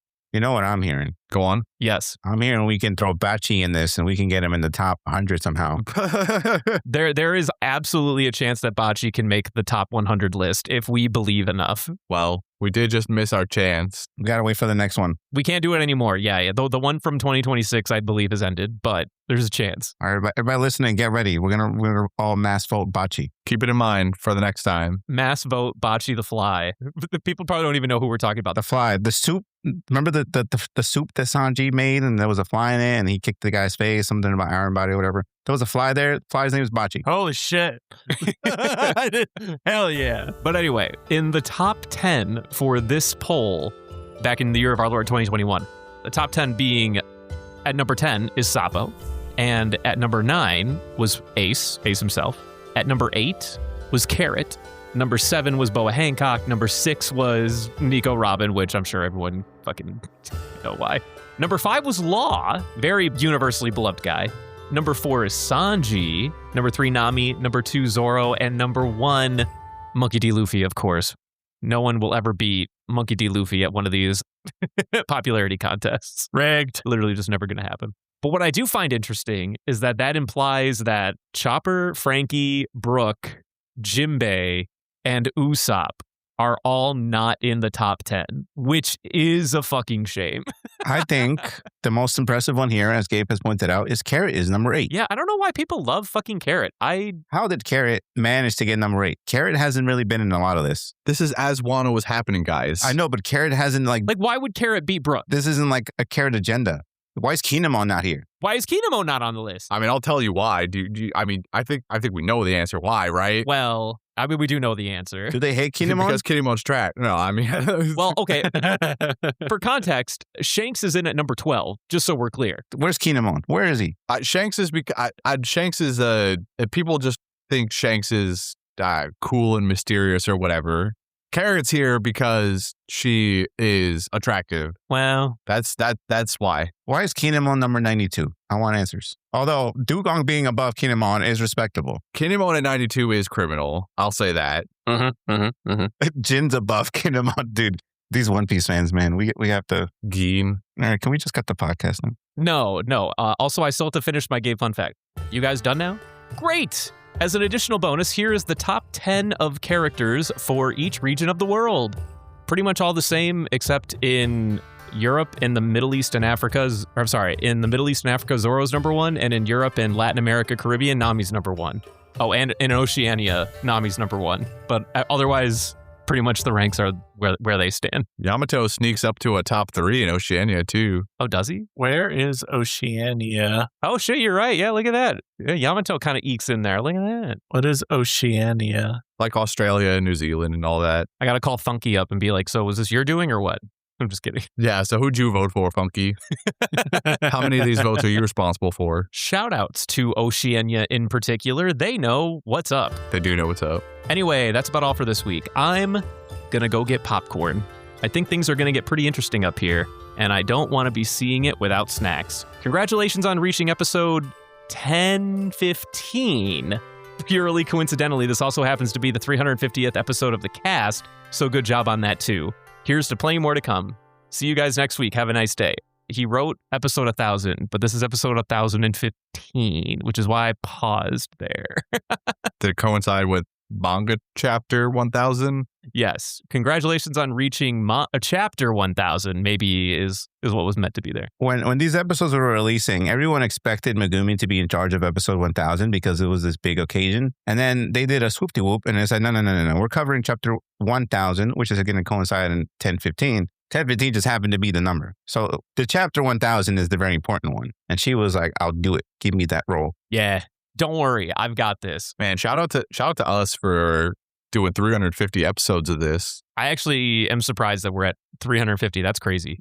Go on. Yes. I'm hearing we can throw Bachi in this and we can get him in the top 100 somehow. There is absolutely a chance that Bachi can make the top 100 list if we believe enough. Well, we did just miss our chance. We gotta wait for the next one. We can't do it anymore. Yeah. Though the one from 2026, I believe, has ended, but there's a chance. All right, everybody listening, get ready. We're gonna all mass vote Bachi. Keep it in mind for the next time. Mass vote Bachi the Fly. The people probably don't even know who we're talking about. The Fly. The soup. Remember the soup that Sanji made and there was a fly in it and he kicked the guy's face, something about Iron Body or whatever. There was a fly there. The fly's name was Bachi. Holy shit. Hell yeah. But anyway, in the top 10 for this poll back in the year of our Lord 2021, the top 10 being at number 10 is Sabo. And at number 9 was Ace himself. At number 8 was Carrot. Number 7 was Boa Hancock. Number 6 was Nico Robin, which I'm sure everyone fucking know why. Number 5 was Law, very universally beloved guy. Number 4 is Sanji. Number 3, Nami. Number 2, Zoro. And number 1, Monkey D. Luffy, of course. No one will ever beat Monkey D. Luffy at one of these popularity contests. Rigged. Literally just never going to happen. But what I do find interesting is that implies that Chopper, Frankie, Brook, Jimbei, and Usopp are all not in the top 10, which is a fucking shame. I think the most impressive one here, as Gabe has pointed out, is Carrot is number 8. Yeah, I don't know why people love fucking Carrot. How did Carrot manage to get number 8? Carrot hasn't really been in a lot of this. This is as Wano was happening, guys. I know, but Carrot hasn't Like, why would Carrot beat Brook? This isn't like a Carrot agenda. Why is Kinemon not here? Why is Kinemon not on the list? I mean, I'll tell you why. I think we know the answer why, right? Well, I mean, we do know the answer. Do they hate Kinemon? Because Kinemon's trash. No, I mean... Well, okay. For context, Shanks is in at number 12, just so we're clear. Where's Kinemon? Where is he? Shanks is... Shanks is... people just think Shanks is cool and mysterious or whatever. Carrot's here because she is attractive. Well, that's why. Why is Kinemon number 92? I want answers. Although Dugong being above Kinemon is respectable. Kinemon at 92 is criminal. I'll say that. Jin's above Kinemon, dude. These One Piece fans, man, we have to. Gene. All right, can we just cut the podcast now? No. Also, I still have to finish my game fun fact. You guys done now? Great. As an additional bonus, here is the top 10 of characters for each region of the world. Pretty much all the same, except in Europe and the Middle East and Africa, in the Middle East and Africa, Zoro's number 1, and in Europe and Latin America, Caribbean, Nami's number 1. Oh, and in Oceania, Nami's number 1. But otherwise, pretty much the ranks are where they stand. Yamato sneaks up to a top 3 in Oceania, too. Oh, does he? Where is Oceania? Oh, shit, you're right. Yeah, look at that. Yeah, Yamato kind of ekes in there. Look at that. What is Oceania? Like Australia and New Zealand and all that. I got to call Funky up and be like, so was this your doing or what? I'm just kidding. Yeah, so who'd you vote for, Funky? How many of these votes are you responsible for? Shout outs to Oceania in particular. They know what's up. They do know what's up. Anyway, that's about all for this week. I'm going to go get popcorn. I think things are going to get pretty interesting up here, and I don't want to be seeing it without snacks. Congratulations on reaching episode 1015. Purely coincidentally, this also happens to be the 350th episode of the cast, so good job on that too. Here's to plenty more to come. See you guys next week. Have a nice day. He wrote episode 1000, but this is episode 1015, which is why I paused there. To coincide with manga chapter 1000? Yes. Congratulations on reaching chapter 1000, maybe is what was meant to be there. When these episodes were releasing, everyone expected Megumi to be in charge of episode 1000 because it was this big occasion. And then they did a swoop-de whoop and they said, no. We're covering chapter 1000, which is going to coincide in 1015. 1015 just happened to be the number. So the chapter 1000 is the very important one. And she was like, I'll do it. Give me that role. Yeah. Don't worry, I've got this. Man, shout out to us for doing 350 episodes of this. I actually am surprised that we're at 350. That's crazy.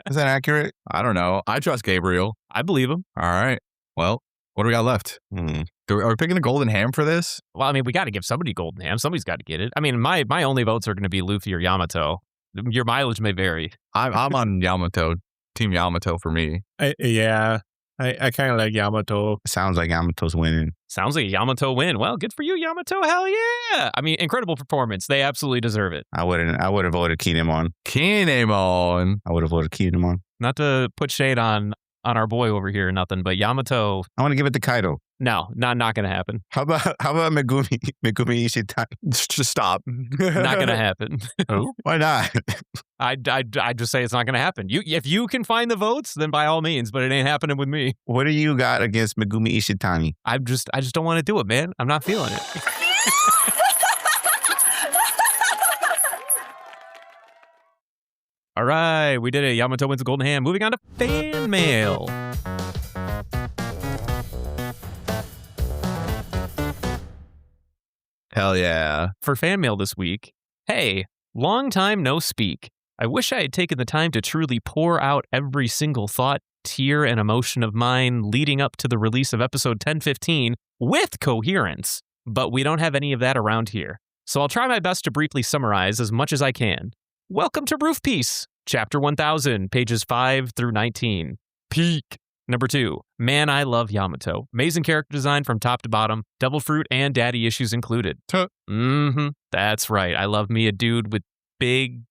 Is that accurate? I don't know. I trust Gabriel. I believe him. All right. Well, what do we got left? Are we picking a golden ham for this? Well, I mean, we got to give somebody golden ham. Somebody's got to get it. I mean, my only votes are going to be Luffy or Yamato. Your mileage may vary. I'm on Yamato. Team Yamato for me. I kind of like Yamato. Sounds like Yamato's winning. Sounds like a Yamato win. Well, good for you, Yamato. Hell yeah. I mean, incredible performance. They absolutely deserve it. I would have voted Kinemon. I would have voted Kinemon. Not to put shade on our boy over here or nothing, but Yamato. I want to give it to Kaido. No, not going to happen. How about Megumi Ishitani? Just stop. Not going to happen. Oh, why not? I just say it's not going to happen. If you can find the votes, then by all means, but it ain't happening with me. What do you got against Megumi Ishitani? I just don't want to do it, man. I'm not feeling it. All right, we did it. Yamato wins a golden ham. Moving on to fan mail. Hell yeah. For fan mail this week, hey, long time no speak. I wish I had taken the time to truly pour out every single thought, tear, and emotion of mine leading up to the release of episode 1015 with coherence, but we don't have any of that around here. So I'll try my best to briefly summarize as much as I can. Welcome to Roof Piece, Chapter 1000, pages 5 through 19. Peak. Number 2, man, I love Yamato. Amazing character design from top to bottom, double fruit and daddy issues included. That's right. I love me a dude with big...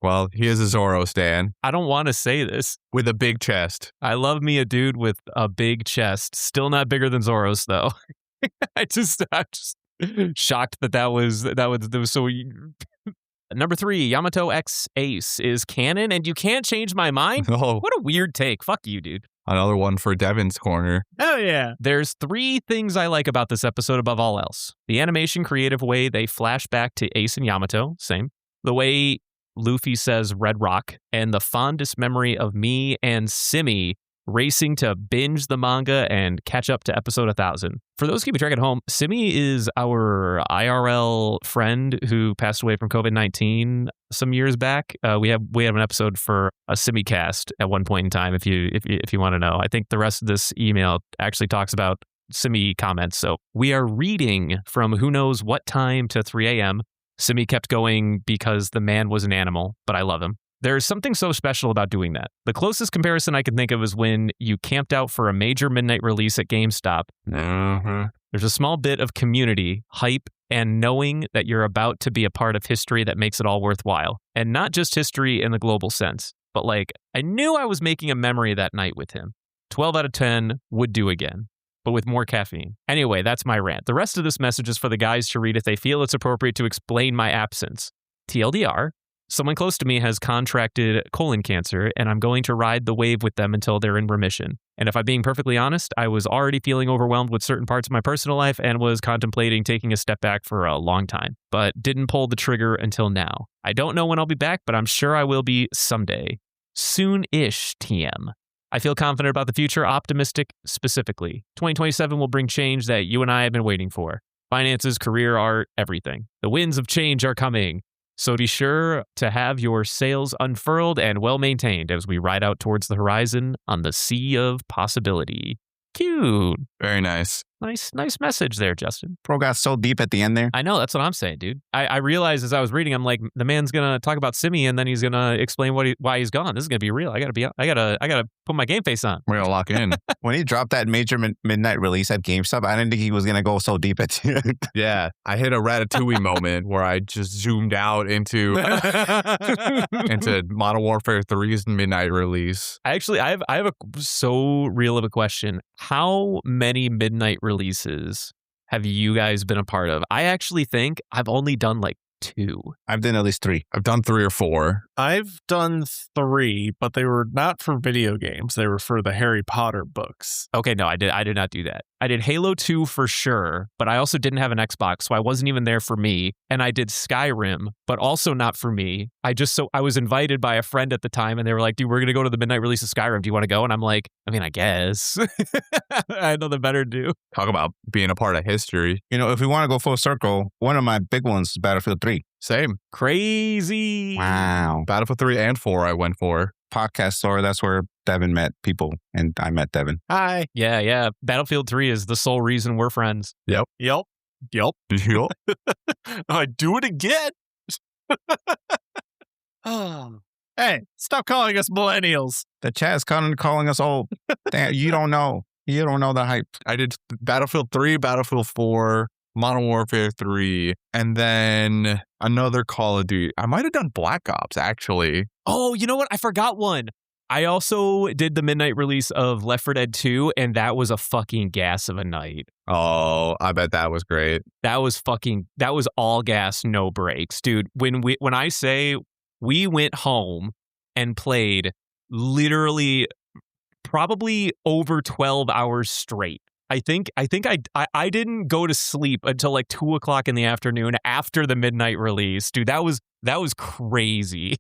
Well, he is a Zoro stan. I don't want to say this. With a big chest. I love me a dude with a big chest. Still not bigger than Zoro's, though. I just Shocked that was so. Number 3, Yamato X Ace is canon, and you can't change my mind? Oh. What a weird take. Fuck you, dude. Another one for Devin's corner. Hell yeah. There's 3 things I like about this episode above all else. The animation creative way they flash back to Ace and Yamato, same. The way Luffy says Red Rock, and the fondest memory of me and Simi racing to binge the manga and catch up to episode 1000. For those keeping track at home, Simi is our IRL friend who passed away from COVID-19 some years back. We have an episode for a Simi cast at one point in time. If you want to know, I think the rest of this email actually talks about Simi comments. So we are reading from who knows what time to 3 a.m. Simi kept going because the man was an animal, but I love him. There's something so special about doing that. The closest comparison I can think of is when you camped out for a major midnight release at GameStop. There's a small bit of community, hype, and knowing that you're about to be a part of history that makes it all worthwhile. And not just history in the global sense, but like, I knew I was making a memory that night with him. 12 out of 10 would do again, but with more caffeine. Anyway, that's my rant. The rest of this message is for the guys to read if they feel it's appropriate to explain my absence. TLDR. Someone close to me has contracted colon cancer, and I'm going to ride the wave with them until they're in remission. And if I'm being perfectly honest, I was already feeling overwhelmed with certain parts of my personal life and was contemplating taking a step back for a long time, but didn't pull the trigger until now. I don't know when I'll be back, but I'm sure I will be someday. Soon-ish, TM. I feel confident about the future, optimistic specifically. 2027 will bring change that you and I have been waiting for. Finances, career, art, everything. The winds of change are coming. So be sure to have your sails unfurled and well-maintained as we ride out towards the horizon on the sea of possibility. Cute. Very nice. Nice message there, Justin. Bro got so deep at the end there. I know, that's what I'm saying, dude. I realized as I was reading, I'm like, the man's gonna talk about Simi and then he's gonna explain why he's gone. This is gonna be real. I gotta put my game face on. We're gonna lock in. When he dropped that major midnight release at GameStop, I didn't think he was gonna go so deep at the end. Yeah, I hit a Ratatouille moment where I just zoomed out into Modern Warfare 3's midnight release. I have a so real of a question. How many midnight releases have you guys been a part of? I actually think I've only done like 2. I've done at least 3. I've done 3 or 4. I've done 3, but they were not for video games. They were for the Harry Potter books. Okay, no, I did not do that. I did Halo 2 for sure, but I also didn't have an Xbox, so I wasn't even there for me. And I did Skyrim, but also not for me. I was invited by a friend at the time, and they were like, dude, we're going to go to the midnight release of Skyrim. Do you want to go? And I'm like, I mean, I guess. I had nothing better to do. Talk about being a part of history. You know, if we want to go full circle, one of my big ones is Battlefield 3. Same. Crazy. Wow. Battlefield 3 and 4 I went for. Podcast store, that's where Devin met people, and I met Devin. Hi. Yeah. Battlefield 3 is the sole reason we're friends. Yep. I do it again. Oh. Hey, stop calling us millennials. The chat's calling us old. Damn, you don't know. You don't know the hype. I did Battlefield 3, Battlefield 4, Modern Warfare 3, and then another Call of Duty. I might have done Black Ops, actually. Oh, you know what? I forgot one. I also did the midnight release of Left 4 Dead 2, and that was a fucking gas of a night. Oh, I bet that was great. That was all gas, no brakes. Dude, when I say we went home and played literally probably over 12 hours straight. I think I didn't go to sleep until like 2:00 in the afternoon after the midnight release. Dude, that was crazy.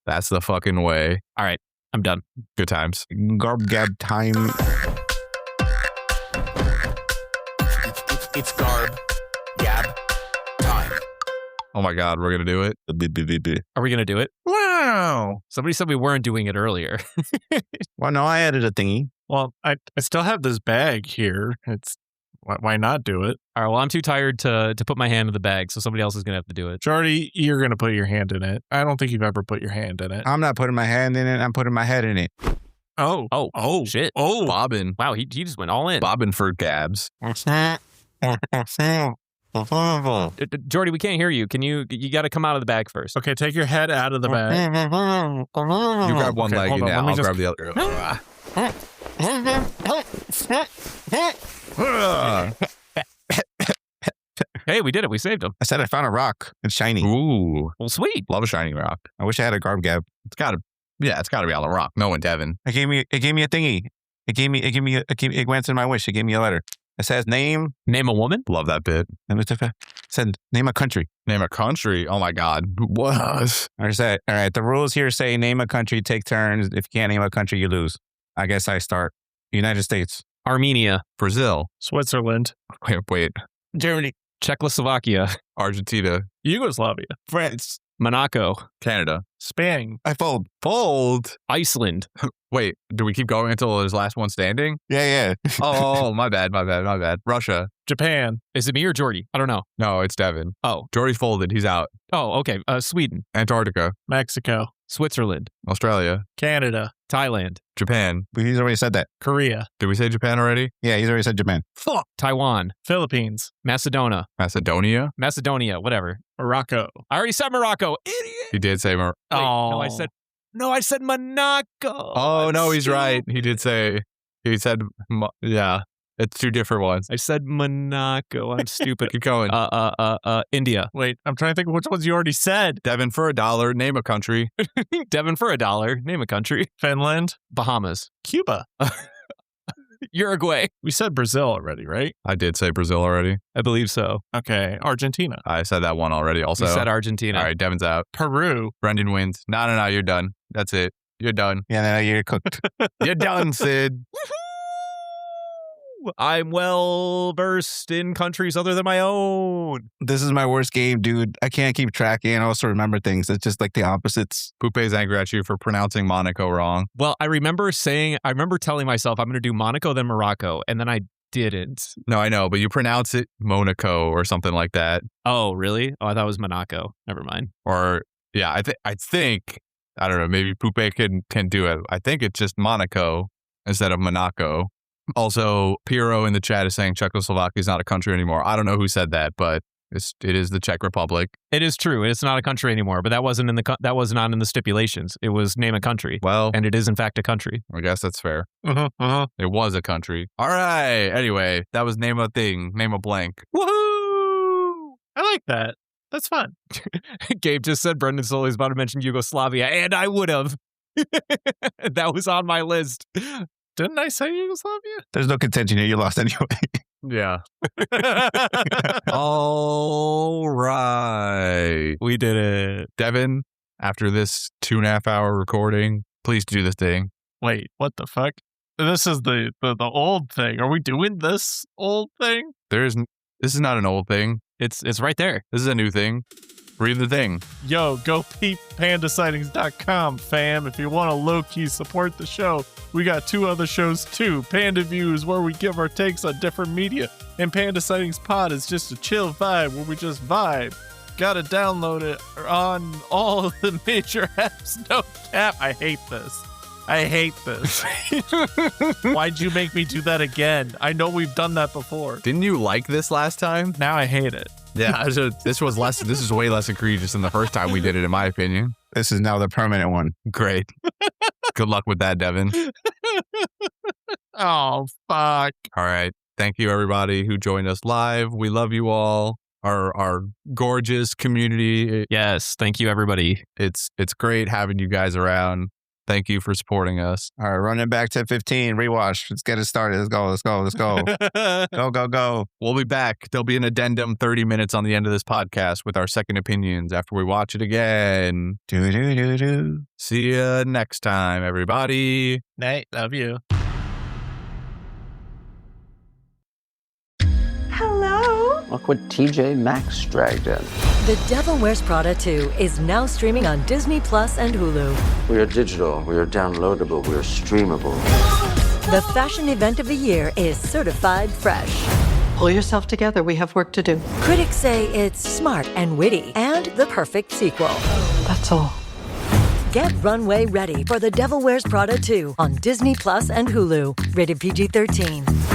That's the fucking way. All right, I'm done. Good times. Garb gab time. It's garb gab time. Oh my God, we're going to do it? Are we going to do it? Wow. Somebody said we weren't doing it earlier. Well, no, I added a thingy. Well, I still have this bag here. Why not do it? All right, well, I'm too tired to put my hand in the bag, so somebody else is going to have to do it. Jordy, you're going to put your hand in it. I don't think you've ever put your hand in it. I'm not putting my hand in it. I'm putting my head in it. Oh, shit. Oh, bobbin. Wow, he just went all in. Bobbin for gabs. Jordy, we can't hear you. You got to come out of the bag first. Okay, take your head out of the bag. You grab one leg, and I'll grab the other. Hey, we did it. We saved him. I said I found a rock. It's shiny. Ooh. Well, sweet. Love a shiny rock. I wish I had a garb gap. It's gotta be on the rock. No, and Devin. It gave me a thingy. It granted my wish. It gave me a letter. It says name a woman. Love that bit. And it said name a country. Name a country. Oh my God. What? I said, all right. The rules here say name a country, take turns. If you can't name a country, you lose. I guess I start. United States, Armenia, Brazil, Switzerland, wait, Germany, Czechoslovakia, Argentina, Yugoslavia, France, Monaco, Canada, Spain. I fold. Iceland. Wait, do we keep going until there's last one standing? Yeah. Oh, my bad. Russia. Japan. Is it me or Jordy? I don't know. No, it's Devin. Oh. Jordy's folded. He's out. Oh, okay. Sweden, Antarctica, Mexico, Switzerland, Australia, Canada, Thailand, Japan. He's already said that. Korea. Did we say Japan already? Yeah, he's already said Japan. Fuck. Taiwan, Philippines, Macedonia, whatever. Morocco. I already said Morocco. Idiot. He did say Wait, no, I said Monaco. Oh, I'm no, he's stupid. right. He said, yeah, it's two different ones. I said Monaco. I'm stupid. Keep going. India. Wait, I'm trying to think of which ones you already said. Devin, for $1, name a country. Devin, for $1, name a country. Finland, Bahamas. Cuba. Uruguay. We said Brazil already, right? I did say Brazil already. I believe so. Okay, Argentina. I said that one already also. You said Argentina. All right, Devin's out. Peru. Brendan wins. No, you're done. That's it. You're done. Yeah, no, you're cooked. You're done, Sid. I'm well versed in countries other than my own. This is my worst game, dude. I can't keep track and also remember things. It's just like the opposites. Poupe's angry at you for pronouncing Monaco wrong. Well, I remember telling myself I'm going to do Monaco, then Morocco, and then I didn't. No, I know, but you pronounce it Monaco or something like that. Oh, really? Oh, I thought it was Monaco. Never mind. Or, yeah, I think, I don't know, maybe Poupe can do it. I think it's just Monaco instead of Monaco. Also, Piero in the chat is saying Czechoslovakia is not a country anymore. I don't know who said that, but it is the Czech Republic. It is true. It's not a country anymore, but that wasn't not in the stipulations. It was name a country. Well, and it is in fact a country. I guess that's fair. It was a country. All right. Anyway, that was name a thing, name a blank. Woohoo! I like that. That's fun. Gabe just said Brendan Soley's about to mention Yugoslavia, and I would have. That was on my list. Didn't I say Yugoslavia? There's no contention here. You lost anyway. Yeah. All right. We did it. Devin, after this 2.5 hour recording, please do the thing. Wait, what the fuck? This is the old thing. Are we doing this old thing? This is not an old thing. It's right there. This is a new thing. Read the thing. Yo, go peep pandasightings.com, fam. If you want to low-key support the show, we got 2 other shows too. Panda Views, where we give our takes on different media, and Panda Sightings Pod is just a chill vibe where we just vibe. Gotta download it on all the major apps. No cap. I hate this. Why'd you make me do that again? I know we've done that before. Didn't you like this last time? Now I hate it. Yeah, this is way less egregious than the first time we did it, in my opinion. This is now the permanent one. Great. Good luck with that, Devin. Oh, fuck. All right. Thank you, everybody who joined us live. We love you all. Our gorgeous community. Yes. Thank you, everybody. It's great having you guys around. Thank you for supporting us. All right, running back to 15, rewatch. Let's get it started. Let's go. Go. We'll be back. There'll be an addendum 30 minutes on the end of this podcast with our second opinions after we watch it again. See you next time, everybody. Nate, love you. Hello? Look what TJ Maxx dragged in. The Devil Wears Prada 2 is now streaming on Disney Plus and Hulu. We are digital, we are downloadable, we are streamable. The fashion event of the year is certified fresh. Pull yourself together, we have work to do. Critics say it's smart and witty and the perfect sequel. That's all. Get runway ready for The Devil Wears Prada 2 on Disney Plus and Hulu. Rated PG-13.